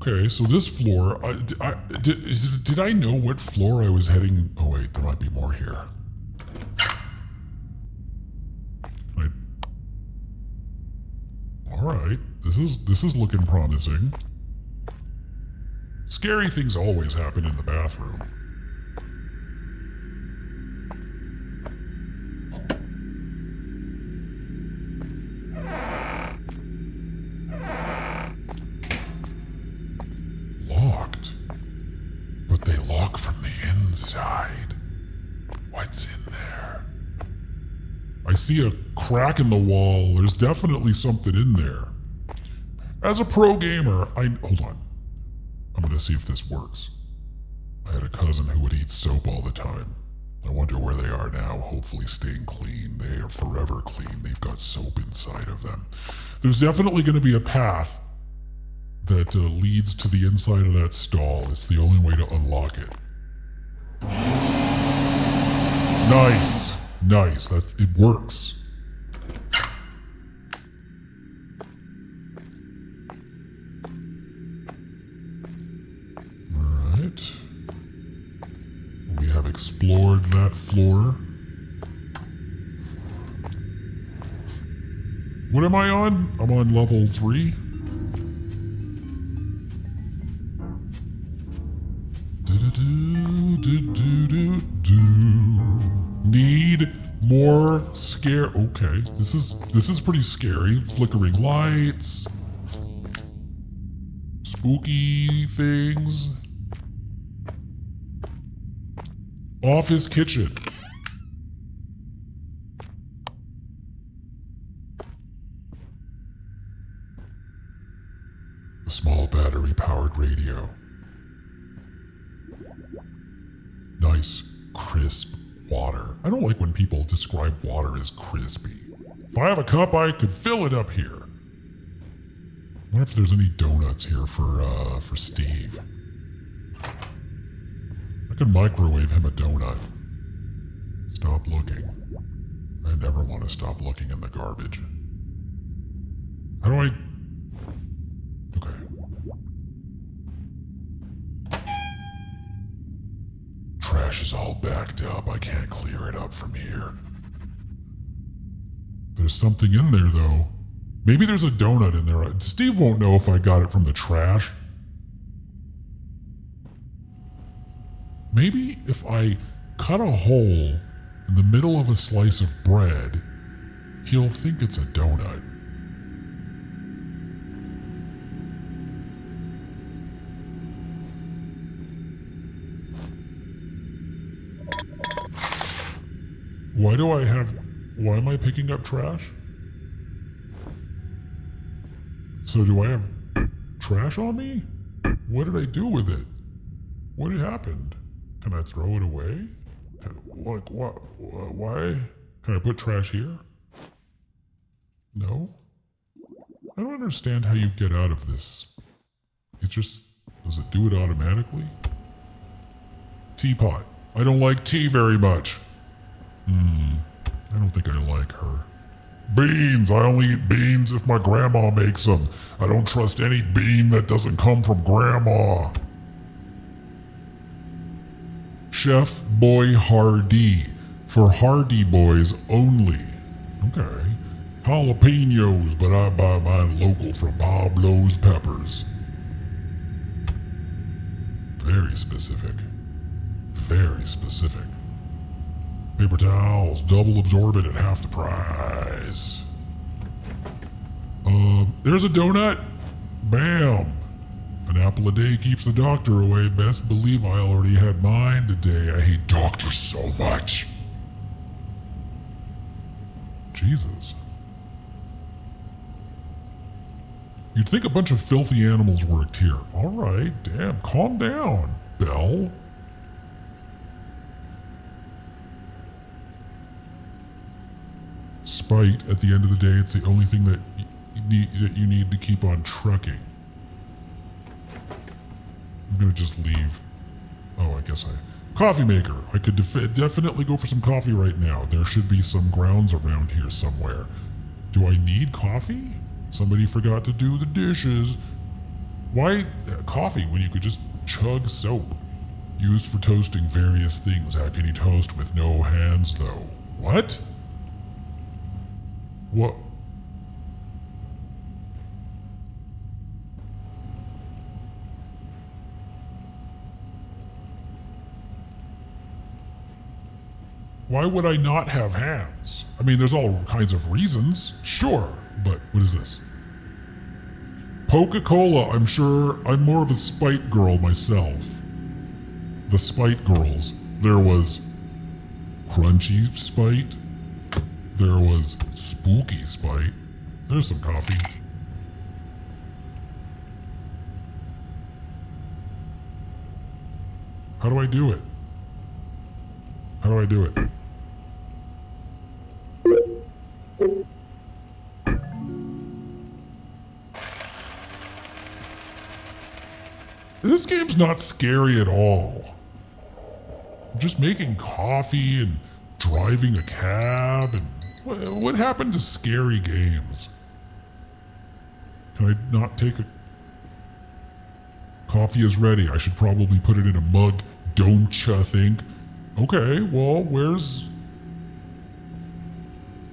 Okay, so this floor, did I know what floor I was heading? Oh wait, there might be more here. Alright, this is looking promising. Scary things always happen in the bathroom. Locked. But they lock from the inside. What's in there? I see a crack in the wall. There's definitely something in there. As a pro gamer, hold on. I'm gonna see if this works. I had a cousin who would eat soap all the time. I wonder where they are now, hopefully staying clean. They are forever clean. They've got soap inside of them. There's definitely gonna be a path that leads to the inside of that stall. It's the only way to unlock it. Nice. It works. Alright. We have explored that floor. What am I on? I'm on level 3. Need more scare. Okay, this is pretty scary. Flickering lights, spooky things. Office kitchen. A small battery-powered radio. Nice, crisp water. I don't like when people describe water as crispy. If I have a cup, I could fill it up here. I wonder if there's any donuts here for Steve. I could microwave him a donut. Stop looking. I never want to stop looking in the garbage. How do I... Okay. Trash is all backed up. I can't clear it up from here. There's something in there, though. Maybe there's a donut in there. Steve won't know if I got it from the trash. Maybe if I cut a hole in the middle of a slice of bread, he'll think it's a donut. Why am I picking up trash? So do I have trash on me? What did I do with it? What happened? Can I throw it away? Like, what? Why? Can I put trash here? No? I don't understand how you get out of this. It's just, does it do it automatically? Teapot. I don't like tea very much. I don't think I like her. Beans! I only eat beans if my grandma makes them. I don't trust any bean that doesn't come from grandma. Chef Boy Hardy. For Hardy Boys only. Okay. Jalapenos, but I buy mine local from Pablo's Peppers. Very specific. Very specific. Paper towels, double absorbent at half the price. There's a donut. Bam. An apple a day keeps the doctor away. Best believe I already had mine today. I hate doctors so much. Jesus. You'd think a bunch of filthy animals worked here. All right, damn, calm down, Belle. Spite, at the end of the day, it's the only thing that you need to keep on trucking. I'm gonna just leave. Oh, I guess coffee maker. I could definitely go for some coffee right now. There should be some grounds around here somewhere. Do I need coffee? Somebody forgot to do the dishes. Why coffee when you could just chug soap? Used for toasting various things. How can you toast with no hands, though? What? What? Why would I not have hands? I mean, there's all kinds of reasons, sure, but what is this? Coca-Cola, I'm sure I'm more of a Spite girl myself. The Spite girls. There was Crunchy Spite. There was Spooky Spite. There's some coffee. How do I do it? How do I do it? This game's not scary at all. I'm just making coffee and driving a cab and what happened to scary games? Can I not take a... Coffee is ready. I should probably put it in a mug, don't you think? Okay, well, where's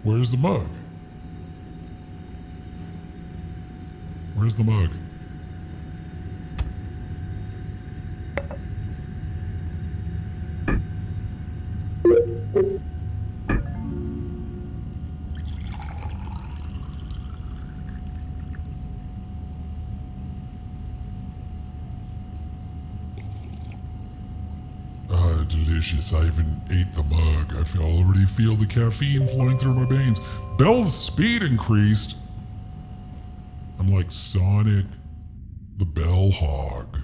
the mug? Where's the mug? Delicious. I even ate the mug. I already feel the caffeine flowing through my veins. Belle's speed increased. I'm like Sonic. The Bell Hog.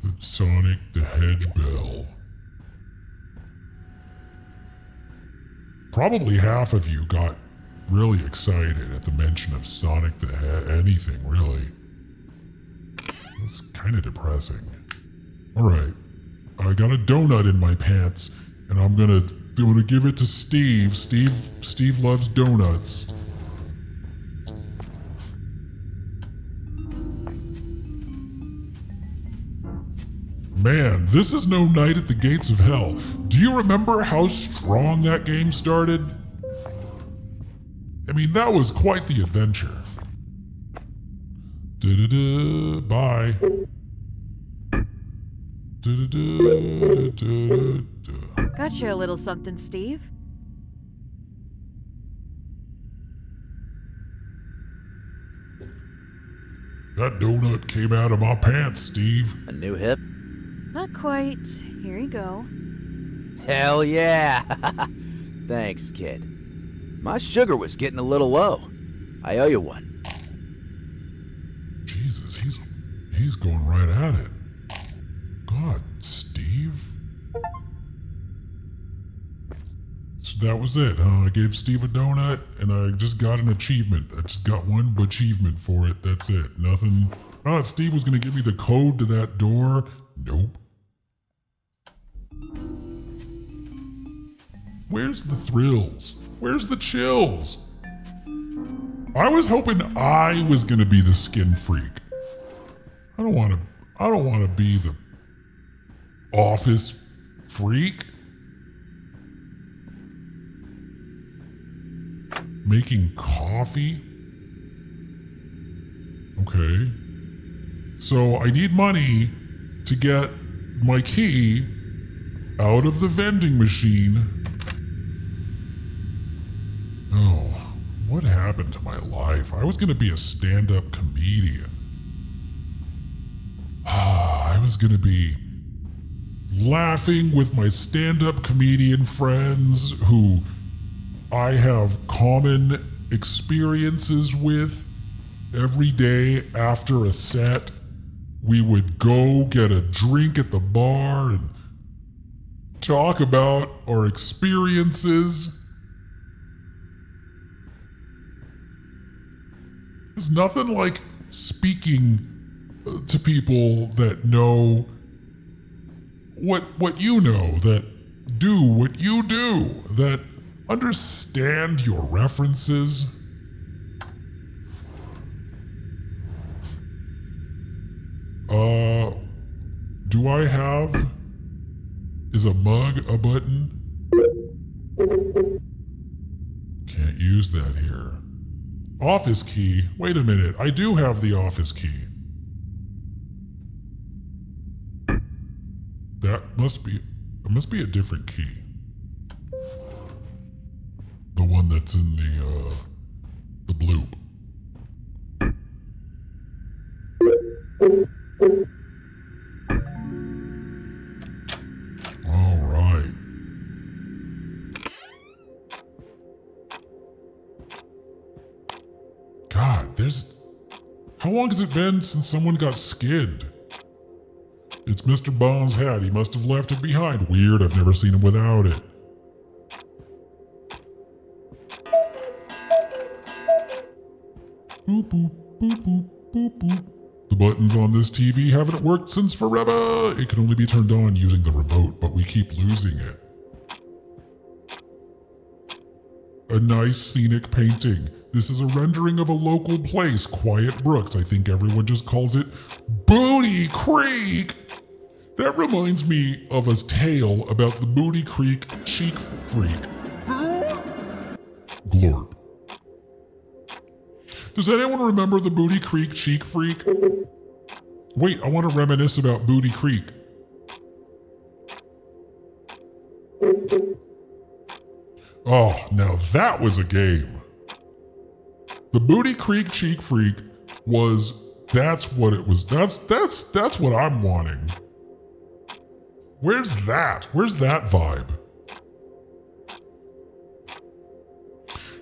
The Sonic the Hedge Bell. Probably half of you got really excited at the mention of Sonic the anything, really. It's kind of depressing. Alright, I got a donut in my pants, and I'm gonna give it to Steve. Steve loves donuts. Man, this is no Night at the Gates of Hell. Do you remember how strong that game started? I mean, that was quite the adventure. Da-da-da, bye. Da-da-da-da-da-da. Got you a little something, Steve. That donut came out of my pants, Steve. A new hip? Not quite. Here you go. Hell yeah! Thanks, kid. My sugar was getting a little low. I owe you one. Jesus, he's going right at it. God, Steve. So that was it, huh? I gave Steve a donut, and I just got an achievement. I just got one achievement for it. That's it. Nothing. I thought Steve was going to give me the code to that door. Nope. Where's the thrills? Where's the chills? I was hoping I was going to be the skin freak. I don't want to be the office freak. Making coffee? Okay. So I need money to get my key out of the vending machine. Oh, what happened to my life? I was going to be a stand-up comedian. I was going to be laughing with my stand-up comedian friends who I have common experiences with. Every day after a set, we would go get a drink at the bar and talk about our experiences. There's nothing like speaking to people that know what you know, that do what you do, that understand your references. Do I have... Is a mug a button? Can't use that here. Office key? Wait a minute, I do have the office key. That must be... It must be a different key. The one that's in the bloop. All right. God, there's... How long has it been since someone got skinned? It's Mr. Bond's hat. He must have left it behind. Weird, I've never seen him without it. Boop, boop, boop, boop, boop, boop. The buttons on this TV haven't worked since forever. It can only be turned on using the remote, but we keep losing it. A nice scenic painting. This is a rendering of a local place, Quiet Brooks. I think everyone just calls it Booty Creek. That reminds me of a tale about the Booty Creek cheek freak. Glorp. Does anyone remember the Booty Creek cheek freak? Wait, I want to reminisce about Booty Creek. Oh, now that was a game. The Booty Creek cheek freak was... That's what it was. That's what I'm wanting. Where's that? Where's that vibe?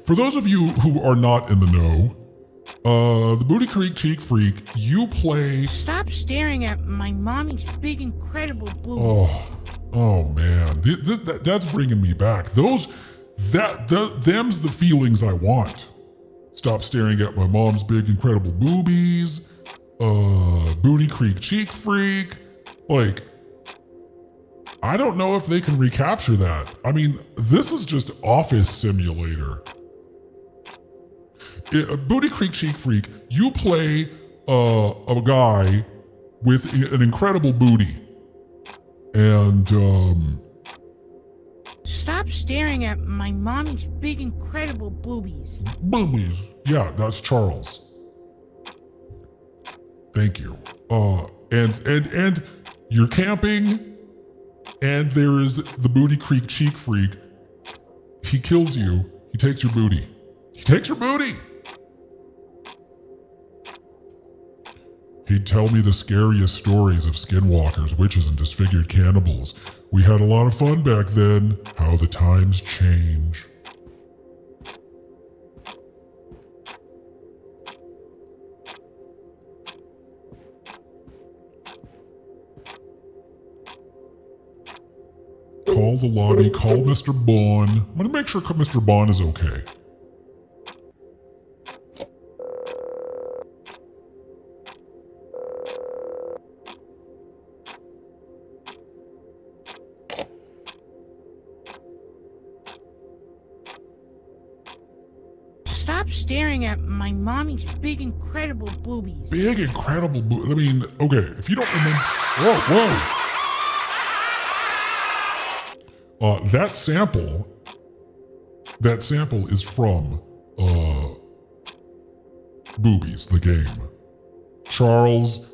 For those of you who are not in the know, The Booty Creek Cheek Freak, you play... Stop staring at my mommy's big, incredible boobies. Oh man, that's bringing me back. Them's the feelings I want. Stop staring at my mom's big, incredible boobies. Booty Creek Cheek Freak. Like, I don't know if they can recapture that. I mean, this is just Office Simulator. Booty Creek Cheek Freak, you play a guy with an incredible booty. And, Stop staring at my mommy's big, incredible boobies. Boobies. Yeah, that's Charles. Thank you. And you're camping, and there is the Booty Creek Cheek Freak. He kills you. He takes your booty. He takes your booty! He'd tell me the scariest stories of skinwalkers, witches, and disfigured cannibals. We had a lot of fun back then. How the times change. Call the lobby, call Mr. Bond. I'm gonna make sure Mr. Bond is okay. Stop staring at my mommy's big, incredible boobies. Big, incredible I mean, okay, if you don't remember... Whoa! That sample is from Boobies, the game. Charles,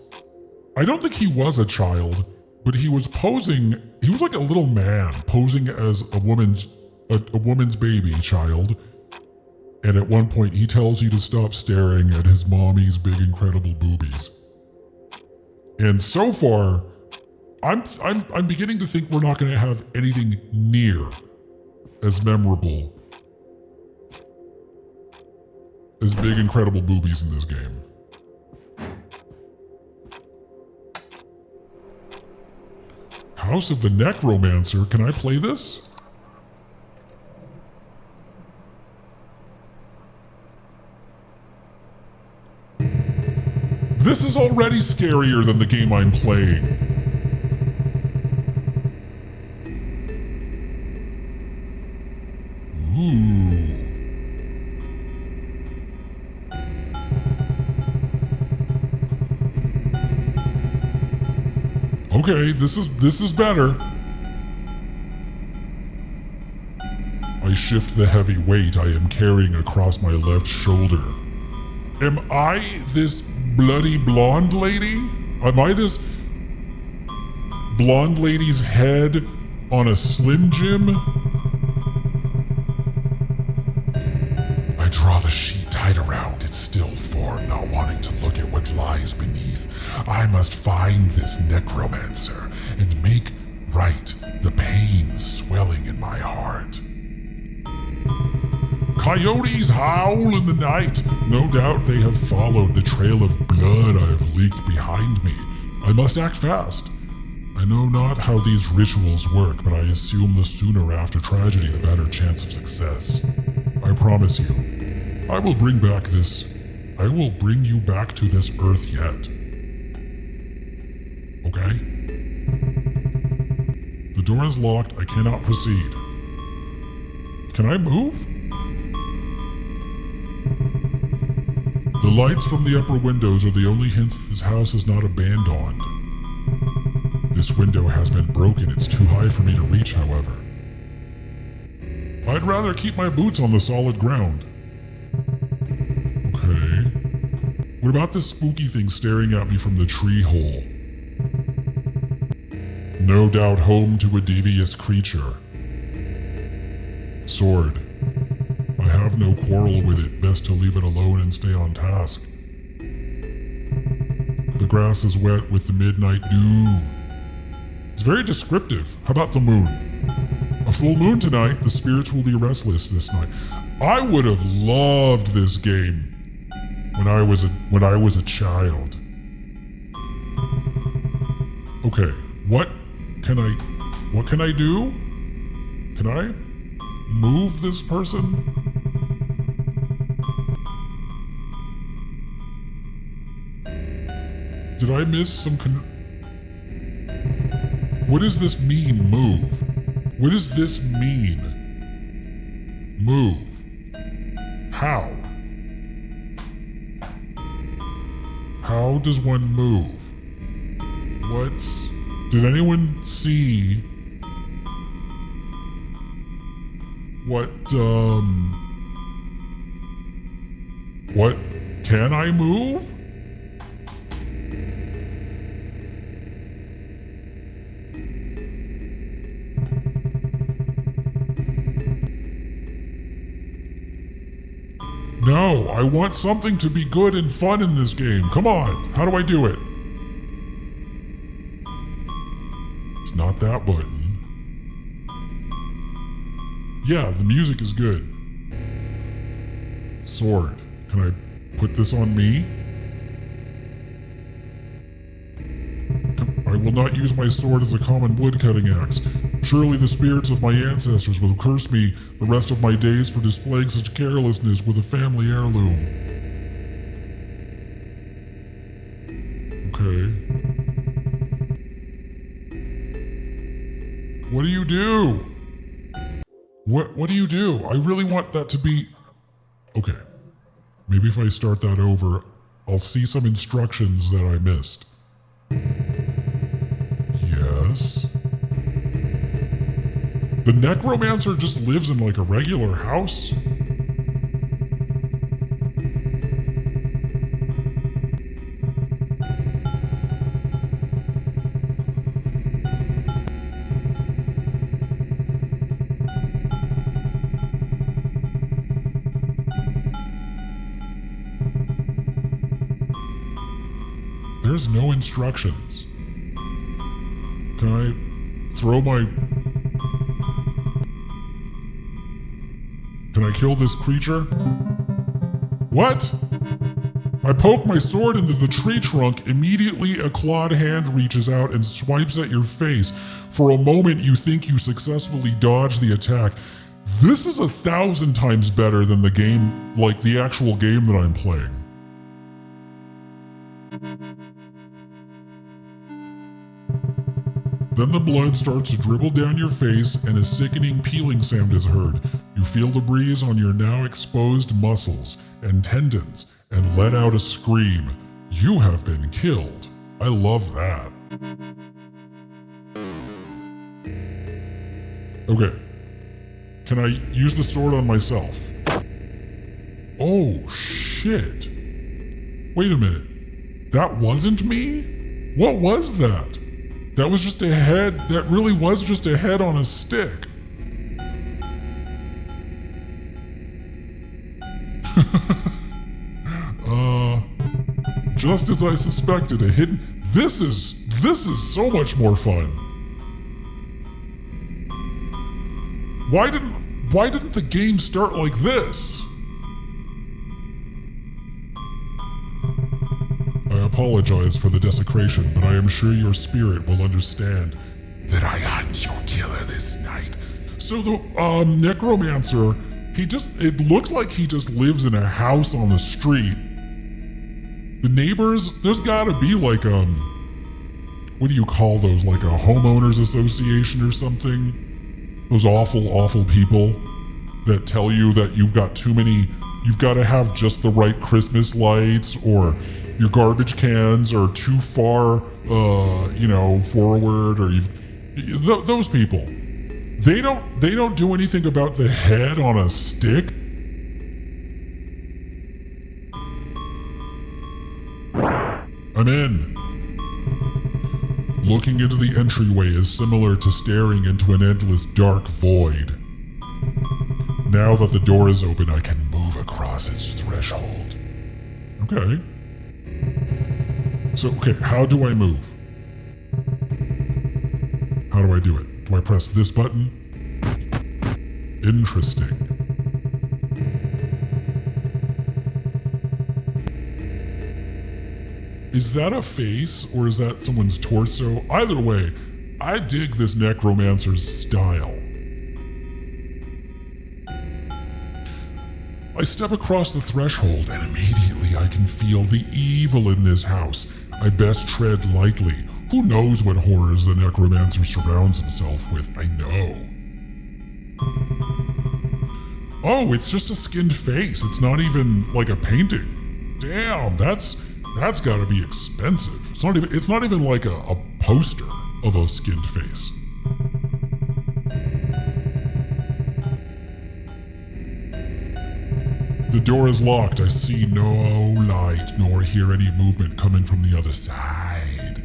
I don't think he was a child, but he was like a little man posing as a woman's baby child. And at one point he tells you to stop staring at his mommy's big, incredible boobies. And so far, I'm beginning to think we're not going to have anything near as memorable as big, incredible boobies in this game. House of the Necromancer. Can I play this? This is already scarier than the game I'm playing. Ooh. Okay, this is better. I shift the heavy weight I am carrying across my left shoulder. Am I this bloody blonde lady? Am I this blonde lady's head on a Slim Jim? I draw the sheet tight around its still form, not wanting to look at what lies beneath. I must find this necromancer and make right the pain swelling in my heart. Coyotes howl in the night. No doubt they have followed the trail of blood I have leaked behind me. I must act fast. I know not how these rituals work, but I assume the sooner after tragedy, the better chance of success. I promise you, I will bring you back to this earth yet. Okay? The door is locked. I cannot proceed. Can I move? The lights from the upper windows are the only hints that this house is not abandoned. This window has been broken. It's too high for me to reach, however. I'd rather keep my boots on the solid ground. Okay. What about this spooky thing staring at me from the tree hole? No doubt home to a devious creature. Sword. I have no quarrel with it. Best to leave it alone and stay on task. The grass is wet with the midnight dew. It's very descriptive. How about the moon? A full moon tonight. The spirits will be restless this night. I would have loved this game when I was a child. Okay, what can I do? Can I move this person? Did I miss some what does this mean, move? What does this mean? Move. How? How does one move? What? Did anyone see what can I move? No, I want something to be good and fun in this game. Come on, how do I do it? It's not that button. Yeah, the music is good. Sword. Can I put this on me? I will not use my sword as a common wood-cutting axe. Surely the spirits of my ancestors will curse me the rest of my days for displaying such carelessness with a family heirloom. Okay. What do you do? What do you do? I really want that to be... Okay. Maybe if I start that over, I'll see some instructions that I missed. Yes. The necromancer just lives in like a regular house? There's no instructions. Can I throw my... Can I kill this creature? What? I poke my sword into the tree trunk. Immediately, a clawed hand reaches out and swipes at your face. For a moment, you think you successfully dodge the attack. This is 1,000 times better than the game, like the actual game that I'm playing. Then the blood starts to dribble down your face and a sickening peeling sound is heard. You feel the breeze on your now exposed muscles and tendons and let out a scream. You have been killed. I love that. Okay. Can I use the sword on myself? Oh, shit. Wait a minute. That wasn't me? What was that? That was just a head. That really was just a head on a stick. Just as I suspected, a hidden... This is so much more fun. Why didn't the game start like this? I apologize for the desecration, but I am sure your spirit will understand that I hunt your killer this night. So the necromancer, it looks like he just lives in a house on the street. The neighbors, there's gotta be like what do you call those? Like a homeowners association or something? Those awful people that tell you that you've got you've gotta have just the right Christmas lights, or your garbage cans are too far, forward, or those people. They don't do anything about the head on a stick. I'm in. Looking into the entryway is similar to staring into an endless dark void. Now that the door is open, I can move across its threshold. Okay. So, how do I move? How do I do it? Do I press this button? Interesting. Is that a face or is that someone's torso? Either way, I dig this necromancer's style. I step across the threshold and immediately I can feel the evil in this house. I best tread lightly. Who knows what horrors the necromancer surrounds himself with? I know. Oh, it's just a skinned face. It's not even like a painting. Damn, that's gotta be expensive. It's not even like a poster of a skinned face. The door is locked. I see no light nor hear any movement coming from the other side.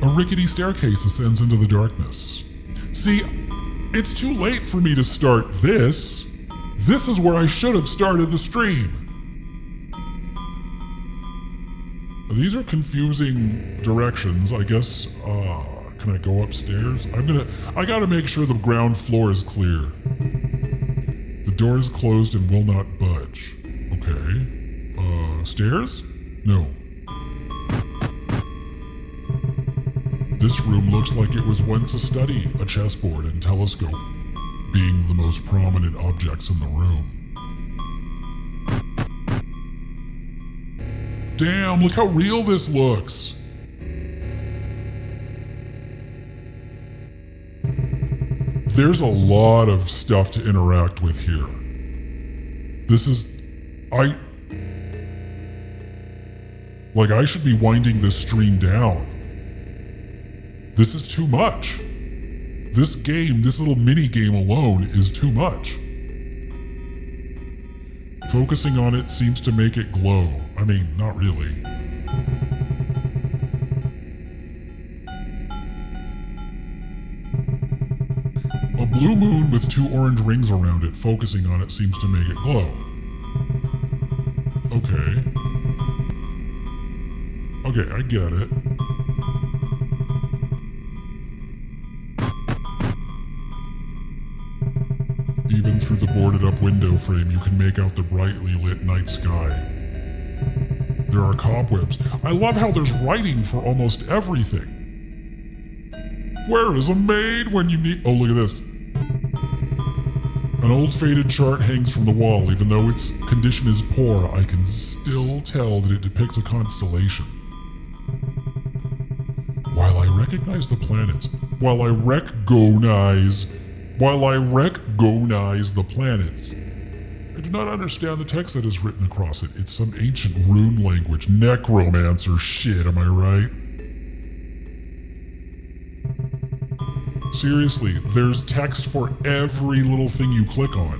A rickety staircase ascends into the darkness. See, it's too late for me to start this. This is where I should have started the stream. These are confusing directions. I guess, can I go upstairs? I gotta make sure the ground floor is clear. The door is closed and will not budge. Okay. Stairs? No. This room looks like it was once a study, a chessboard and telescope being the most prominent objects in the room. Damn, look how real this looks. There's a lot of stuff to interact with here. I should be winding this stream down. This is too much. This game, this little mini game alone is too much. Focusing on it seems to make it glow. I mean, not really. A blue moon with 2 orange rings around it, focusing on it seems to make it glow. Okay. Okay, I get it. Even through the boarded up window frame, you can make out the brightly lit night sky. There are cobwebs. I love how there's writing for almost everything. Where is a maid when you need— oh, look at this. An old faded chart hangs from the wall. Even though its condition is poor, I can still tell that it depicts a constellation. While I recognize the planets, while I recognize the planets, I do not understand the text that is written across it. It's some ancient rune language. Necromancer shit, am I right? Seriously, there's text for every little thing you click on.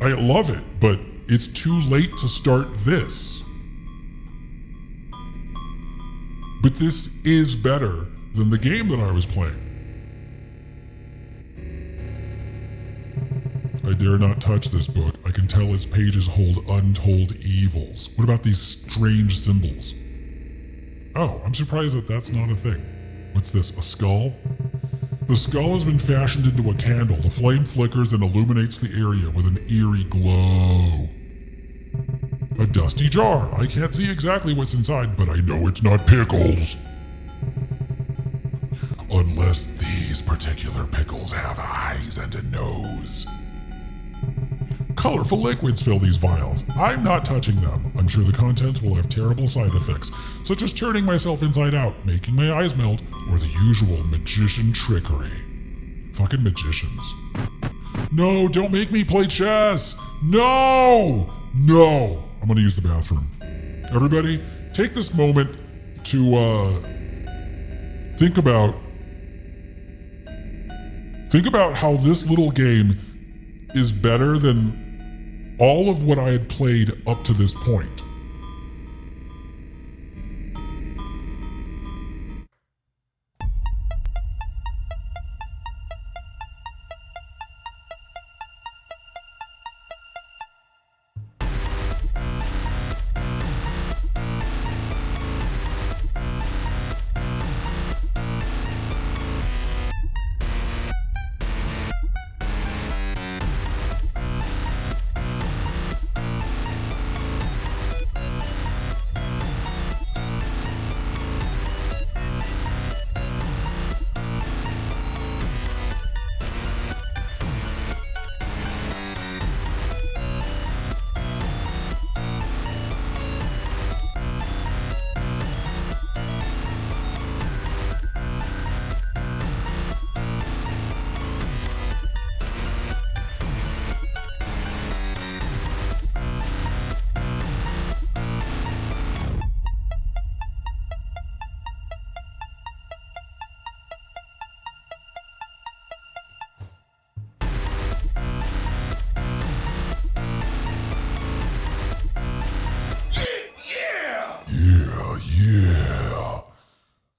I love it, but it's too late to start this. But this is better than the game that I was playing. I dare not touch this book. I can tell its pages hold untold evils. What about these strange symbols? Oh, I'm surprised that that's not a thing. What's this, a skull? The skull has been fashioned into a candle. The flame flickers and illuminates the area with an eerie glow. A dusty jar. I can't see exactly what's inside, but I know it's not pickles. Unless these particular pickles have eyes and a nose. Colorful liquids fill these vials. I'm not touching them. I'm sure the contents will have terrible side effects, such as turning myself inside out, making my eyes melt, or the usual magician trickery. Fucking magicians. No, don't make me play chess! No! No! I'm gonna use the bathroom. Everybody, take this moment to, think about how this little game is better than all of what I had played up to this point.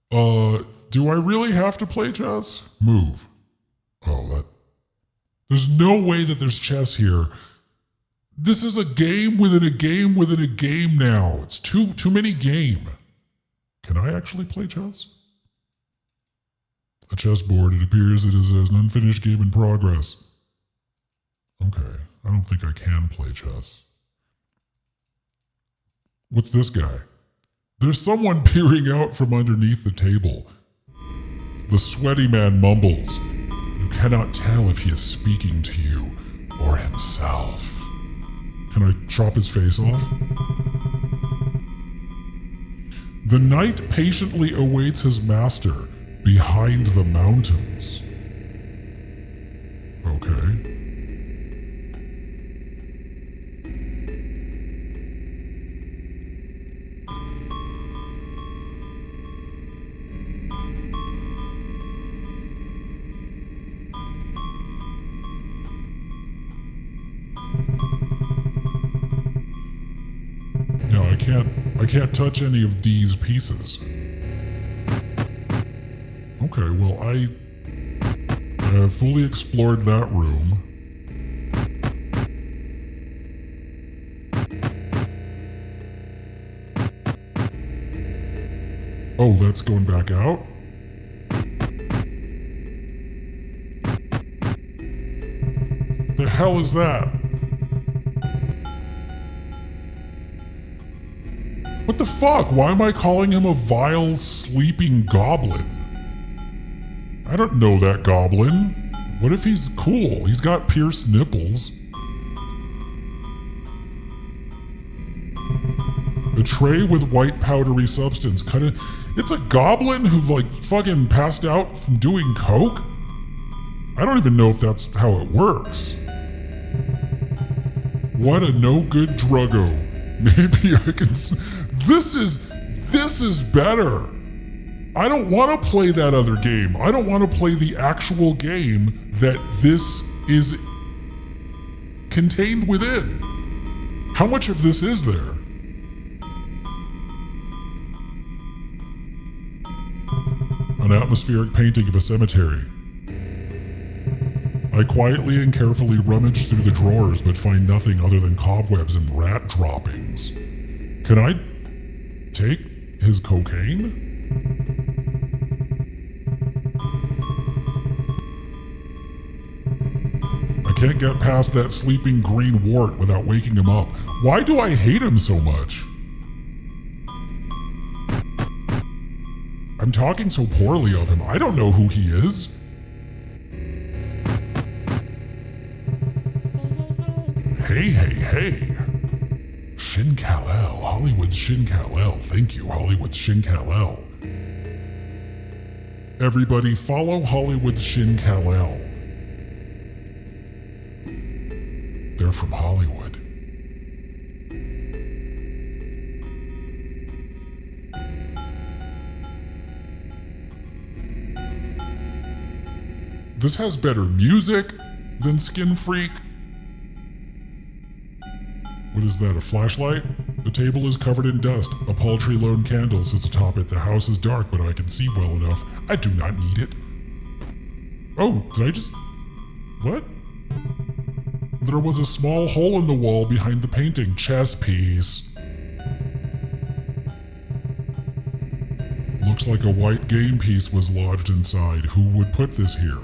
Do I really have to play chess? Move. Oh, that... There's no way that there's chess here. This is a game within a game within a game now. It's too many game. Can I actually play chess? A chessboard. It appears it is an unfinished game in progress. Okay, I don't think I can play chess. What's this guy? There's someone peering out from underneath the table. The sweaty man mumbles. You cannot tell if he is speaking to you or himself. Can I chop his face off? The knight patiently awaits his master behind the mountains. Okay. No, I can't touch any of D's pieces. Okay, well, I have fully explored that room. Oh, that's going back out? The hell is that? What the fuck? Why am I calling him a vile, sleeping goblin? I don't know that goblin. What if he's cool? He's got pierced nipples. A tray with white powdery substance. It's a goblin who like fucking passed out from doing coke? I don't even know if that's how it works. What a no-good druggo. Maybe I can... This is better. I don't want to play that other game. I don't want to play the actual game that this is contained within. How much of this is there? An atmospheric painting of a cemetery. I quietly and carefully rummage through the drawers but find nothing other than cobwebs and rat droppings. Can I take his cocaine? I can't get past that sleeping green wart without waking him up. Why do I hate him so much? I'm talking so poorly of him. I don't know who he is. Hey. Shin Kal-El. Hollywood's Shin Kal-El. Thank you, Hollywood's Shin Kal-El. Everybody follow Hollywood's Shin Kal-El. They're from Hollywood. This has better music than Skin Freak. What is that, a flashlight? The table is covered in dust. A paltry lone candle sits atop it. The house is dark, but I can see well enough. I do not need it. Oh, did I just... What? There was a small hole in the wall behind the painting. Chess piece. Looks like a white game piece was lodged inside. Who would put this here?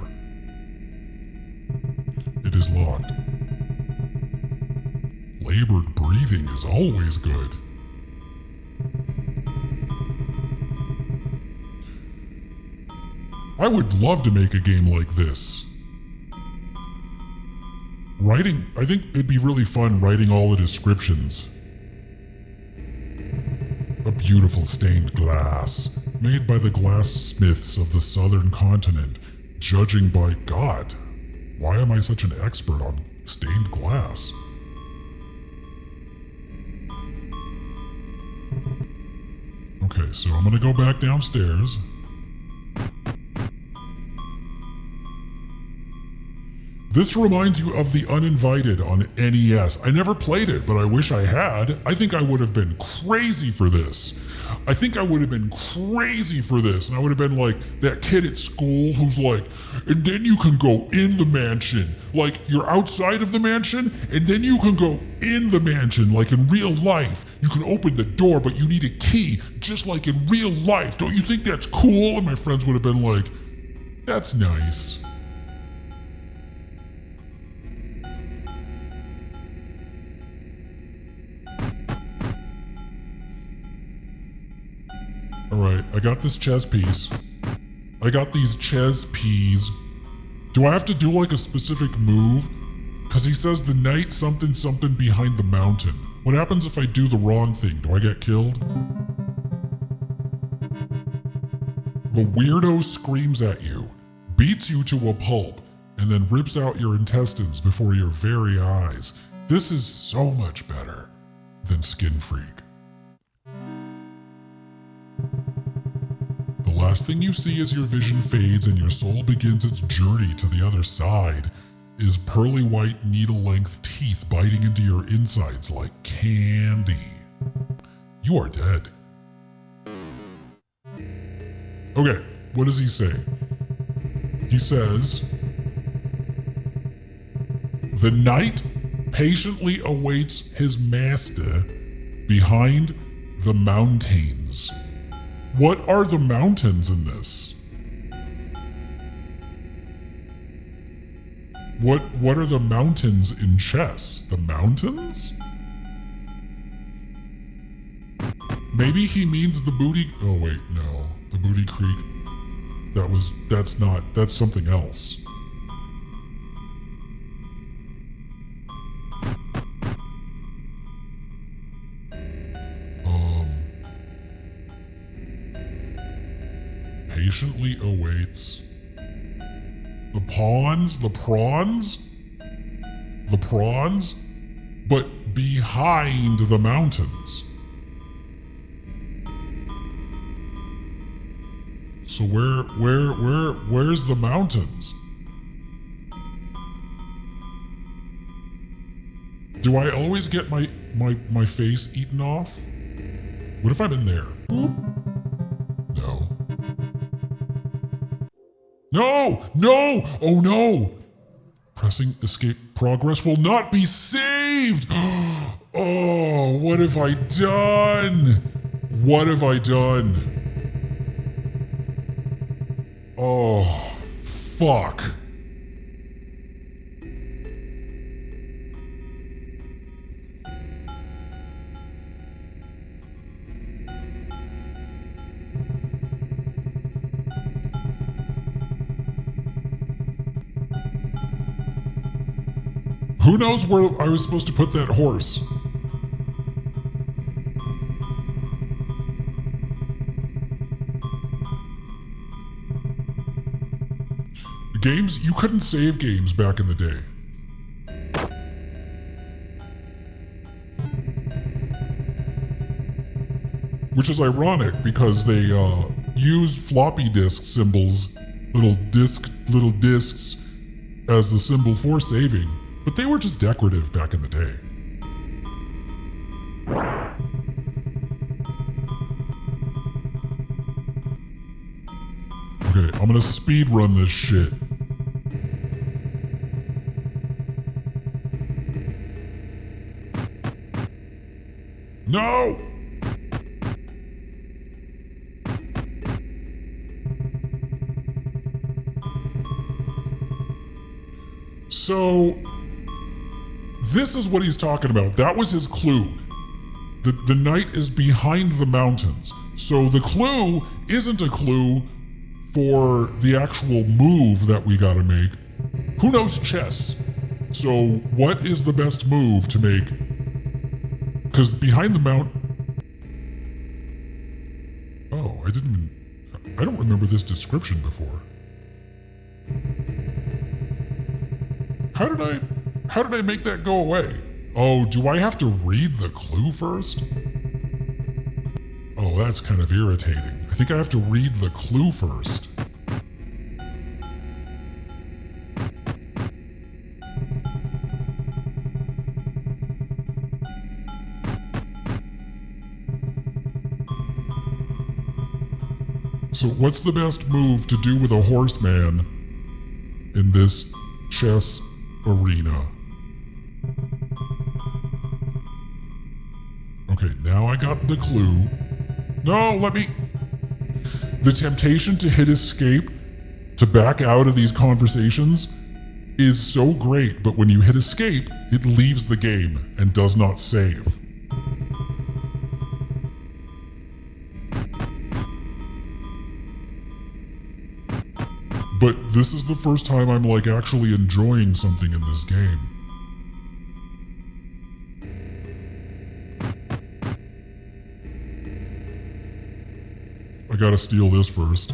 It is locked. Labored breathing is always good. I would love to make a game like this. I think it'd be really fun writing all the descriptions. A beautiful stained glass, made by the glassmiths of the southern continent, judging by God. Why am I such an expert on stained glass? Okay, so I'm gonna go back downstairs. This reminds you of The Uninvited on NES. I never played it, but I wish I had. I think I would have been crazy for this. I think I would have been crazy for this. And I would have been like that kid at school who's like, and then you can go in the mansion. Like you're outside of the mansion and then you can go in the mansion. Like in real life, you can open the door, but you need a key just like in real life. Don't you think that's cool? And my friends would have been like, that's nice. Alright, I got this chess piece. I got these chess peas. Do I have to do like a specific move? Because he says the knight something something behind the mountain. What happens if I do the wrong thing? Do I get killed? The weirdo screams at you, beats you to a pulp, and then rips out your intestines before your very eyes. This is so much better than Skin Freak. The last thing you see as your vision fades and your soul begins its journey to the other side is pearly white needle-length teeth biting into your insides like candy. You are dead. Okay, what does he say? He says, the knight patiently awaits his master behind the mountains. What are the mountains in this? What are the mountains in chess? The mountains? Maybe he means the booty. Oh wait, no. The Booty Creek. That's something else. Patiently awaits. The prawns, but behind the mountains. So where's the mountains? Do I always get my face eaten off? What if I'm in there? No. No! No! Oh no! Pressing escape progress will not be saved! Oh, what have I done? What have I done? Oh, fuck. Who knows where I was supposed to put that horse? Games, you couldn't save games back in the day. Which is ironic because they use floppy disk symbols, little discs, as the symbol for saving, but they were just decorative back in the day. Okay, I'm gonna speed run this shit. No! So, this is what he's talking about. That was his clue. The knight is behind the mountains. So the clue isn't a clue for the actual move that we gotta make. Who knows chess? So what is the best move to make? Because behind the mount... Oh, I don't remember this description before. How did I make that go away? Oh, do I have to read the clue first? Oh, that's kind of irritating. I think I have to read the clue first. So what's the best move to do with a horseman in this chess arena? Okay, now I got the clue. No, let me... The temptation to hit escape, to back out of these conversations, is so great, but when you hit escape, it leaves the game and does not save. But this is the first time I'm like actually enjoying something in this game. I gotta steal this first.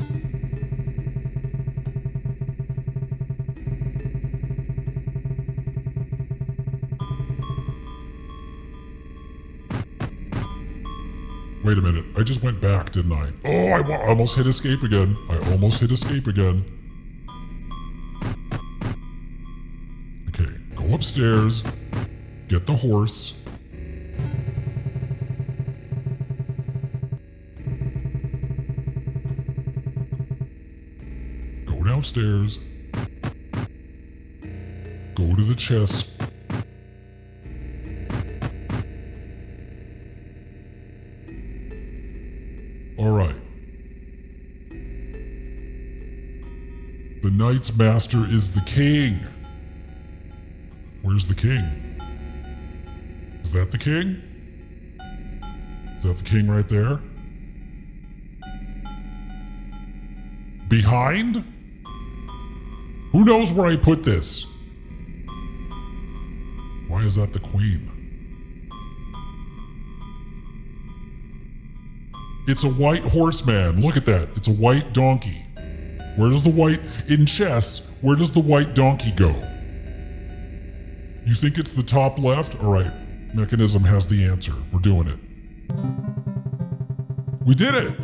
Wait a minute, I just went back, didn't I? Oh, I almost hit escape again. I almost hit escape again. Okay, go upstairs, get the horse. Go downstairs. Go to the chest. All right. The Knight's Master is the king. Where's the king? Is that the king? Is that the king right there? Behind? Who knows where I put this? Why is that the queen? It's a white horseman. Look at that. It's a white donkey. Where does the white... In chess, where does the white donkey go? You think it's the top left? All right. Mechanism has the answer. We're doing it. We did it!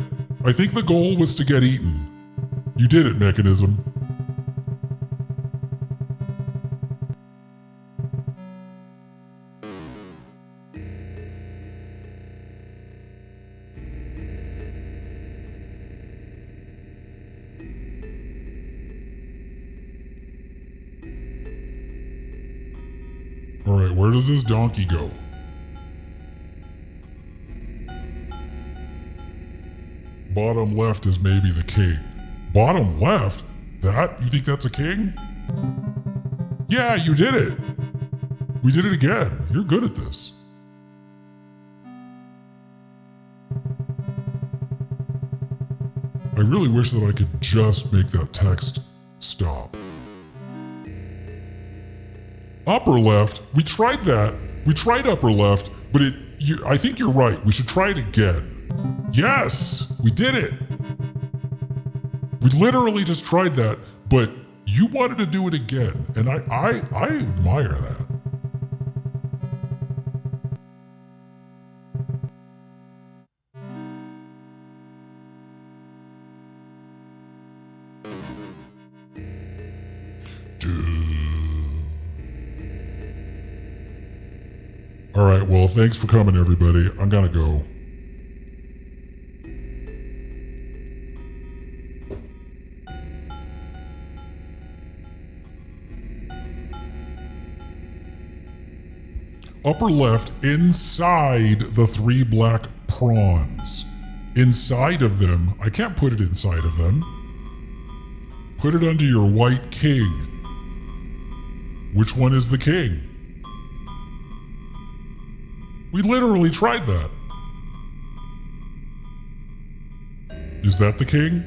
I think the goal was to get eaten. You did it, Mechanism. Alright, where does this donkey go? Bottom left is maybe the king. Bottom left? That? You think that's a king? Yeah, you did it! We did it again. You're good at this. I really wish that I could just make that text stop. Upper left, we tried that. We tried upper left, but I think you're right. We should try it again. Yes, we did it. We literally just tried that, but you wanted to do it again, and I admire that. All right, well, thanks for coming, everybody. I'm gonna go. Upper left, inside the 3 black prawns. Inside of them, I can't put it inside of them. Put it under your white king. Which one is the king? We literally tried that. Is that the king?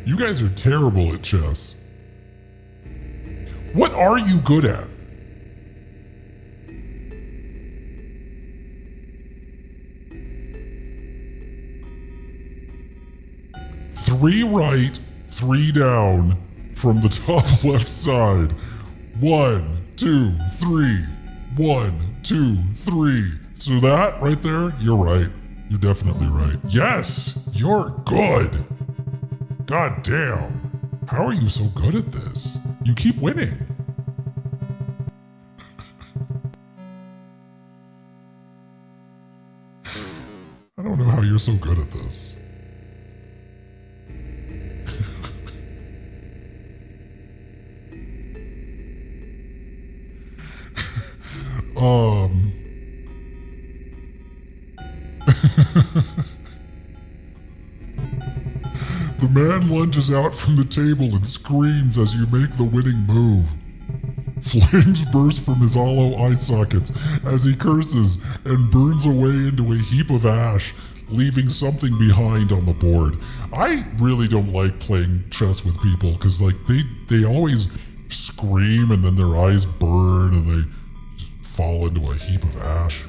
You guys are terrible at chess. What are you good at? Three right, 3 down from the top left side. 1, 2, 3. 1, 2, 3. So that right there, you're right. You're definitely right. Yes, you're good. God damn. How are you so good at this? You keep winning. I don't know how you're so good at this. The man lunges out from the table and screams as you make the winning move. Flames burst from his hollow eye sockets as he curses and burns away into a heap of ash, leaving something behind on the board. I really don't like playing chess with people because like they always scream and then their eyes burn and they fall into a heap of ash.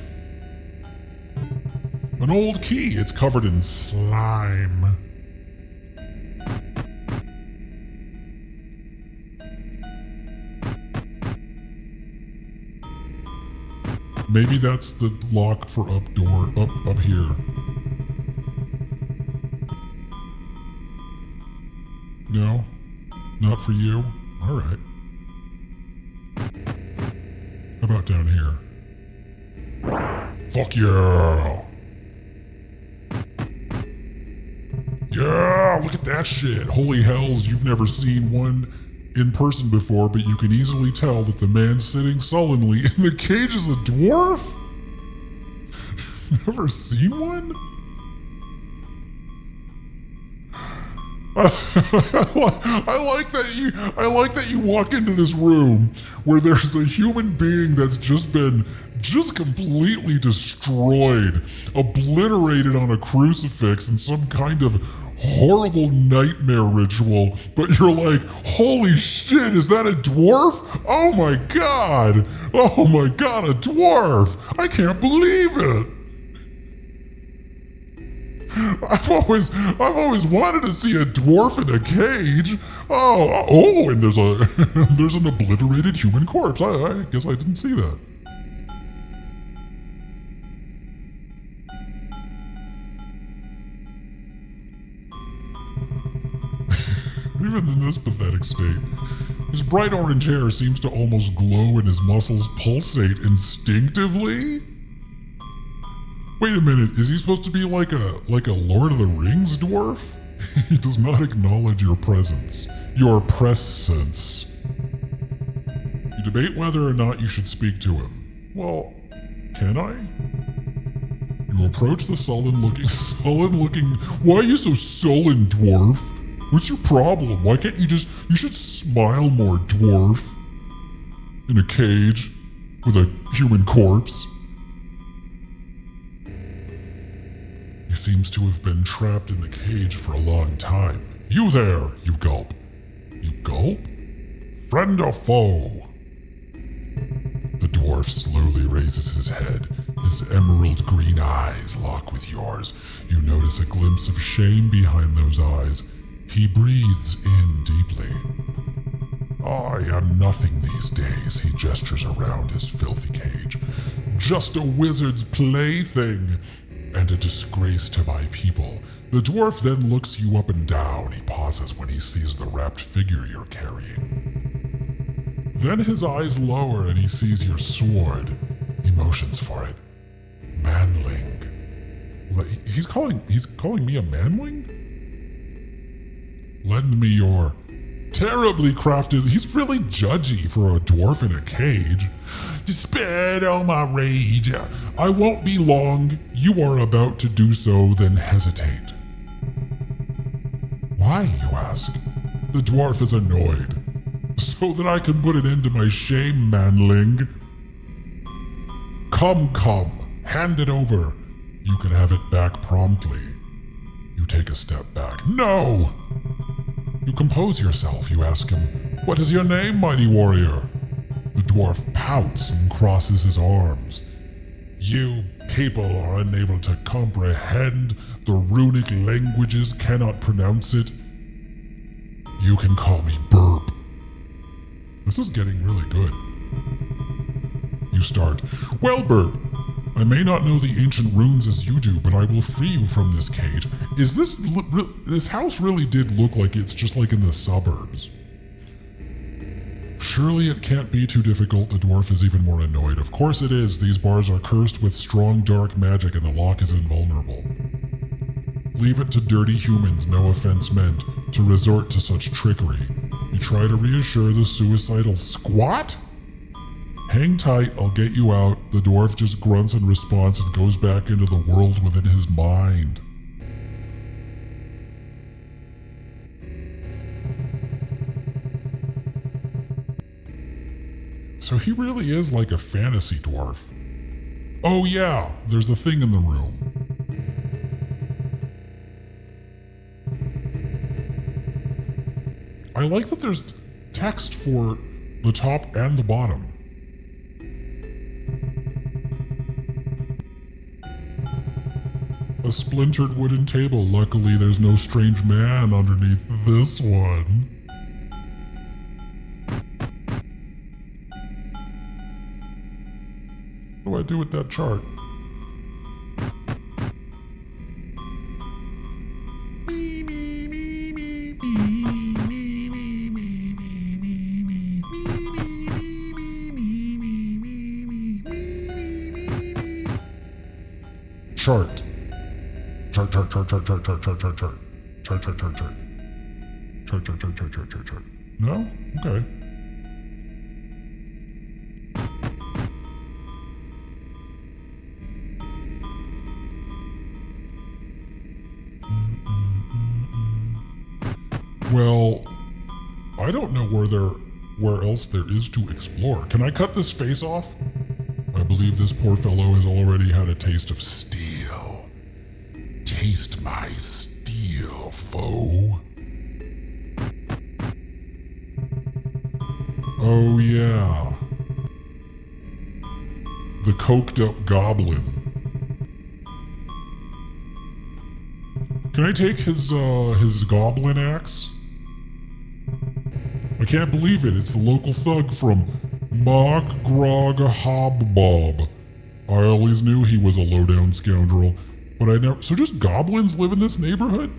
An old key, it's covered in slime. Maybe that's the lock for up here. No? Not for you? Alright. How about down here? Fuck yeah! Yeah, look at that shit. Holy hells, you've never seen one in person before, but you can easily tell that the man sitting sullenly in the cage is a dwarf? Never seen one? I like that you walk into this room where there's a human being that's just completely destroyed, obliterated on a crucifix in some kind of horrible nightmare ritual, but you're like, holy shit, is that a dwarf? Oh my god, a dwarf! I can't believe it! I've always wanted to see a dwarf in a cage. Oh, and there's an obliterated human corpse. I guess I didn't see that. Even in this pathetic state, his bright orange hair seems to almost glow and his muscles pulsate instinctively. Wait a minute, is he supposed to be like a Lord of the Rings dwarf? He does not acknowledge your presence. Your presence. You debate whether or not you should speak to him. Well, can I? You approach the sullen looking, why are you so sullen, dwarf? What's your problem? Why can't you should smile more, dwarf. In a cage with a human corpse. He seems to have been trapped in the cage for a long time. You there, you gulp. You gulp? Friend or foe? The dwarf slowly raises his head. His emerald green eyes lock with yours. You notice a glimpse of shame behind those eyes. He breathes in deeply. I am nothing these days, he gestures around his filthy cage. Just a wizard's plaything, and a disgrace to my people. The dwarf then looks you up and down. He pauses when he sees the wrapped figure you're carrying. Then his eyes lower and he sees your sword. He motions for it. Manling. He's calling me a manling? Lend me your terribly crafted... He's really judgy for a dwarf in a cage. Spare all my rage. I won't be long. You are about to do so, then hesitate. Why, you ask? The dwarf is annoyed. So that I can put an end to my shame, manling. Come. Hand it over. You can have it back promptly. You take a step back. No! You compose yourself. You ask him, what is your name, mighty warrior? The dwarf pouts and crosses his arms. You people are unable to comprehend the runic languages, cannot pronounce it. You can call me Burp. This is getting really good. You start, well, Burp, I may not know the ancient runes as you do, but I will free you from this cage is this house really did look like it's just like in the suburbs. Surely it can't be too difficult. The dwarf is even more annoyed. Of course it is. These bars are cursed with strong dark magic and the lock is invulnerable. Leave it to dirty humans, no offense meant, to resort to such trickery. You try to reassure the suicidal squat? Hang tight, I'll get you out. The dwarf just grunts in response and goes back into the world within his mind. So he really is like a fantasy dwarf. Oh yeah, there's a thing in the room. I like that there's text for the top and the bottom. A splintered wooden table. Luckily, there's no strange man underneath this one. What do I do with that chart? Chart. Chart. No? Okay. Well, I don't know where else there is to explore. Can I cut this face off? I believe this poor fellow has already had a taste of steel. Taste my steel, foe. Oh yeah. The coked up goblin. Can I take his goblin axe? I can't believe it. It's the local thug from Mog Grog Hobbob. I always knew he was a low-down scoundrel, but I never. So just goblins live in this neighborhood?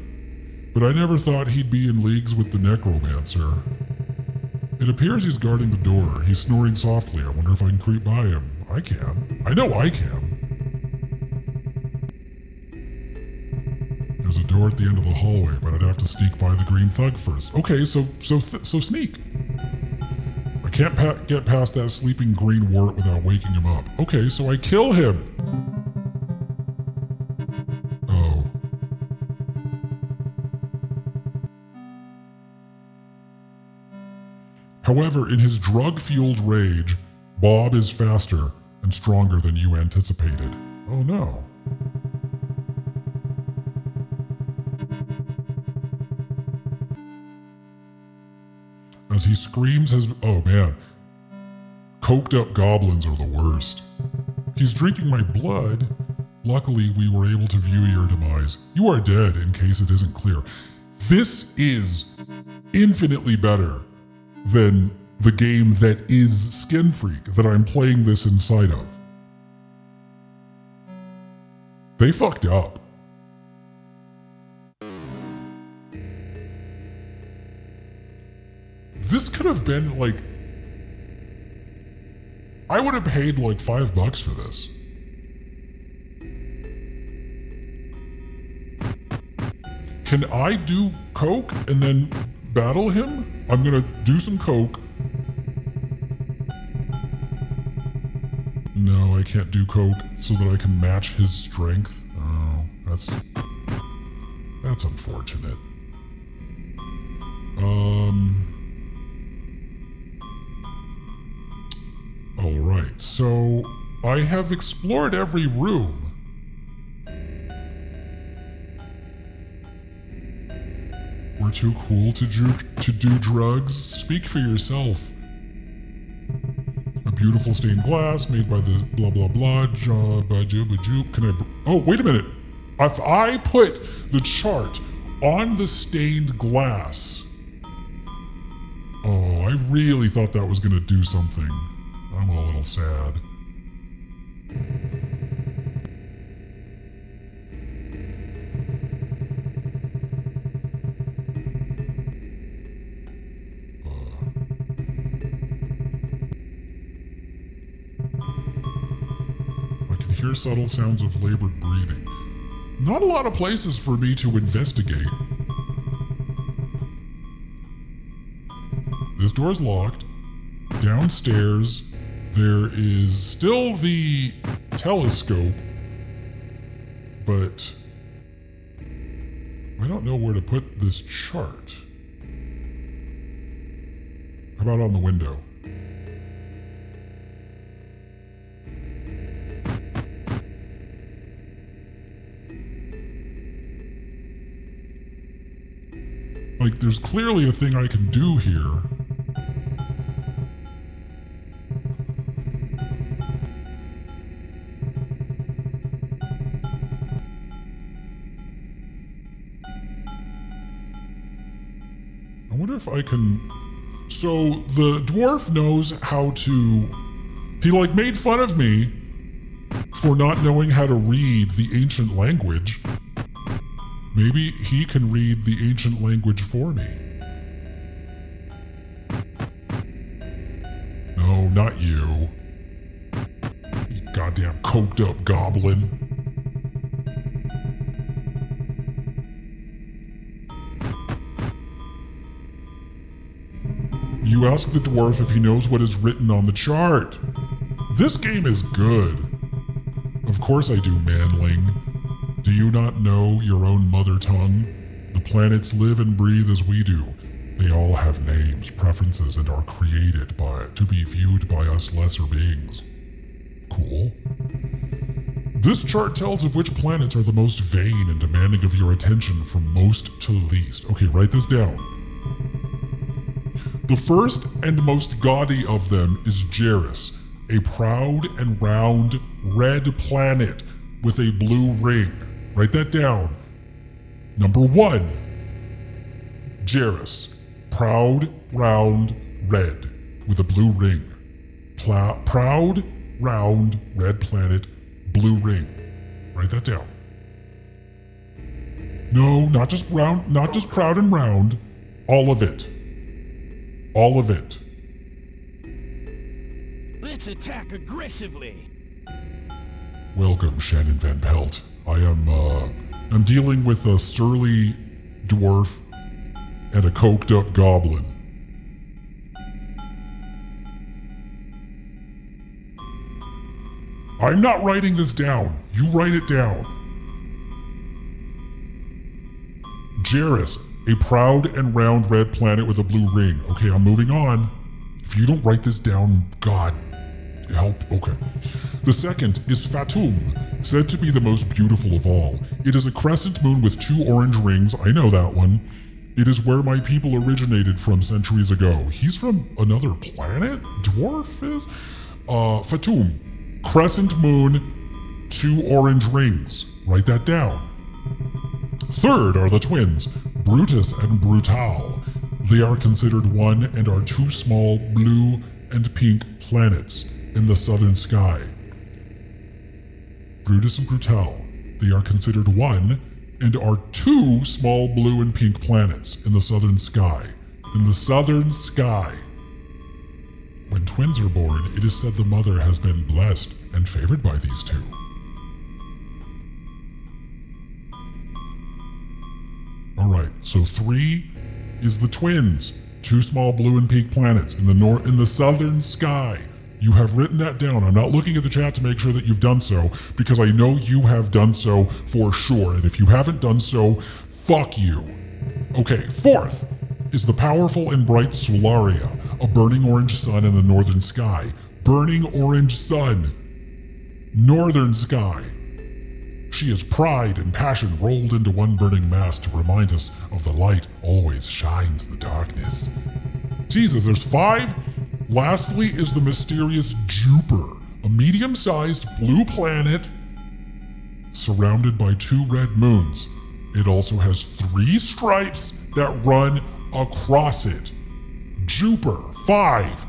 But I never thought he'd be in leagues with the necromancer. It appears he's guarding the door. He's snoring softly. I wonder if I can creep by him. I can. I know I can. There's a door at the end of the hallway, but I'd have to sneak by the green thug first. Okay, so sneak. I can't get past that sleeping green wart without waking him up. Okay, so I kill him. Oh. However, in his drug-fueled rage, Bob is faster and stronger than you anticipated. Oh no. As he screams his... Oh man. Coked up goblins are the worst. He's drinking my blood. Luckily, we were able to view your demise. You are dead, in case it isn't clear. This is infinitely better than the game that is Skin Freak, that I'm playing this inside of. They fucked up. This could have been like... I would have paid like $5 for this. Can I do coke and then battle him? I'm gonna do some coke. No, I can't do coke so that I can match his strength. Oh, that's unfortunate. Alright, so I have explored every room. We're too cool to do drugs? Speak for yourself. A beautiful stained glass made by the blah blah blah. Can I... Oh, wait a minute. If I put the chart on the stained glass... Oh, I really thought that was going to do something. I'm a little sad. hear subtle sounds of labored breathing. Not a lot of places for me to investigate. This door's locked. Downstairs, there is still the telescope, but I don't know where to put this chart. How about on the window? Like, there's clearly a thing I can do here. I wonder if I can... So, the dwarf knows how to... He, like, made fun of me for not knowing how to read the ancient language. Maybe he can read the ancient language for me. No, not you. You goddamn coked up goblin. You ask the dwarf if he knows what is written on the chart. This game is good. Of course I do, manling. Do you not know your own mother tongue? The planets live and breathe as we do. They all have names, preferences, and are created to be viewed by us lesser beings. Cool. This chart tells of which planets are the most vain and demanding of your attention from most to least. Okay, write this down. The first and most gaudy of them is Geras, a proud and round red planet with a blue ring. Write that down. Number 1. Geras. Proud, round, red, with a blue ring. Proud, round, red planet, blue ring. Write that down. No, not just round, not just proud and round. All of it. All of it. Let's attack aggressively. Welcome, Shannon Van Pelt. I'm dealing with a surly dwarf and a coked up goblin. I'm not writing this down. You write it down. Geras, a proud and round red planet with a blue ring. Okay, I'm moving on. If you don't write this down, God help. Okay. The second is Fatum, said to be the most beautiful of all. It is a crescent moon with 2 orange rings. I know that one. It is where my people originated from centuries ago. He's from another planet? Dwarf is? Fatum, crescent moon, 2 orange rings. Write that down. Third are the twins, Brutus and Brutal. They are considered one and are 2 small blue and pink planets in the southern sky. Brutus and Brutal. They are considered one and are 2 small blue and pink planets in the southern sky. In the southern sky. When twins are born, it is said the mother has been blessed and favored by these 2. Alright, so 3 is the twins. 2 small blue and pink planets in the southern sky. You have written that down. I'm not looking at the chat to make sure that you've done so, because I know you have done so for sure. And if you haven't done so, fuck you. Okay, 4th is the powerful and bright Solaria, a burning orange sun in the northern sky. Burning orange sun. Northern sky. She is pride and passion rolled into one burning mass to remind us of the light always shines in the darkness. Jesus, there's 5? Lastly is the mysterious Jupiter, a medium-sized blue planet surrounded by 2 red moons. It also has 3 stripes that run across it. Jupiter, 5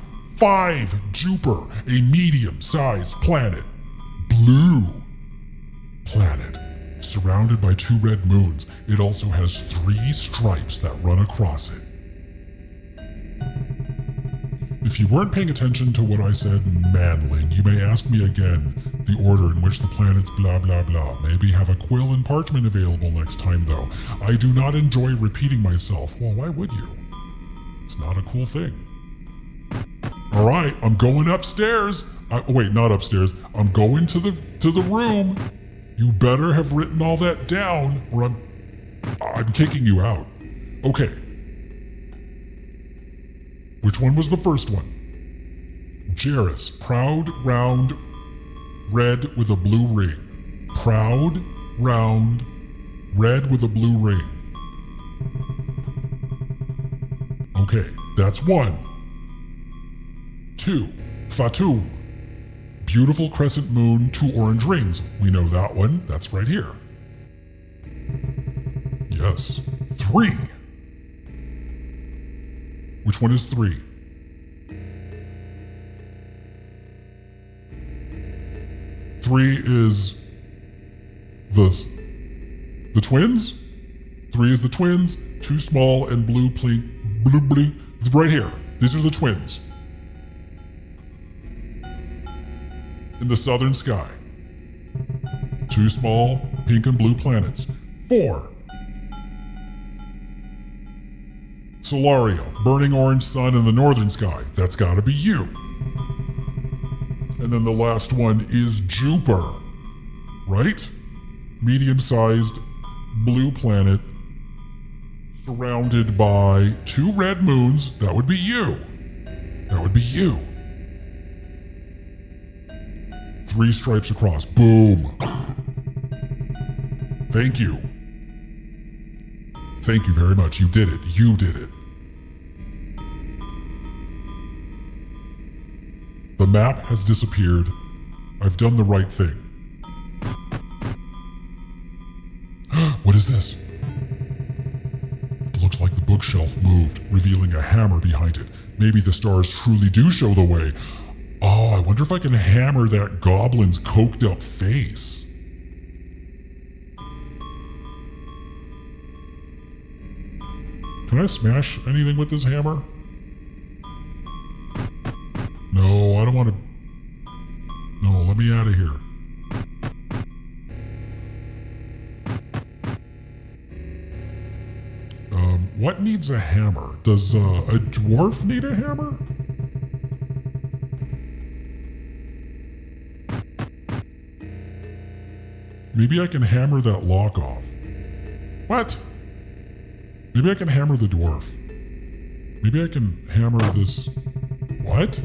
Jupiter, a medium-sized planet. Blue planet, surrounded by 2 red moons. It also has 3 stripes that run across it. If you weren't paying attention to what I said, manling, you may ask me again. the order in which the planets blah blah blah. Maybe have a quill and parchment available next time though. I do not enjoy repeating myself. Well, why would you? It's not a cool thing. Alright, I'm going upstairs. Wait, not upstairs. I'm going to the room. You better have written all that down or I'm kicking you out. Okay. Which one was the first one? Jairus, proud, round, red with a blue ring. Proud, round, red with a blue ring. Okay, that's 1. 2, Fatum. Beautiful crescent moon, 2 orange rings. We know that one. That's right here. Yes. 3. Which one is 3? Three is the twins? 3 is the twins. 2 small and blue. Right here. These are the twins. In the southern sky. 2 small pink and blue planets. 4. Solario, burning orange sun in the northern sky. That's gotta be you. And then the last one is Jupiter, right? Medium-sized blue planet surrounded by 2 red moons. That would be you. That would be you. 3 stripes across. Boom. Thank you. Thank you very much. You did it. You did it. The map has disappeared. I've done the right thing. What is this? It looks like the bookshelf moved, revealing a hammer behind it. Maybe the stars truly do show the way. Oh, I wonder if I can hammer that goblin's coked up face. Can I smash anything with this hammer? No, I don't want to. No, let me out of here. What needs a hammer? Does a dwarf need a hammer? Maybe I can hammer that lock off. What? Maybe I can hammer the dwarf. Maybe I can hammer this. What?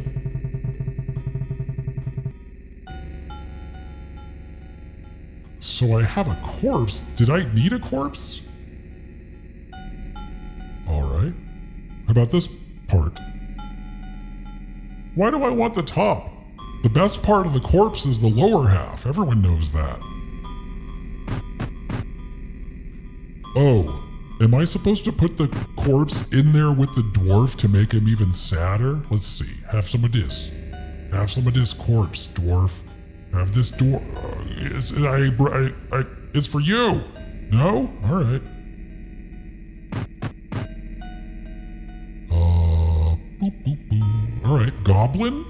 So I have a corpse. Did I need a corpse? Alright. How about this part? Why do I want the top? The best part of the corpse is the lower half. Everyone knows that. Oh, am I supposed to put the corpse in there with the dwarf to make him even sadder? Let's see. Have some of this. Have some of this corpse, dwarf. Have this dwarf. It's for you. No? All right. Boop, boop, boop. All right. Goblin?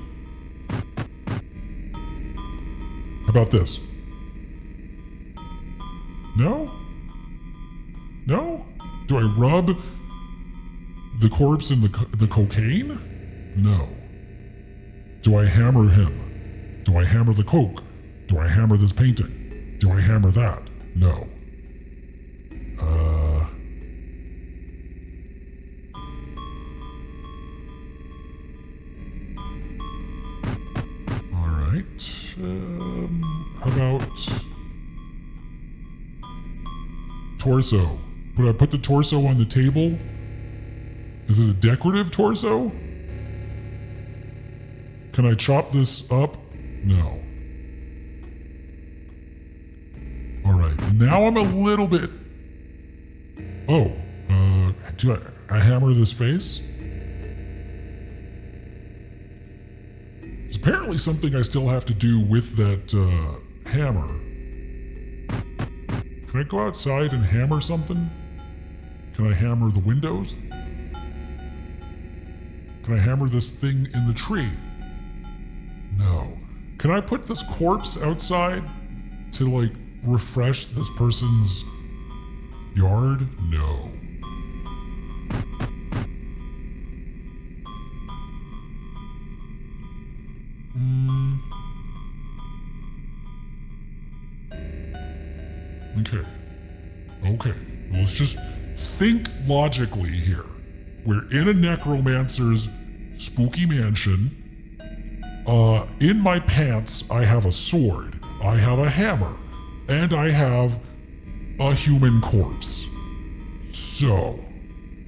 How about this? No? No? Do I rub the corpse in the cocaine? No. Do I hammer him? Do I hammer the coke? Do I hammer this painting? Do I hammer that? No. Alright. How about torso? Would I put the torso on the table? Is it a decorative torso? Can I chop this up? No. Alright, now I'm a little bit... Oh, do I hammer this face? It's apparently something I still have to do with that hammer. Can I go outside and hammer something? Can I hammer the windows? Can I hammer this thing in the tree? No. Can I put this corpse outside to like refresh this person's yard? No. Okay. Let's just think logically here. We're in a necromancer's spooky mansion. In my pants, I have a sword, I have a hammer, and I have a human corpse. So,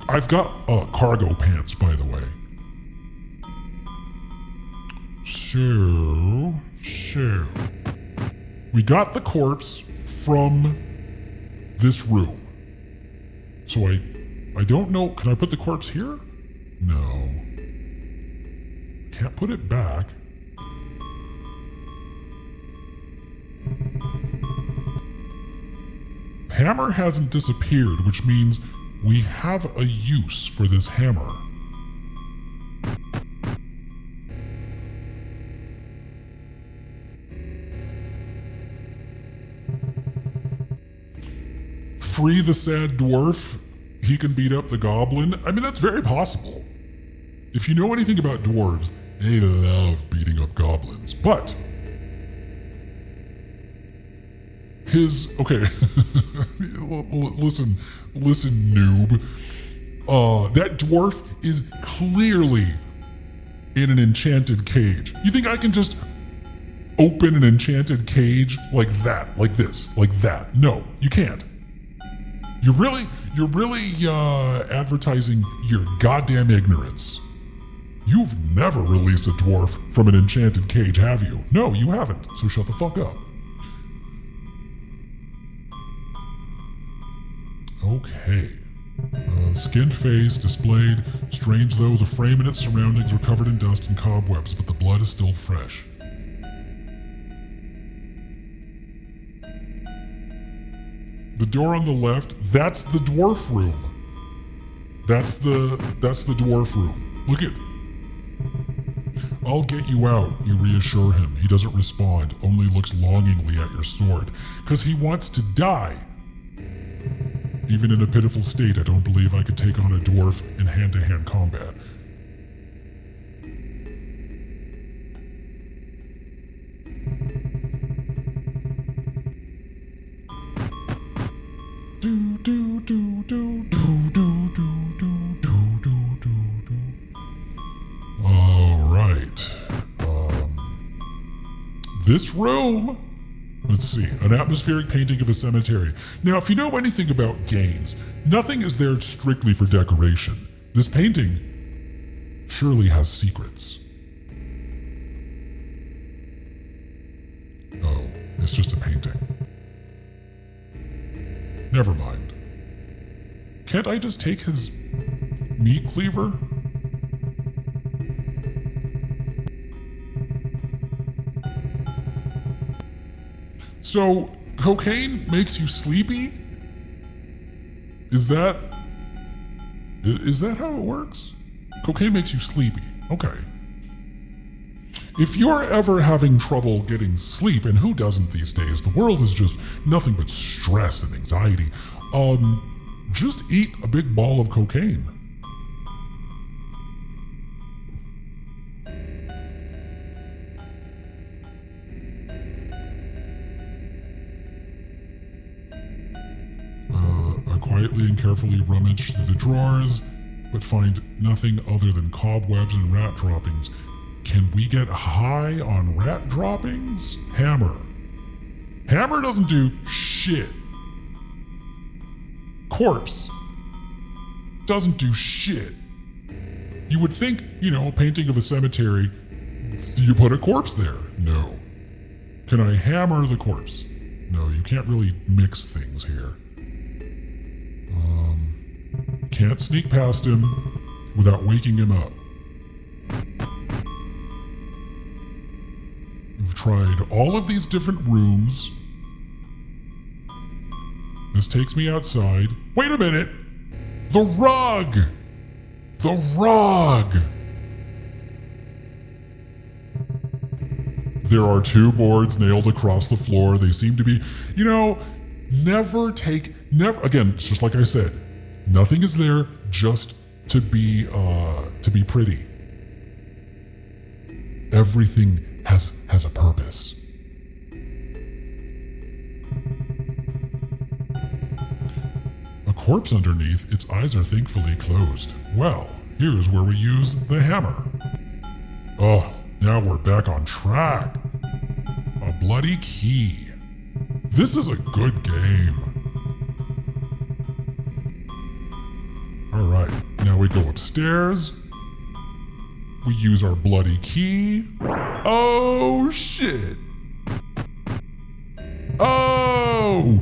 I've got cargo pants, by the way. So, we got the corpse from this room. So I don't know, can I put the corpse here? No. Can't put it back. Hammer hasn't disappeared, which means we have a use for this hammer. Free the sad dwarf, he can beat up the goblin. I mean, that's very possible. If you know anything about dwarves, they love beating up goblins. But okay, listen, noob. That dwarf is clearly in an enchanted cage. You think I can just open an enchanted cage like that, like this, like that? No, you can't. You're really advertising your goddamn ignorance. You've never released a dwarf from an enchanted cage, have you? No, you haven't, so shut the fuck up. Okay. Skinned face displayed. Strange though, the frame and its surroundings are covered in dust and cobwebs, but the blood is still fresh. The door on the left, that's the dwarf room. That's the dwarf room. Look at... I'll get you out, you reassure him. He doesn't respond, only looks longingly at your sword. 'Cause he wants to die. Even in a pitiful state, I don't believe I could take on a dwarf in hand-to-hand combat. All right. This room, let's see, an atmospheric painting of a cemetery. Now, if you know anything about games, nothing is there strictly for decoration. This painting surely has secrets. Oh, it's just a painting. Never mind. Can't I just take his meat cleaver? So, cocaine makes you sleepy? Is that how it works? Cocaine makes you sleepy. Okay. If you're ever having trouble getting sleep, and who doesn't these days? The world is just nothing but stress and anxiety. Just eat a big ball of cocaine. I quietly and carefully rummage through the drawers, but find nothing other than cobwebs and rat droppings. Can we get high on rat droppings? Hammer. Hammer doesn't do shit. Corpse. Doesn't do shit. You would think, a painting of a cemetery, you put a corpse there. No. Can I hammer the corpse? No, you can't really mix things here. Can't sneak past him without waking him up. We've tried all of these different rooms. This takes me outside. Wait a minute! The rug! The rug! There are 2 boards nailed across the floor. They seem to be, never, again, it's just like I said, nothing is there just to be pretty. Everything has a purpose. A corpse underneath, its eyes are thankfully closed. Well, here's where we use the hammer. Oh, now we're back on track. A bloody key. This is a good game. Alright, now we go upstairs. We use our bloody key. Oh, shit. Oh!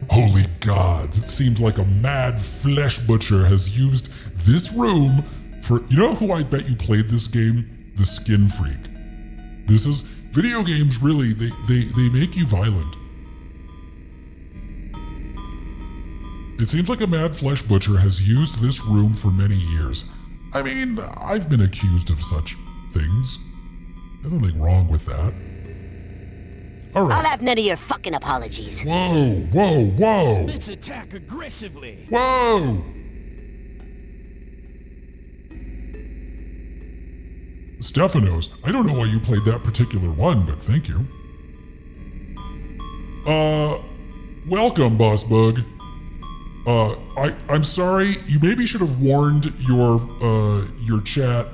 Holy gods, it seems like a mad flesh butcher has used this room for... You know who I bet you played this game? The Skin Freak. This is... Video games really, they make you violent. It seems like a mad flesh butcher has used this room for many years. I mean, I've been accused of such things. There's nothing wrong with that. Alright. I'll have none of your fucking apologies. Whoa, whoa, whoa! Let's attack aggressively. Whoa! Stephanos, I don't know why you played that particular one, but thank you. Welcome, Boss Bug. I'm sorry, you maybe should have warned your chat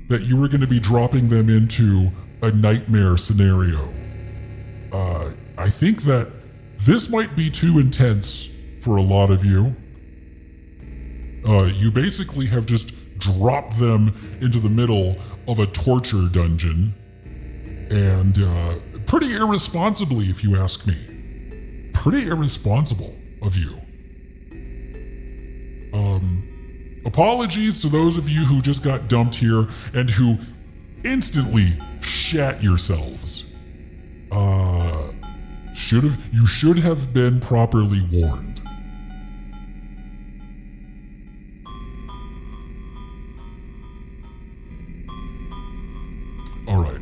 that you were going to be dropping them into a nightmare scenario. I think that this might be too intense for a lot of you. You basically have just dropped them into the middle of a torture dungeon, and pretty irresponsibly, if you ask me. Pretty irresponsible of you. Apologies to those of you who just got dumped here and who instantly shat yourselves. You should have been properly warned. Alright.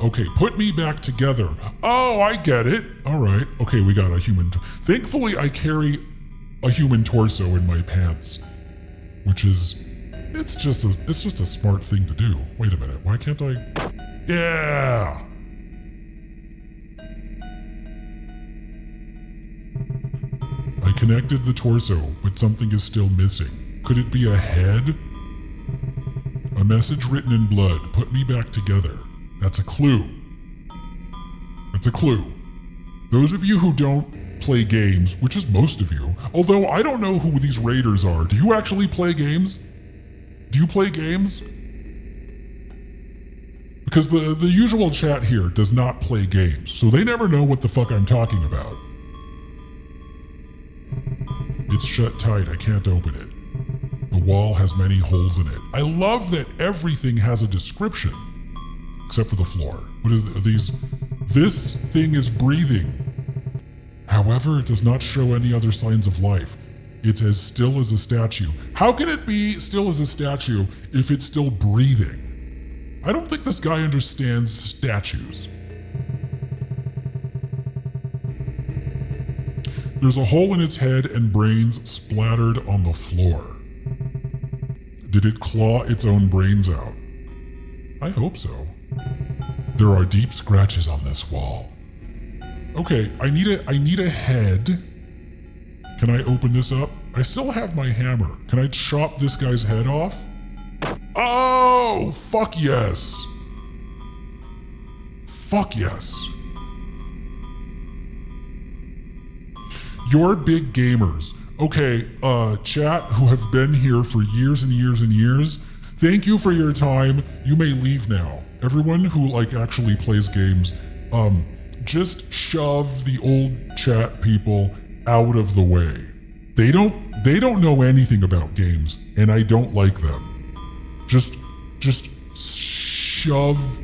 Okay, put me back together. Oh, I get it. Alright. Okay, we got a human. Thankfully, I carry a human torso in my pants, which is, it's just a smart thing to do. Wait a minute, why can't I? Yeah! I connected the torso, but something is still missing. Could it be a head? A message written in blood. Put me back together. That's a clue. That's a clue. Those of you who don't play games, which is most of you, although I don't know who these raiders are. Do you actually play games? Do you play games? Because the usual chat here does not play games, so they never know what the fuck I'm talking about. It's shut tight, I can't open it. The wall has many holes in it. I love that everything has a description, except for the floor. What are these? This thing is breathing. However, it does not show any other signs of life. It's as still as a statue. How can it be still as a statue if it's still breathing? I don't think this guy understands statues. There's a hole in its head and brains splattered on the floor. Did it claw its own brains out? I hope so. There are deep scratches on this wall. Okay, I need a head. Can I open this up? I still have my hammer. Can I chop this guy's head off? Oh, fuck yes. Fuck yes. You're big gamers. Okay, chat who have been here for years and years and years, thank you for your time. You may leave now. Everyone who actually plays games, just shove the old chat people out of the way. They don't know anything about games, and I don't like them. Just shove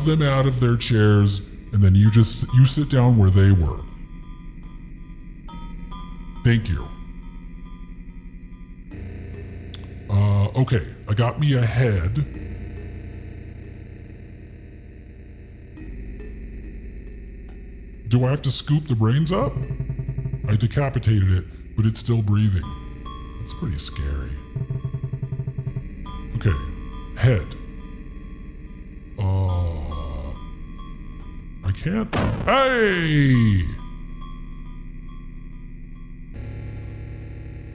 them out of their chairs, and then you sit down where they were. Thank you. Okay, I got me a head. Do I have to scoop the brains up? I decapitated it, but it's still breathing. It's pretty scary. Okay, head. I can't. Hey!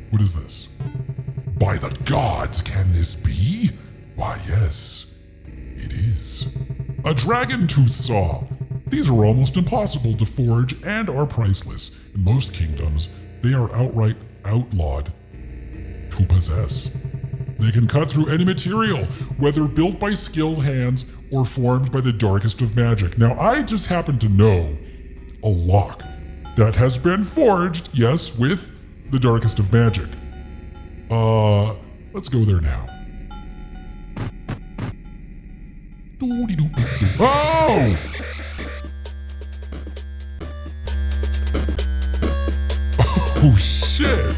What is this? By the gods, can this be? Why, yes, it is. A dragon tooth saw. These are almost impossible to forge and are priceless. In most kingdoms, they are outright outlawed to possess. They can cut through any material, whether built by skilled hands or formed by the darkest of magic. Now, I just happen to know a lock that has been forged, yes, with the darkest of magic. Let's go there now. Oh! Oh, shit!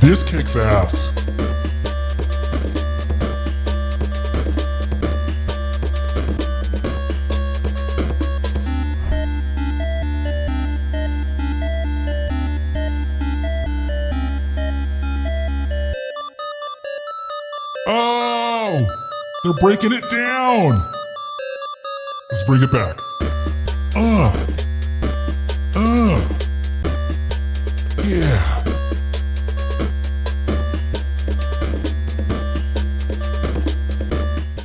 This kicks ass. Oh! They're breaking it down! Let's bring it back. Yeah.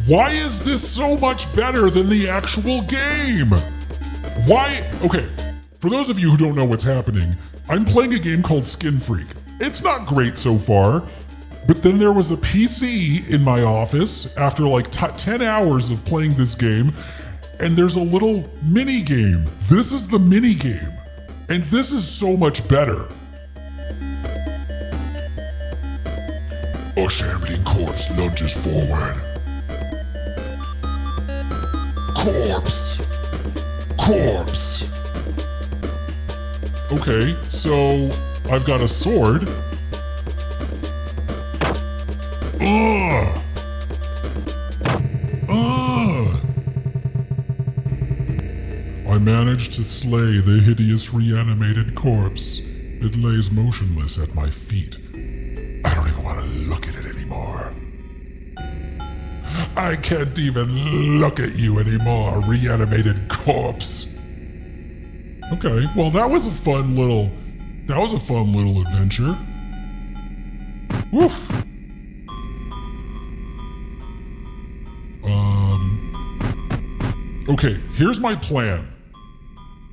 Why is this so much better than the actual game? Why? Okay, for those of you who don't know what's happening, I'm playing a game called Skin Freak. It's not great so far, but then there was a PC in my office after like 10 hours of playing this game, and there's a little mini game. This is the mini game, and this is so much better. A shambling corpse lunges forward. Corpse. Okay, so I've got a sword. I managed to slay the hideous reanimated corpse. It lays motionless at my feet. I don't even want to look at it anymore. I can't even look at you anymore, reanimated corpse. Okay, well that was a fun little adventure. Woof. Okay, here's my plan.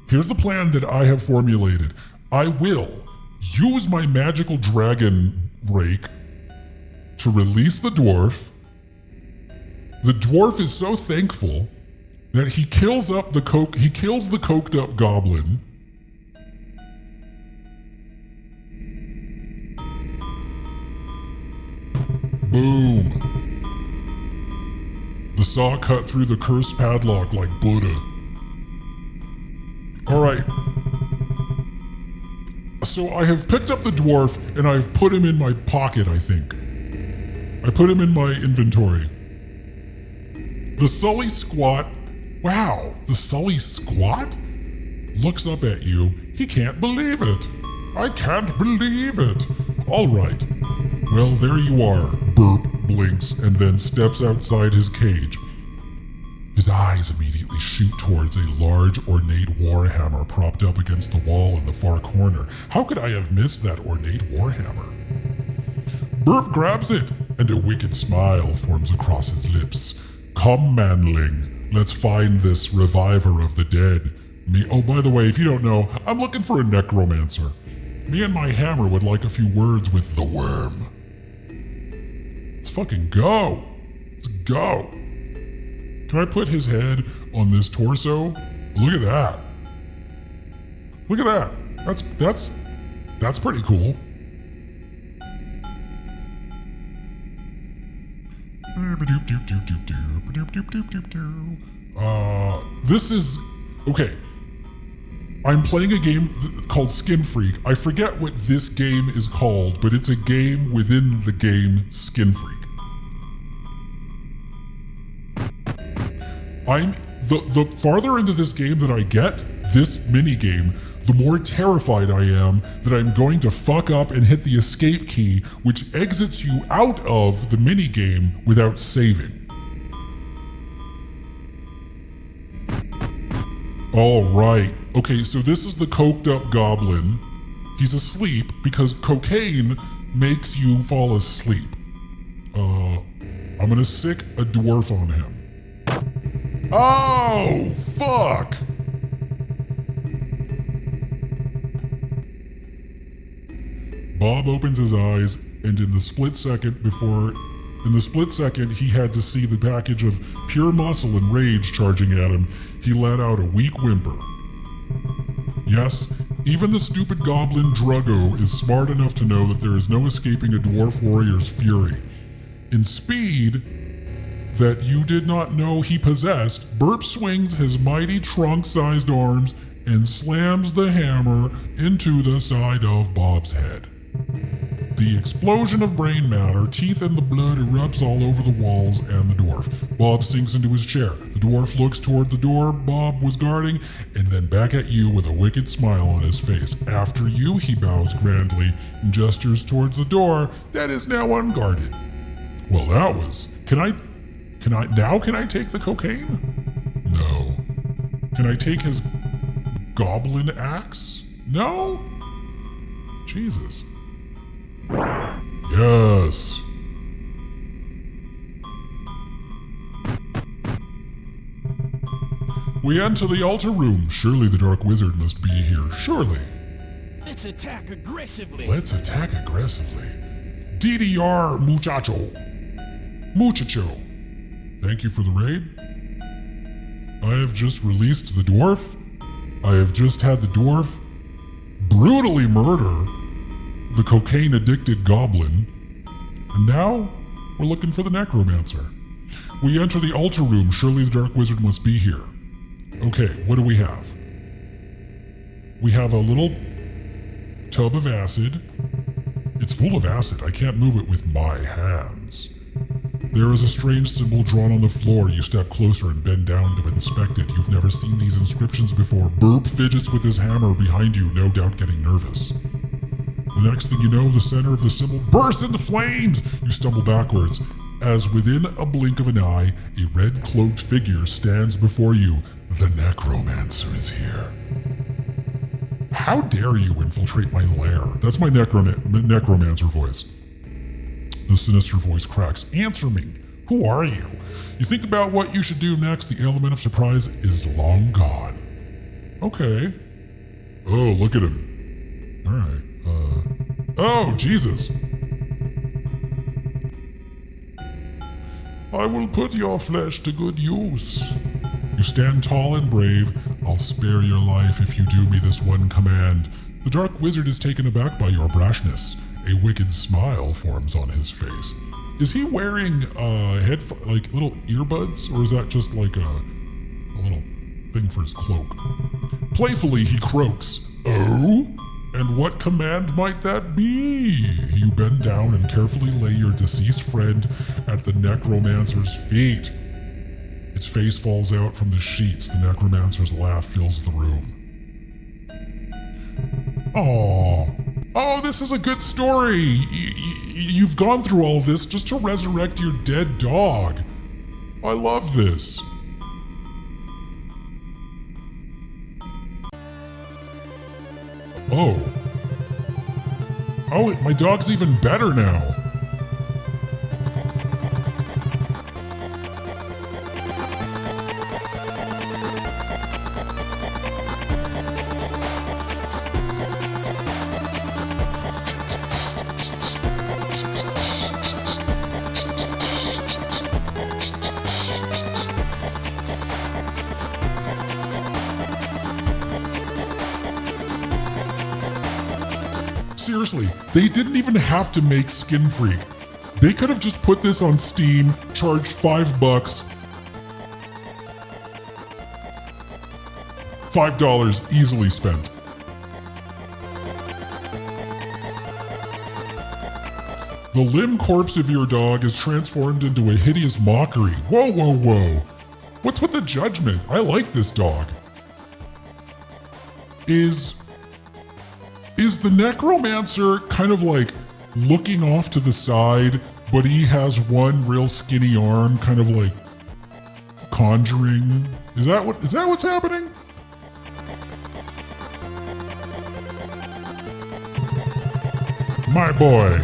Here's the plan that I have formulated. I will use my magical dragon rake to release the dwarf. The dwarf is so thankful that he kills the coked up goblin. Boom. The saw cut through the cursed padlock like Buddha. Alright. So I have picked up the dwarf and I've put him in my pocket, I think. I put him in my inventory. The Sully Squat, wow, the Sully Squat looks up at you. He can't believe it. I can't believe it. All right. Well, there you are. Burp, blinks, and then steps outside his cage. His eyes immediately shoot towards a large, ornate warhammer propped up against the wall in the far corner. How could I have missed that ornate warhammer? Burp grabs it, and a wicked smile forms across his lips. Come, manling, let's find this reviver of the dead. Oh, by the way, if you don't know, I'm looking for a necromancer. Me and my hammer would like a few words with the worm. Let's fucking go. Let's go. Can I put his head on this torso? Look at that. Look at that. That's pretty cool. This is okay. I'm playing a game called Skin Freak. I forget what this game is called, but it's a game within the game Skin Freak. The farther into this game that I get, this mini game, the more terrified I am that I'm going to fuck up and hit the escape key, which exits you out of the mini game without saving. All right. Okay, so this is the coked up goblin. He's asleep because cocaine makes you fall asleep. I'm gonna sick a dwarf on him. Oh, fuck! Bob opens his eyes, and in the split second he had to see the package of pure muscle and rage charging at him, he let out a weak whimper. Yes, even the stupid goblin Druggo is smart enough to know that there is no escaping a dwarf warrior's fury. In speed that you did not know he possessed, Burp swings his mighty trunk-sized arms and slams the hammer into the side of Bob's head. The explosion of brain matter, teeth and the blood erupts all over the walls and the dwarf. Bob sinks into his chair. The dwarf looks toward the door Bob was guarding, and then back at you with a wicked smile on his face. After you, he bows grandly and gestures towards the door that is now unguarded. Well, that was... Can I take the cocaine? No. Can I take his goblin axe? No? Jesus. Yes. We enter the altar room. Surely the Dark Wizard must be here. Surely. Let's attack aggressively. Let's attack aggressively. DDR, muchacho. Muchacho. Thank you for the raid. I have just released the dwarf. I have just had the dwarf brutally murder the cocaine-addicted goblin. And now, we're looking for the necromancer. We enter the altar room. Surely the Dark Wizard must be here. Okay, what do we have? We have a little tub of acid. It's full of acid. I can't move it with my hands. There is a strange symbol drawn on the floor. You step closer and bend down to inspect it. You've never seen these inscriptions before. Burp fidgets with his hammer behind you, no doubt getting nervous. The next thing you know, the center of the symbol bursts into flames! You stumble backwards, as within a blink of an eye, a red-cloaked figure stands before you. The necromancer is here. How dare you infiltrate my lair? That's my necromancer voice. The sinister voice cracks. Answer me. Who are you? You think about what you should do next. The element of surprise is long gone. Okay. Oh, look at him. All right. Oh, Jesus. I will put your flesh to good use. You stand tall and brave. I'll spare your life if you do me this one command. The Dark Wizard is taken aback by your brashness. A wicked smile forms on his face. Is he wearing like little earbuds, or is that just like a little thing for his cloak? Playfully, he croaks. Oh? And what command might that be? You bend down and carefully lay your deceased friend at the necromancer's feet. Its face falls out from the sheets. The necromancer's laugh fills the room. Oh, this is a good story. You've gone through all this just to resurrect your dead dog. I love this. Oh, my dog's even better now. Seriously, they didn't even have to make Skin Freak. They could have just put this on Steam, charged $5. $5 easily spent. The limb corpse of your dog is transformed into a hideous mockery. Whoa, whoa, whoa. What's with the judgment? I like this dog. Is the necromancer kind of like looking off to the side, but he has one real skinny arm, kind of like conjuring? Is that what's happening? My boy.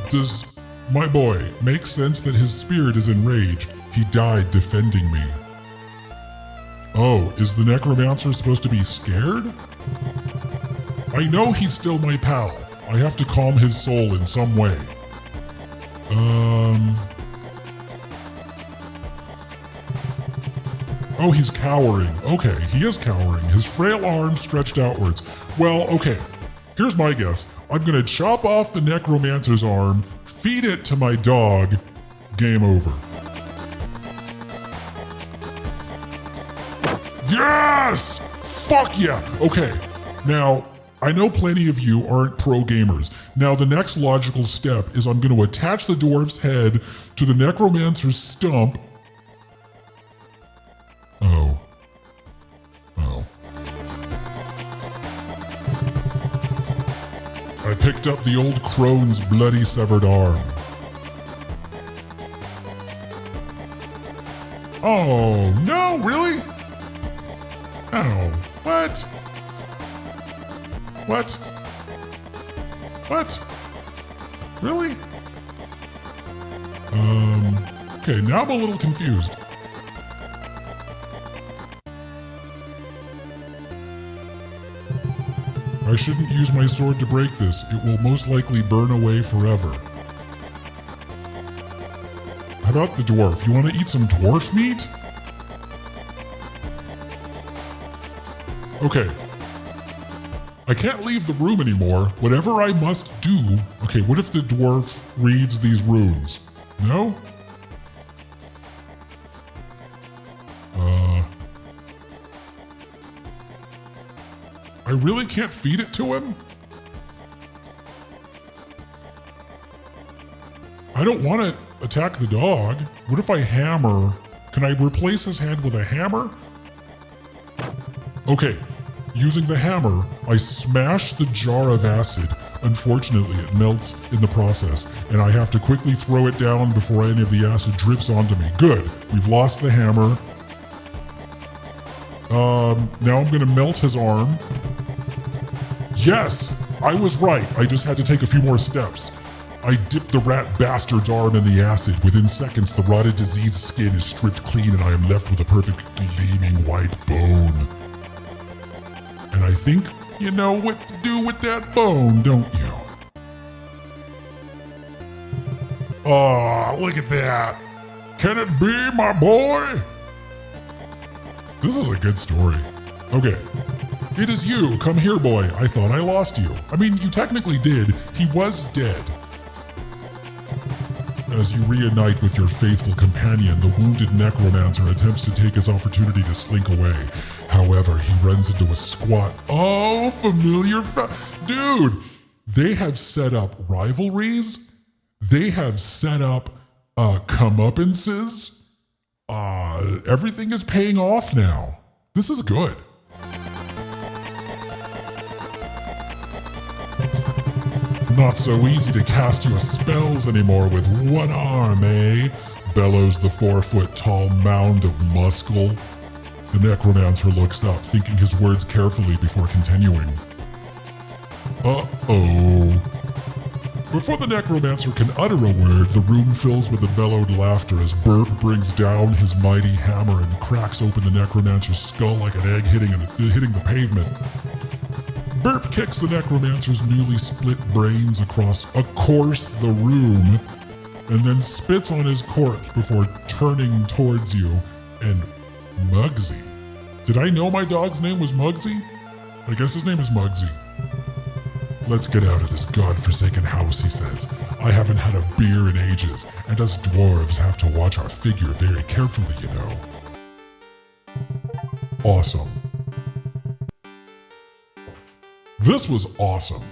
Does my boy make sense that his spirit is enraged? He died defending me. Oh, is the necromancer supposed to be scared? I know he's still my pal. I have to calm his soul in some way. Oh, he's cowering. Okay, he is cowering. His frail arms stretched outwards. Well, okay. Here's my guess. I'm gonna chop off the necromancer's arm, feed it to my dog. Game over. Yes! Fuck yeah! Okay, now, I know plenty of you aren't pro gamers. Now, the next logical step is I'm gonna attach the dwarf's head to the necromancer's stump. Oh. I picked up the old crone's bloody severed arm. Oh, no, really? Oh, what? What? Really? Okay, now I'm a little confused. I shouldn't use my sword to break this. It will most likely burn away forever. How about the dwarf? You want to eat some dwarf meat? Okay. I can't leave the room anymore. Whatever I must do... Okay, what if the dwarf reads these runes? No? I really can't feed it to him? I don't want to attack the dog. What if I hammer? Can I replace his head with a hammer? Okay, using the hammer, I smash the jar of acid. Unfortunately, it melts in the process, and I have to quickly throw it down before any of the acid drips onto me. Good, we've lost the hammer. Now I'm gonna melt his arm. Yes, I was right. I just had to take a few more steps. I dipped the rat bastard's arm in the acid. Within seconds, the rotted diseased skin is stripped clean and I am left with a perfect gleaming white bone. And I think you know what to do with that bone, don't you? Oh, look at that. Can it be, my boy? This is a good story. Okay. It is you. Come here, boy. I thought I lost you. I mean, you technically did. He was dead. As you reunite with your faithful companion, the wounded necromancer attempts to take his opportunity to slink away. However, he runs into a squat. Oh, familiar dude! They have set up rivalries. They have set up comeuppances. Everything is paying off now. This is good. Not so easy to cast your spells anymore with one arm, eh? Bellows the 4-foot-tall mound of muscle. The necromancer looks up, thinking his words carefully before continuing. Uh-oh. Before the necromancer can utter a word, the room fills with a bellowed laughter as Burp brings down his mighty hammer and cracks open the necromancer's skull like an egg hitting the pavement. Burp kicks the necromancer's newly split brains across the room and then spits on his corpse before turning towards you and Muggsy. Did I know my dog's name was Muggsy? I guess his name is Muggsy. Let's get out of this godforsaken house, he says. I haven't had a beer in ages, and us dwarves have to watch our figure very carefully, you know. Awesome. This was awesome.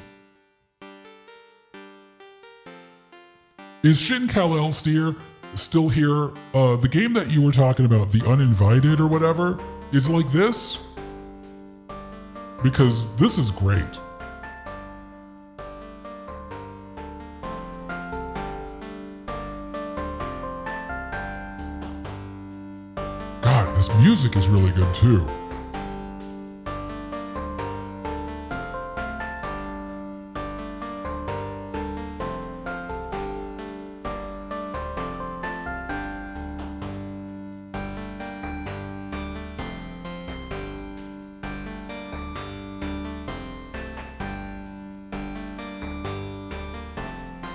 Is Shin Kal-El still here? The game that you were talking about, The Uninvited or whatever, is like this? Because this is great. God, this music is really good too.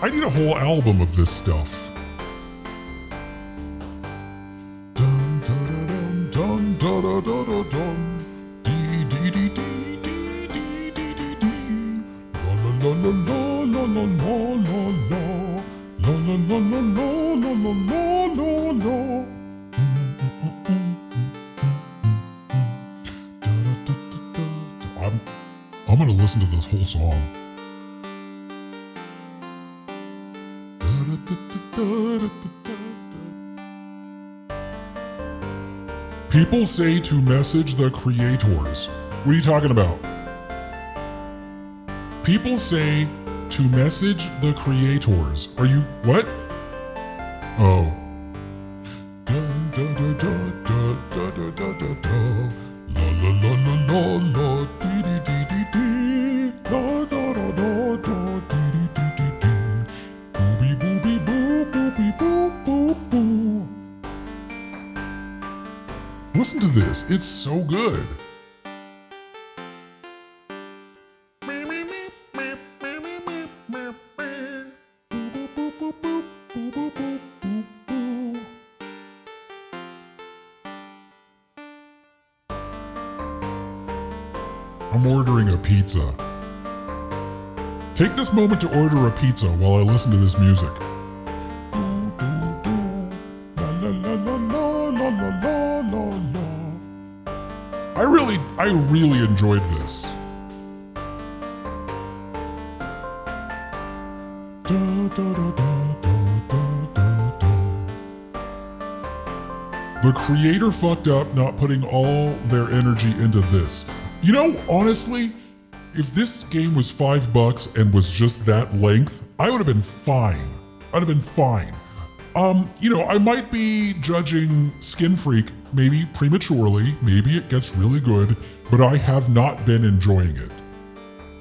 I need a whole album of this stuff. Dun dun dun dun dun dun dun dun. Dee dee dee dee dee dee dee dee dee. La la la la la la la la la. La la la la la la la la la. I'm gonna listen to this whole song. People say to message the creators. What are you talking about? People say to message the creators. Are you what? Oh. Dun, dun, dun, dun, dun, dun, dun, dun, dun. La la la la la la dee dee dee dee dee. La da da da da dee dee dee dee dee. Booby booby boo booby boo boo boo. Listen to this, it's so good. I'm ordering a pizza. Take this moment to order a pizza while I listen to this music. I really enjoyed this. The creator fucked up not putting all their energy into this. You know, honestly, if this game was $5 and was just that length, I would have been fine. I'd have been fine. You know, I might be judging Skin Freak maybe prematurely, maybe it gets really good, but I have not been enjoying it.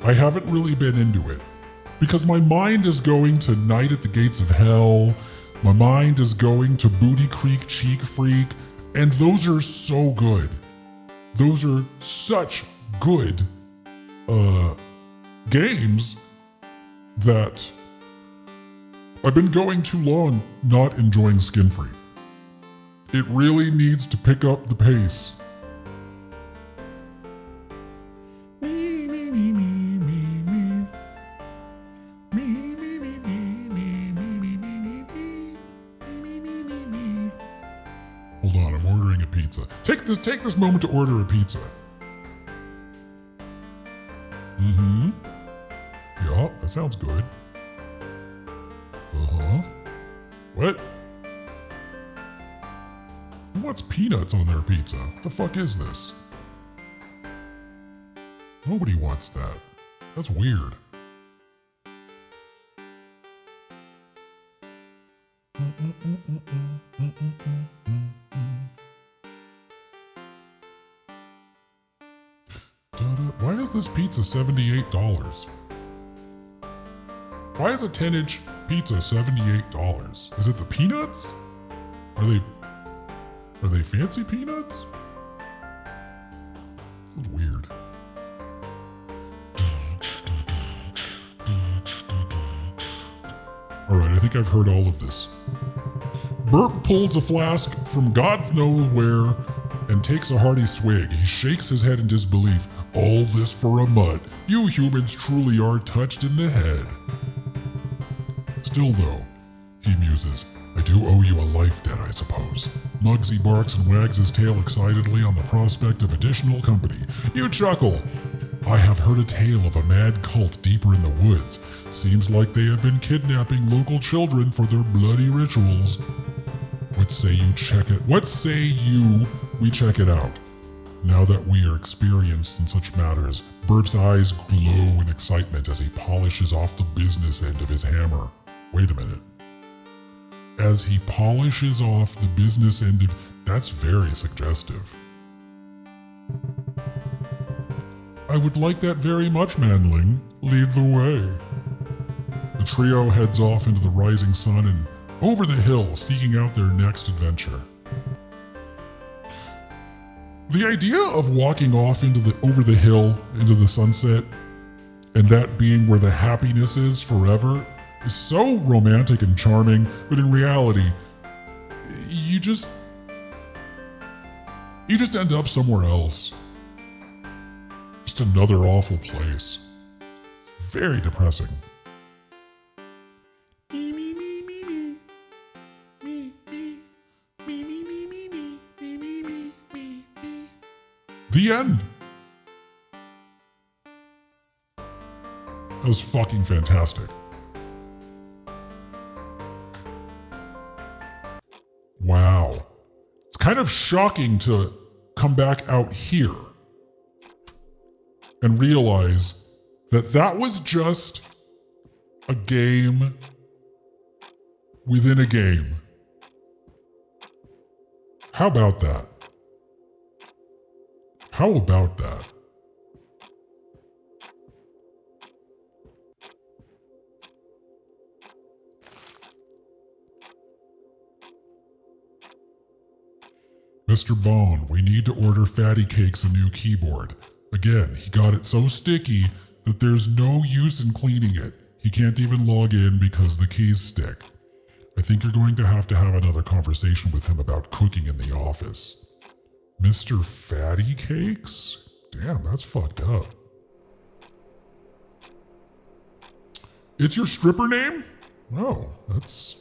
I haven't really been into it. Because my mind is going to Night at the Gates of Hell, my mind is going to Booty Creek Cheek Freak, and those are so good. Those are such good games that I've been going too long not enjoying Skin Freak. It really needs to pick up the pace. Hold on, I'm ordering a pizza. Take this moment to order a pizza. Mm-hmm. Yeah, that sounds good. Uh-huh. What? Who wants peanuts on their pizza? What the fuck is this? Nobody wants that. That's weird. Why is this pizza $78? Why is a 10-inch pizza $78? Is it the peanuts? Are they fancy peanuts? That's weird. Alright, I think I've heard all of this. Bert pulls a flask from God knows where and takes a hearty swig. He shakes his head in disbelief. All this for a mutt. You humans truly are touched in the head. Still though, he muses, I do owe you a life debt, I suppose. Muggsy barks and wags his tail excitedly on the prospect of additional company. You chuckle. I have heard a tale of a mad cult deeper in the woods. Seems like they have been kidnapping local children for their bloody rituals. What say you we check it out? Now that we are experienced in such matters, Burp's eyes glow in excitement as he polishes off the business end of his hammer. Wait a minute. As he polishes off the business end of... That's very suggestive. I would like that very much, Manling. Lead the way. The trio heads off into the rising sun and over the hill, seeking out their next adventure. The idea of walking off over the hill into the sunset, and that being where the happiness is forever, is so romantic and charming, but in reality, you just end up somewhere else. Just another awful place. Very depressing. The end. That was fucking fantastic. Wow. It's kind of shocking to come back out here and realize that that was just a game within a game. How about that? How about that? Mr. Bone, we need to order Fatty Cakes a new keyboard. Again, he got it so sticky that there's no use in cleaning it. He can't even log in because the keys stick. I think you're going to have another conversation with him about cooking in the office. Mr. Fatty Cakes? Damn, that's fucked up. It's your stripper name? Oh, that's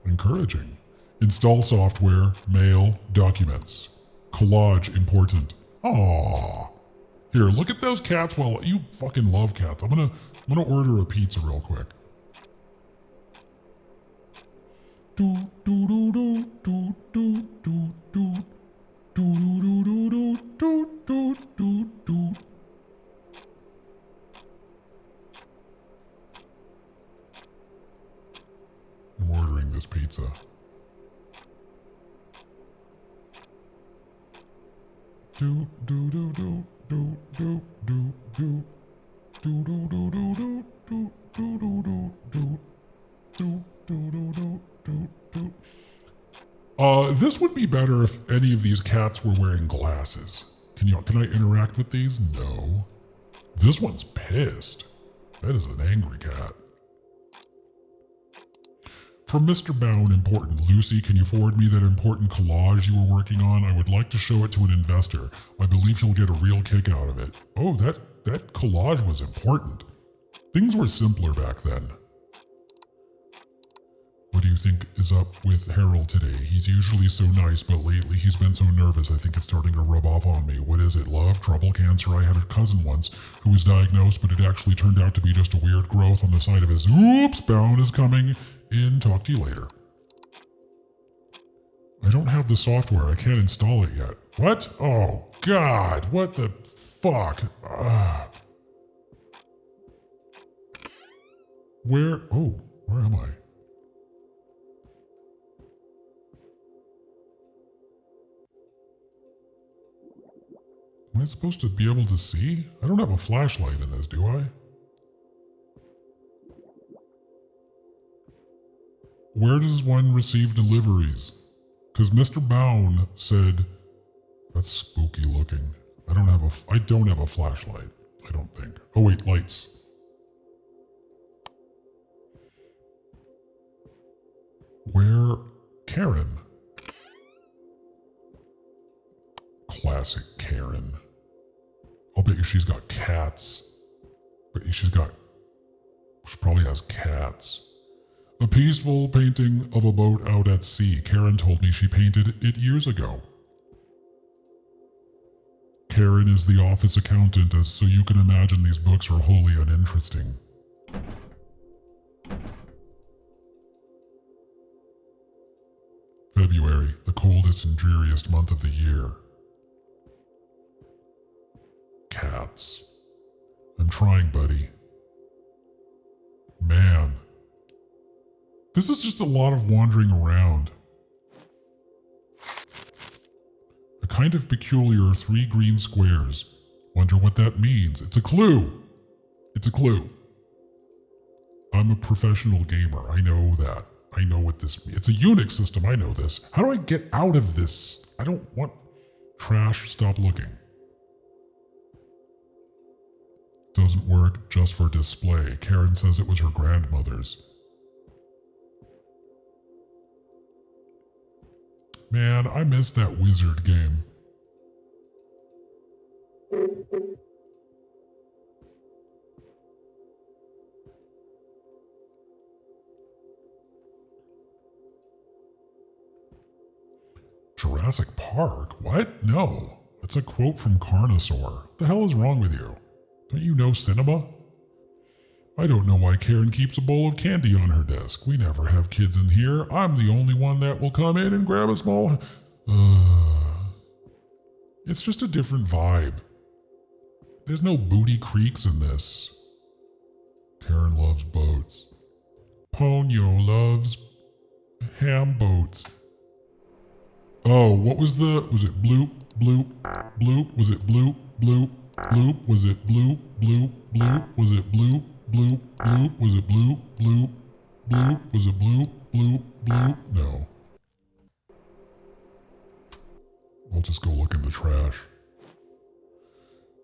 encouraging. Install software, mail, documents. Collage important. Aww. Here, look at those cats while you fucking love cats. I'm gonna order a pizza real quick. I'm ordering this pizza. This would be better if any of these cats were wearing glasses. Can I interact with these? No. This one's pissed. That is an angry cat. From Mr. Bound, important. Lucy, can you forward me that important collage you were working on? I would like to show it to an investor. I believe he'll get a real kick out of it. Oh, that collage was important. Things were simpler back then. What do you think is up with Harold today? He's usually so nice, but lately he's been so nervous. I think it's starting to rub off on me. What is it, love? Trouble? Cancer? I had a cousin once who was diagnosed, but it actually turned out to be just a weird growth on the side of his... Oops, Bound is coming in. Talk to you later. I don't have the software. I can't install it yet. What? Oh, God. What the fuck? Where am I? Am I supposed to be able to see? I don't have a flashlight in this, do I? Where does one receive deliveries? Because Mr. Bound said, that's spooky looking. I don't have a flashlight, I don't think. Oh wait, lights. Where, Karen? Classic Karen. I'll bet you she's got cats. But she probably has cats. A peaceful painting of a boat out at sea. Karen told me she painted it years ago. Karen is the office accountant, so you can imagine these books are wholly uninteresting. February, the coldest and dreariest month of the year. Cats. I'm trying, buddy. Man. This is just a lot of wandering around. A kind of peculiar 3 green squares. Wonder what that means. It's a clue. It's a clue. I'm a professional gamer. I know that. I know what this means. It's a Unix system. I know this. How do I get out of this? I don't want... Trash, stop looking. Doesn't work, just for display. Karen says it was her grandmother's. Man, I miss that wizard game. Jurassic Park? What? No. That's a quote from Carnosaur. What the hell is wrong with you? Don't you know cinema? I don't know why Karen keeps a bowl of candy on her desk. We never have kids in here. I'm the only one that will come in and grab a small... It's just a different vibe. There's no booty creaks in this. Karen loves boats. Ponyo loves ham boats. Oh, what was the... Was it bloop, bloop, bloop? Was it bloop, bloop, bloop? Was it bloop, bloop, bloop? Was it bloop, bloop, bloop? Was it bloop, bloop, bloop? Was it bloop, bloop, bloop? No. I'll just go look in the trash.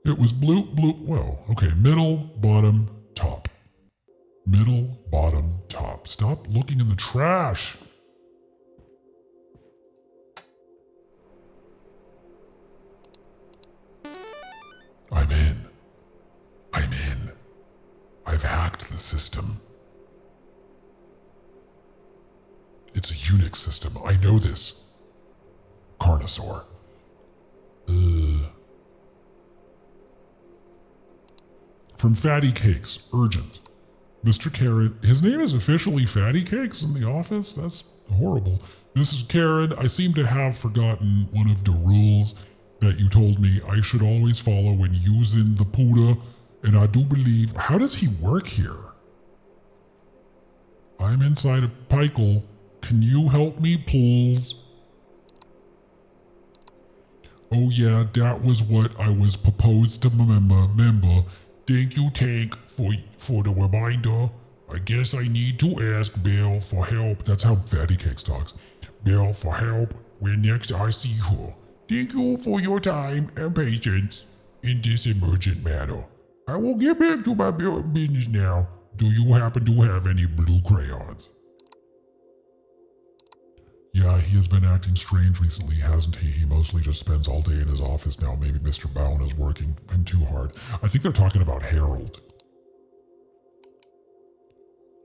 It was bloop, bloop. Well, okay. Middle, bottom, top. Middle, bottom, top. Stop looking in the trash. I'm in. I'm in. I've hacked the system. It's a Unix system. I know this. Carnosaur. From Fatty Cakes. Urgent. Mr. Karen. His name is officially Fatty Cakes in the office? That's horrible. Mrs. Karen, I seem to have forgotten one of the rules that you told me I should always follow when using the Puda, and I do believe... How does he work here? I'm inside a pickle. Can you help me, please? Oh yeah, that was what I was proposed to remember. Thank you, Tank, for the reminder. I guess I need to ask Bill for help. That's how Fatty Cakes talks. Bill for help when next I see her. Thank you for your time and patience in this emergent matter. I will get back to my business now. Do you happen to have any blue crayons? Yeah, he has been acting strange recently, hasn't he? He mostly just spends all day in his office now. Maybe Mr. Bowen is working him too hard. I think they're talking about Harold.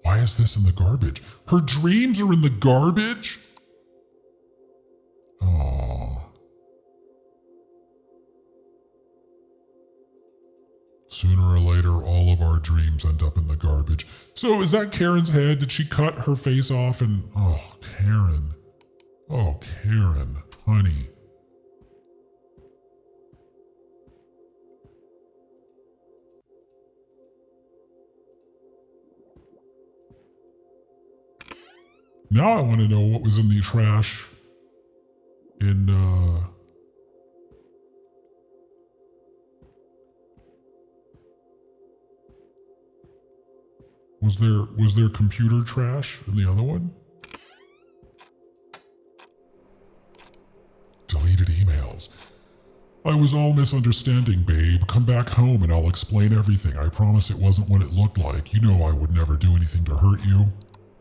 Why is this in the garbage? Her dreams are in the garbage? Aww. Sooner or later, all of our dreams end up in the garbage. So is that Karen's head? Did she cut her face off and... Oh, Karen. Oh, Karen. Honey. Now I want to know what was in the trash in, Was there computer trash in the other one? Deleted emails. I was all misunderstanding, babe. Come back home and I'll explain everything. I promise it wasn't what it looked like. You know I would never do anything to hurt you.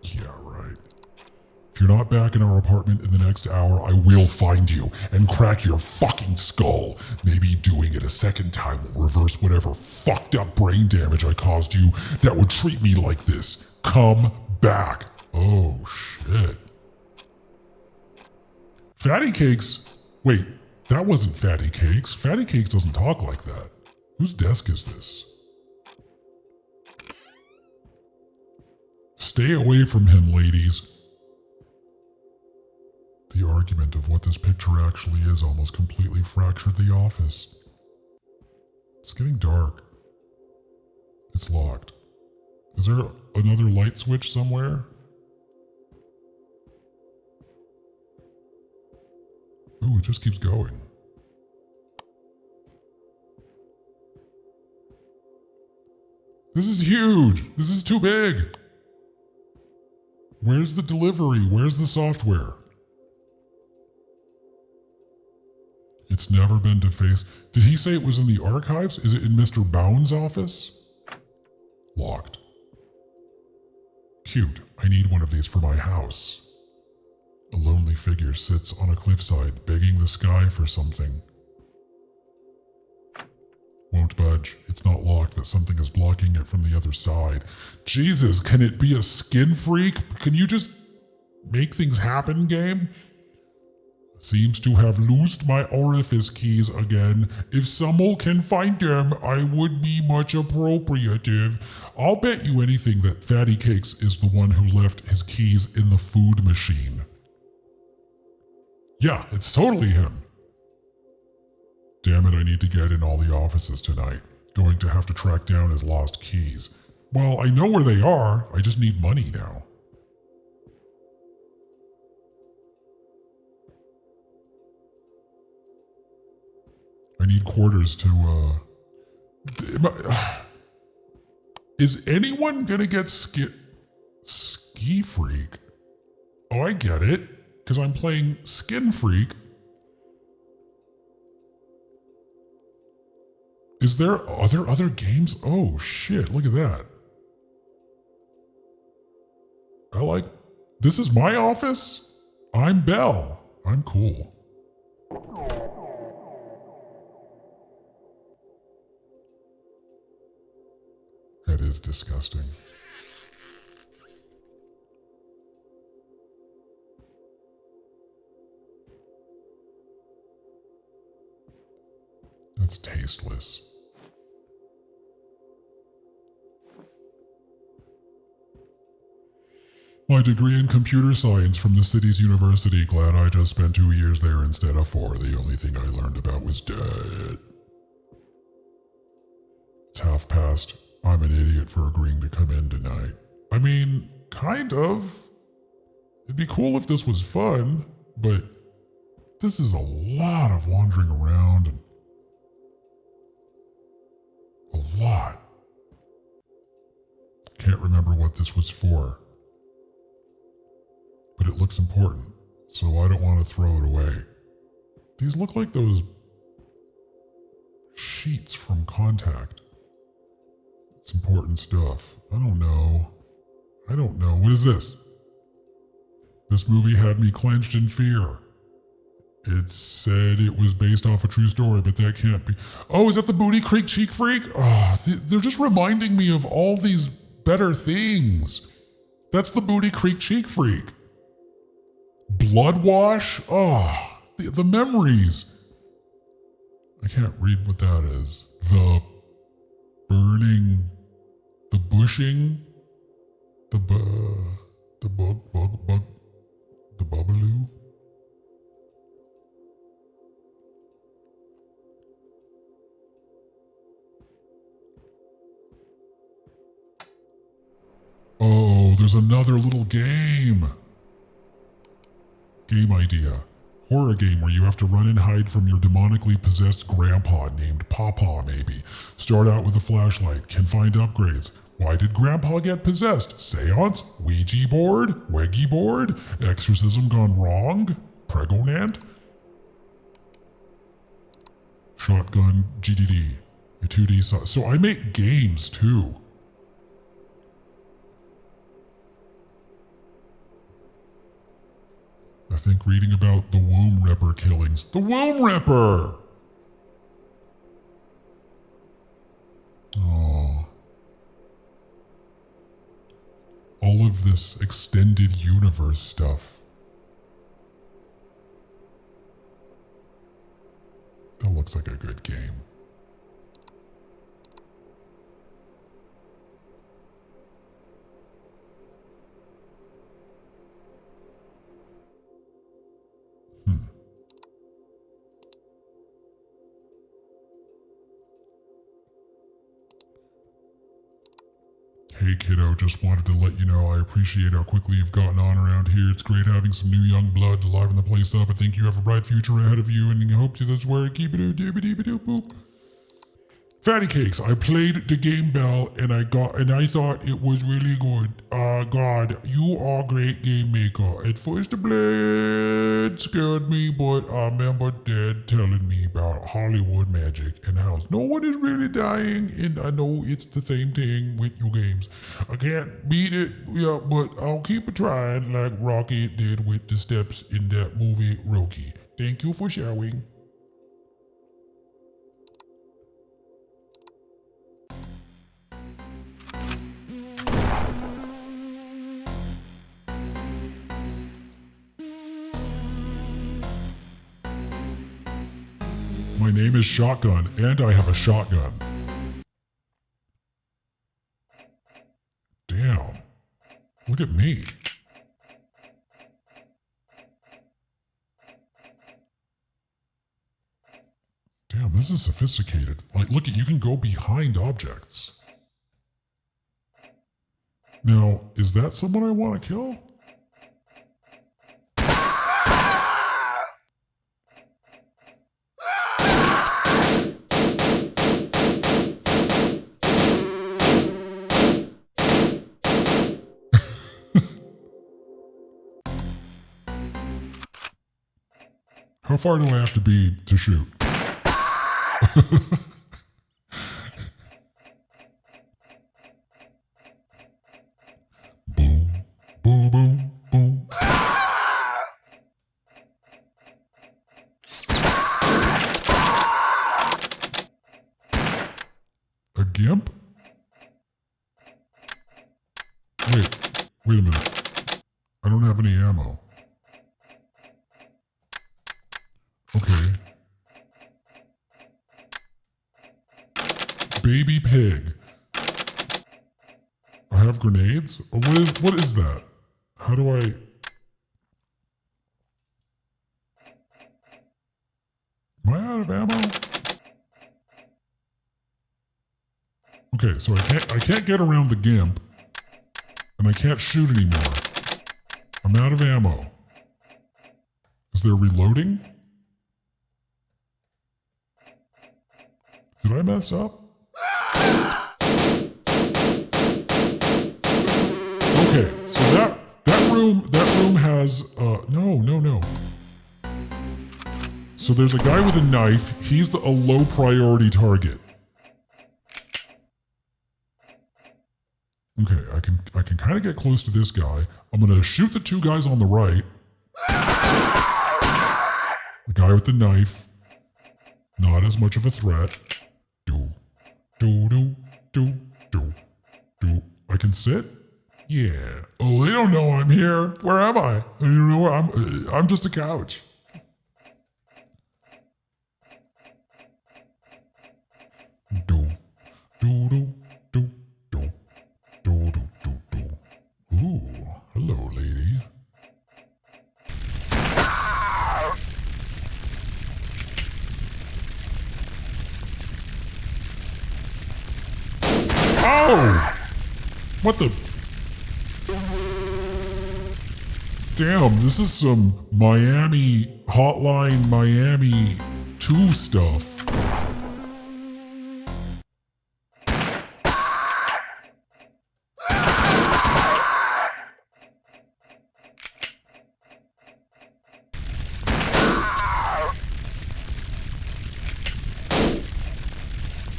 Yeah, right. If you're not back in our apartment in the next hour, I will find you and crack your fucking skull. Maybe doing it a second time will reverse whatever fucked up brain damage I caused you that would treat me like this. Come back. Oh, shit. Fatty Cakes? Wait, that wasn't Fatty Cakes. Fatty Cakes doesn't talk like that. Whose desk is this? Stay away from him, ladies. The argument of what this picture actually is almost completely fractured the office. It's getting dark. It's locked. Is there another light switch somewhere? Ooh, it just keeps going. This is huge! This is too big! Where's the delivery? Where's the software? It's never been defaced. Did he say it was in the archives? Is it in Mr. Bound's office? Locked. Cute. I need one of these for my house. A lonely figure sits on a cliffside, begging the sky for something. Won't budge. It's not locked, but something is blocking it from the other side. Jesus, can it be a skin freak? Can you just make things happen, game? Seems to have loosed my orifice keys again. If someone can find them, I would be much appropriative. I'll bet you anything that Fatty Cakes is the one who left his keys in the food machine. Yeah, it's totally him. Damn it, I need to get in all the offices tonight. Going to have to track down his lost keys. Well, I know where they are. I just need money now. I need quarters to, Is anyone gonna get ski freak? Oh, I get it. Because I'm playing Skin Freak. Is there other games? Oh shit, look at that. This is my office? I'm Belle. I'm cool. That is disgusting. That's tasteless. My degree in computer science from the city's university. Glad I just spent 2 years there instead of 4. The only thing I learned about was debt. It's 1:30. I'm an idiot for agreeing to come in tonight. I mean, kind of. It'd be cool if this was fun, but this is a lot of wandering around and a lot. Can't remember what this was for. But it looks important, so I don't want to throw it away. These look like those sheets from Contact. It's important stuff. I don't know. What is this? This movie had me clenched in fear. It said it was based off a true story, but that can't be. Oh, is that the Booty Creek Cheek Freak? Oh, they're just reminding me of all these better things. That's the Booty Creek Cheek Freak. Bloodwash? Oh, the memories. I can't read what that is. The burning, the bushing, the bubbaloo. Oh, there's another little game. Game idea. Horror game where you have to run and hide from your demonically possessed grandpa named Pawpaw maybe. Start out with a flashlight, can find upgrades. Why did grandpa get possessed? Seance? Ouija board? Weggy board? Exorcism gone wrong? Pregonant? Shotgun GDD. A 2D so I make games too. I think reading about the womb ripper killings. The womb ripper! Oh. All of this extended universe stuff. That looks like a good game. Hey kiddo, just wanted to let you know I appreciate how quickly you've gotten on around here. It's great having some new young blood to liven the place up. I think you have a bright future ahead of you, and I hope that's where keep it boop. Fatty Cakes, I played the game Bell and I thought it was really good. God, you are a great game maker. At first the blade scared me, but I remember Dad telling me about Hollywood magic and how no one is really dying, and I know it's the same thing with your games. I can't beat it, yeah, but I'll keep trying like Rocky did with the steps in that movie Rocky. Thank you for sharing. My name is Shotgun, and I have a shotgun. Damn. Look at me. Damn, this is sophisticated. Like, look at, you can go behind objects. Now, is that someone I want to kill? How far do I have to be to shoot? Boom, boom, boom, boom. A gimp? Wait a minute. I don't have any ammo. Okay. Baby pig. I have grenades? What is that? How do I... Am I out of ammo? Okay, so I can't get around the gimp, and I can't shoot anymore. I'm out of ammo. Is there reloading? Did I mess up? Okay, so that room has no. So there's a guy with a knife. He's a low priority target. Okay, I can kind of get close to this guy. I'm gonna shoot the two guys on the right. The guy with the knife, not as much of a threat. Do. I can sit? Yeah. Oh, they don't know I'm here. Where am I? You know where I'm just a couch. Ooh, hello, lady. Oh! What the? Damn, this is some Miami, Hotline Miami 2 stuff.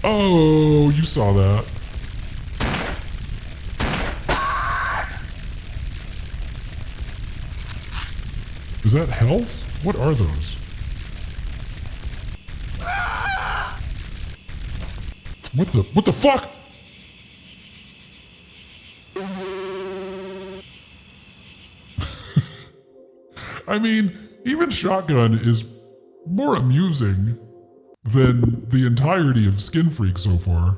Oh, you saw that. Is that health? What are those? What the fuck? I mean, even Shotgun is more amusing than the entirety of Skin Freak so far.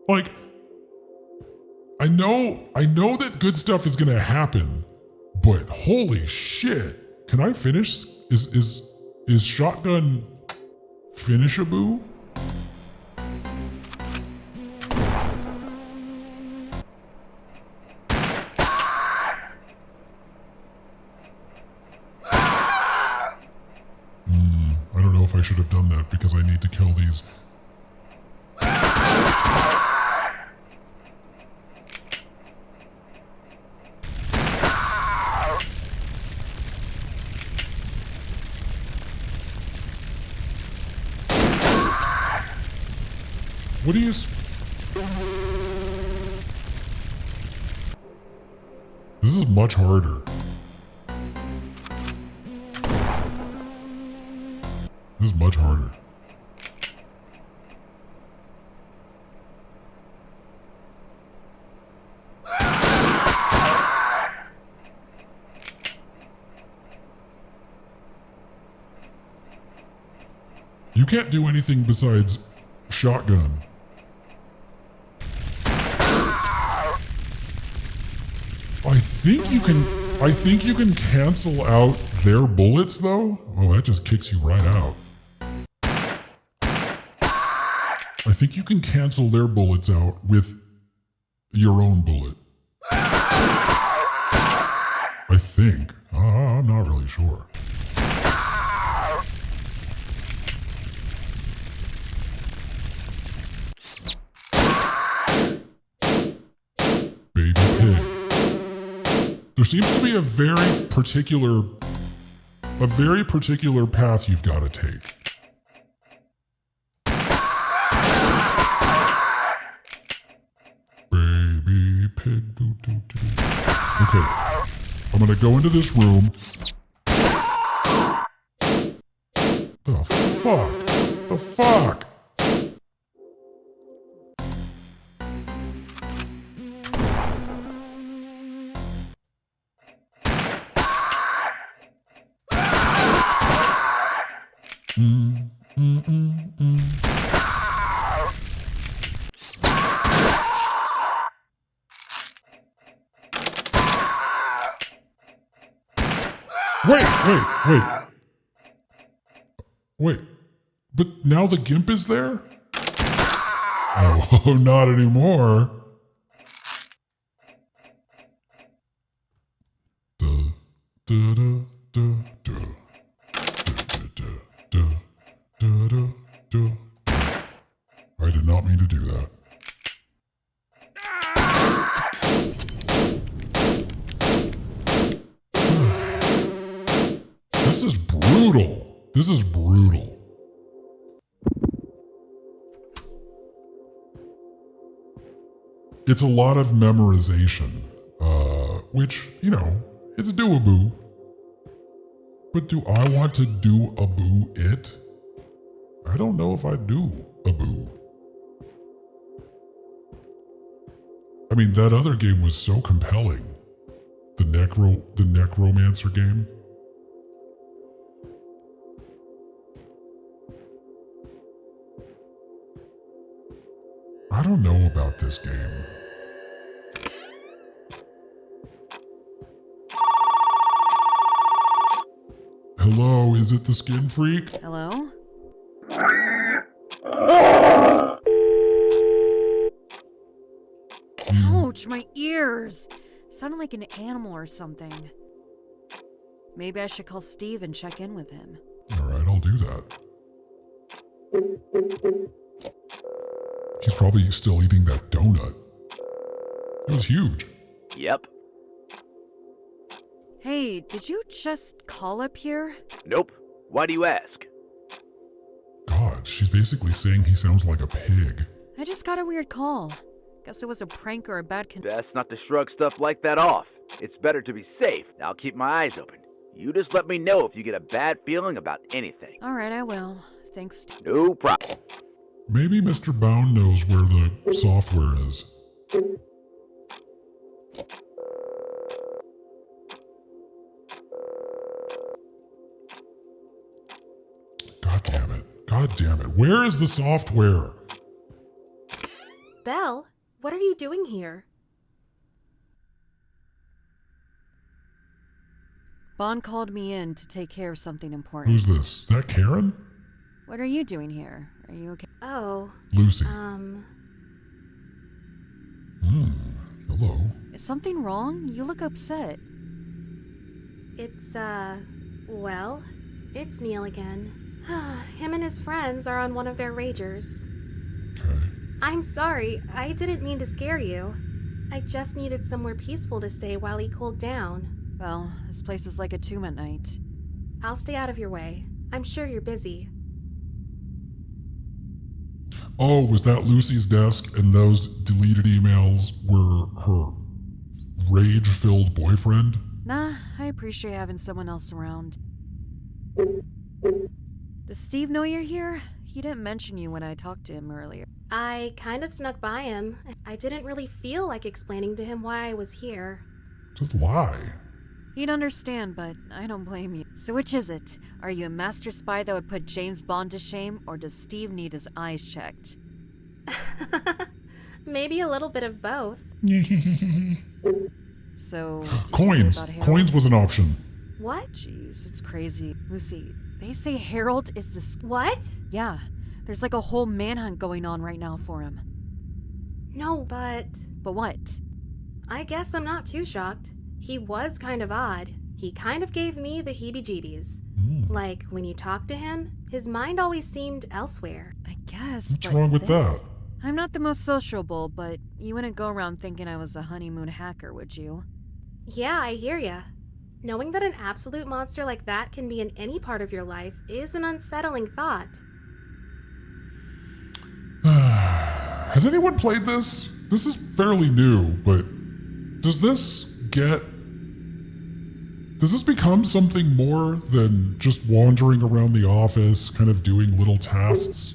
Like, I know that good stuff is gonna happen, but holy shit. Can I finish? Is Shotgun finishable? I don't know if I should have done that because I need to kill these. What do you... This is much harder. This is much harder. You can't do anything besides shotgun. I think you can cancel out their bullets though. Oh, that just kicks you right out. I think you can cancel their bullets out with your own bullet. I think. I'm not really sure. Baby pig. There seems to be a very particular path you've got to take. Baby pig. Okay. I'm gonna go into this room. The fuck? The fuck? Wait. But now the GIMP is there? Oh, not anymore. I did not mean to do that. This is brutal. This is brutal. It's a lot of memorization, which, you know, it's doable. But do I want to do-a-boo it? I don't know if I do-a-boo. I mean, that other game was so compelling. The Necromancer game. I don't know about this game. Hello, is it the Skin Freak? Hello? Ouch, my ears! Sounded like an animal or something. Maybe I should call Steve and check in with him. Alright, I'll do that. He's probably still eating that donut. It was huge. Yep. Hey, did you just call up here? Nope. Why do you ask? God, she's basically saying he sounds like a pig. I just got a weird call. Guess it was a prank or a bad Best not to shrug stuff like that off. It's better to be safe. I'll keep my eyes open. You just let me know if you get a bad feeling about anything. Alright, I will. Thanks. No problem. Maybe Mr. Bound knows where the software is. God damn it. God damn it. Where is the software? Belle, what are you doing here? Bond called me in to take care of something important. Who's this? Is that Karen? What are you doing here? Are you okay? Oh. Lucy. Hello. Is something wrong? You look upset. It's, well, it's Neil again. Him and his friends are on one of their ragers. Okay. I'm sorry, I didn't mean to scare you. I just needed somewhere peaceful to stay while he cooled down. Well, this place is like a tomb at night. I'll stay out of your way. I'm sure you're busy. Oh, was that Lucy's desk and those deleted emails were her rage-filled boyfriend? Nah, I appreciate having someone else around. Does Steve know you're here? He didn't mention you when I talked to him earlier. I kind of snuck by him. I didn't really feel like explaining to him why I was here. Just lie. He'd understand, but I don't blame you. So which is it? Are you a master spy that would put James Bond to shame, or does Steve need his eyes checked? Maybe a little bit of both. So... Coins! Coins was an option. What? Jeez, it's crazy. Lucy, they say Harold is this... What? Yeah, there's like a whole manhunt going on right now for him. No, but... But what? I guess I'm not too shocked. He was kind of odd. He kind of gave me the heebie-jeebies. Like, when you talk to him, his mind always seemed elsewhere. I guess, What's wrong with that? I'm not the most sociable, but you wouldn't go around thinking I was a honeymoon hacker, would you? Yeah, I hear ya. Knowing that an absolute monster like that can be in any part of your life is an unsettling thought. Has anyone played this? This is fairly new, but does this become something more than just wandering around the office, kind of doing little tasks?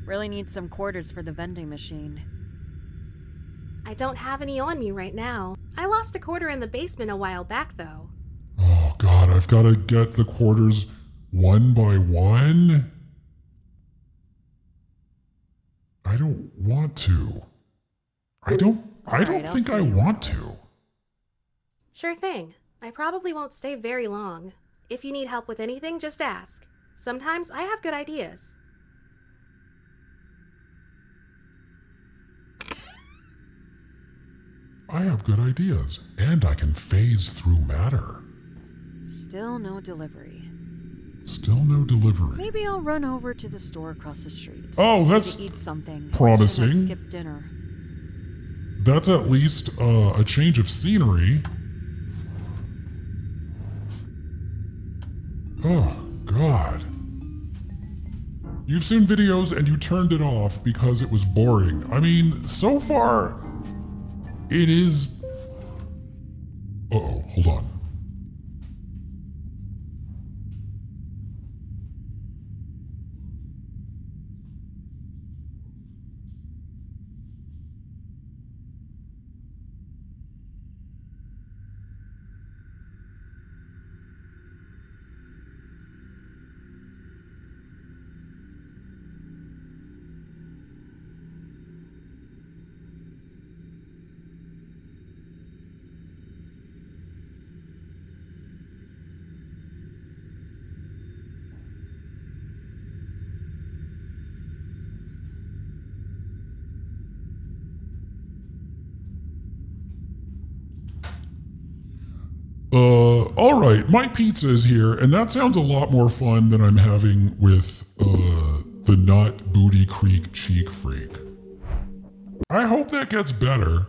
Really need some quarters for the vending machine. I don't have any on me right now. I lost a quarter in the basement a while back, though. Oh god, I've got to get the quarters one by one? I don't want to. I don't think I want to. Sure thing. I probably won't stay very long. If you need help with anything, just ask. Sometimes I have good ideas. I have good ideas, and I can phase through matter. Still no delivery. Still no delivery. Maybe I'll run over to the store across the street. Oh, that's eat something. promising. Shouldn't skip dinner. That's at least a change of scenery. Oh, God. You've seen videos and you turned it off because it was boring. I mean, so far, it is... Uh-oh, hold on. Alright, my pizza is here, and that sounds a lot more fun than I'm having with, the Nut Booty Creek Cheek Freak. I hope that gets better.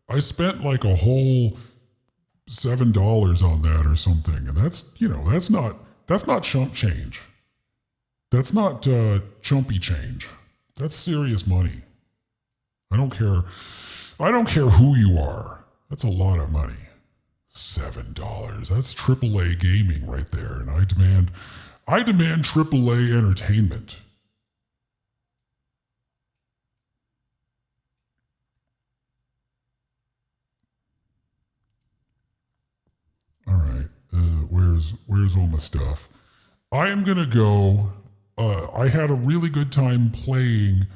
I spent like a whole $7 on that or something, and that's, that's not chump change. That's not, chumpy change. That's serious money. I don't care who you are. That's a lot of money. $7. That's AAA gaming right there, and I demand AAA entertainment. All right, where's all my stuff? I am gonna go. I had a really good time playing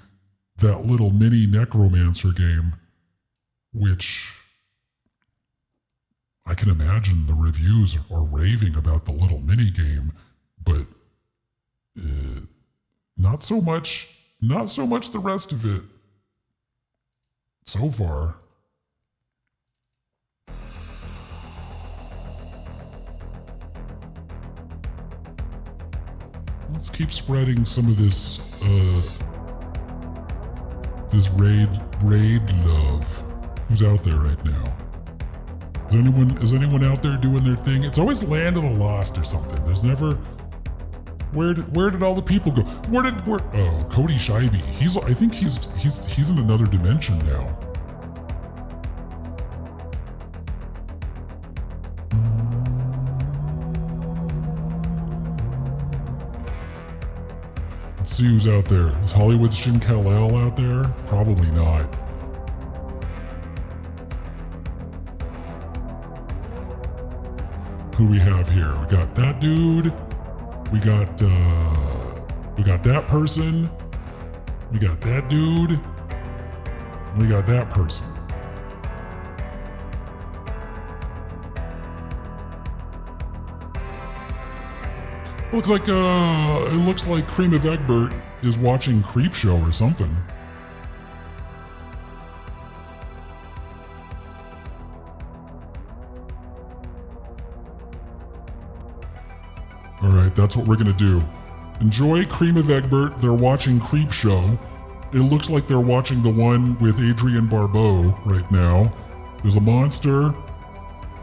that little mini necromancer game, which I can imagine the reviews are raving about the little mini game, but not so much the rest of it so far. Let's keep spreading some of this this raid love. Who's out there right now? Is anyone out there doing their thing? It's always Land of the Lost or something. There's never. Where did all the people go? Oh, Cody Scheibe. I think he's in another dimension now. Let's see who's out there. Is Hollywood's Shin Kal-El out there? Probably not. Who we have here? We got that dude. We got that person. We got that dude. We got that person. It looks like Cream of Egbert is watching Creepshow or something. All right, that's what we're gonna do. Enjoy Cream of Egbert. They're watching Creepshow. It looks like they're watching the one with Adrienne Barbeau right now. There's a monster.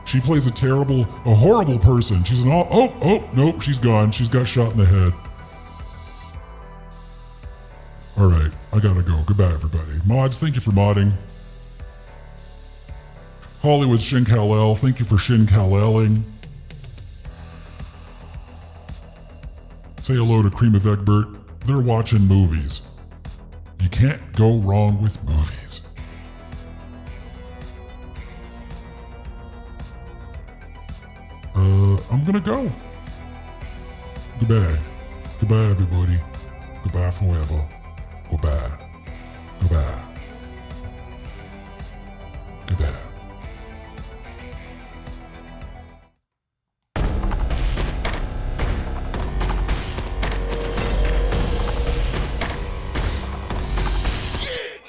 She plays a horrible person. She's nope, she's gone. She's got shot in the head. All right, I gotta go. Goodbye, everybody. Mods, thank you for modding. Hollywood's Shin Kal-El, thank you for Shin Kal-Eling. Say hello to Cream of Egbert. They're watching movies. You can't go wrong with movies. I'm gonna go. Goodbye. Goodbye, everybody. Goodbye forever. Goodbye. Goodbye. Goodbye.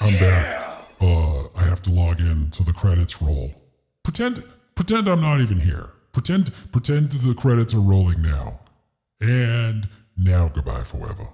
I'm back. I have to log in so the credits roll. Pretend I'm not even here. Pretend the credits are rolling now. And now goodbye forever.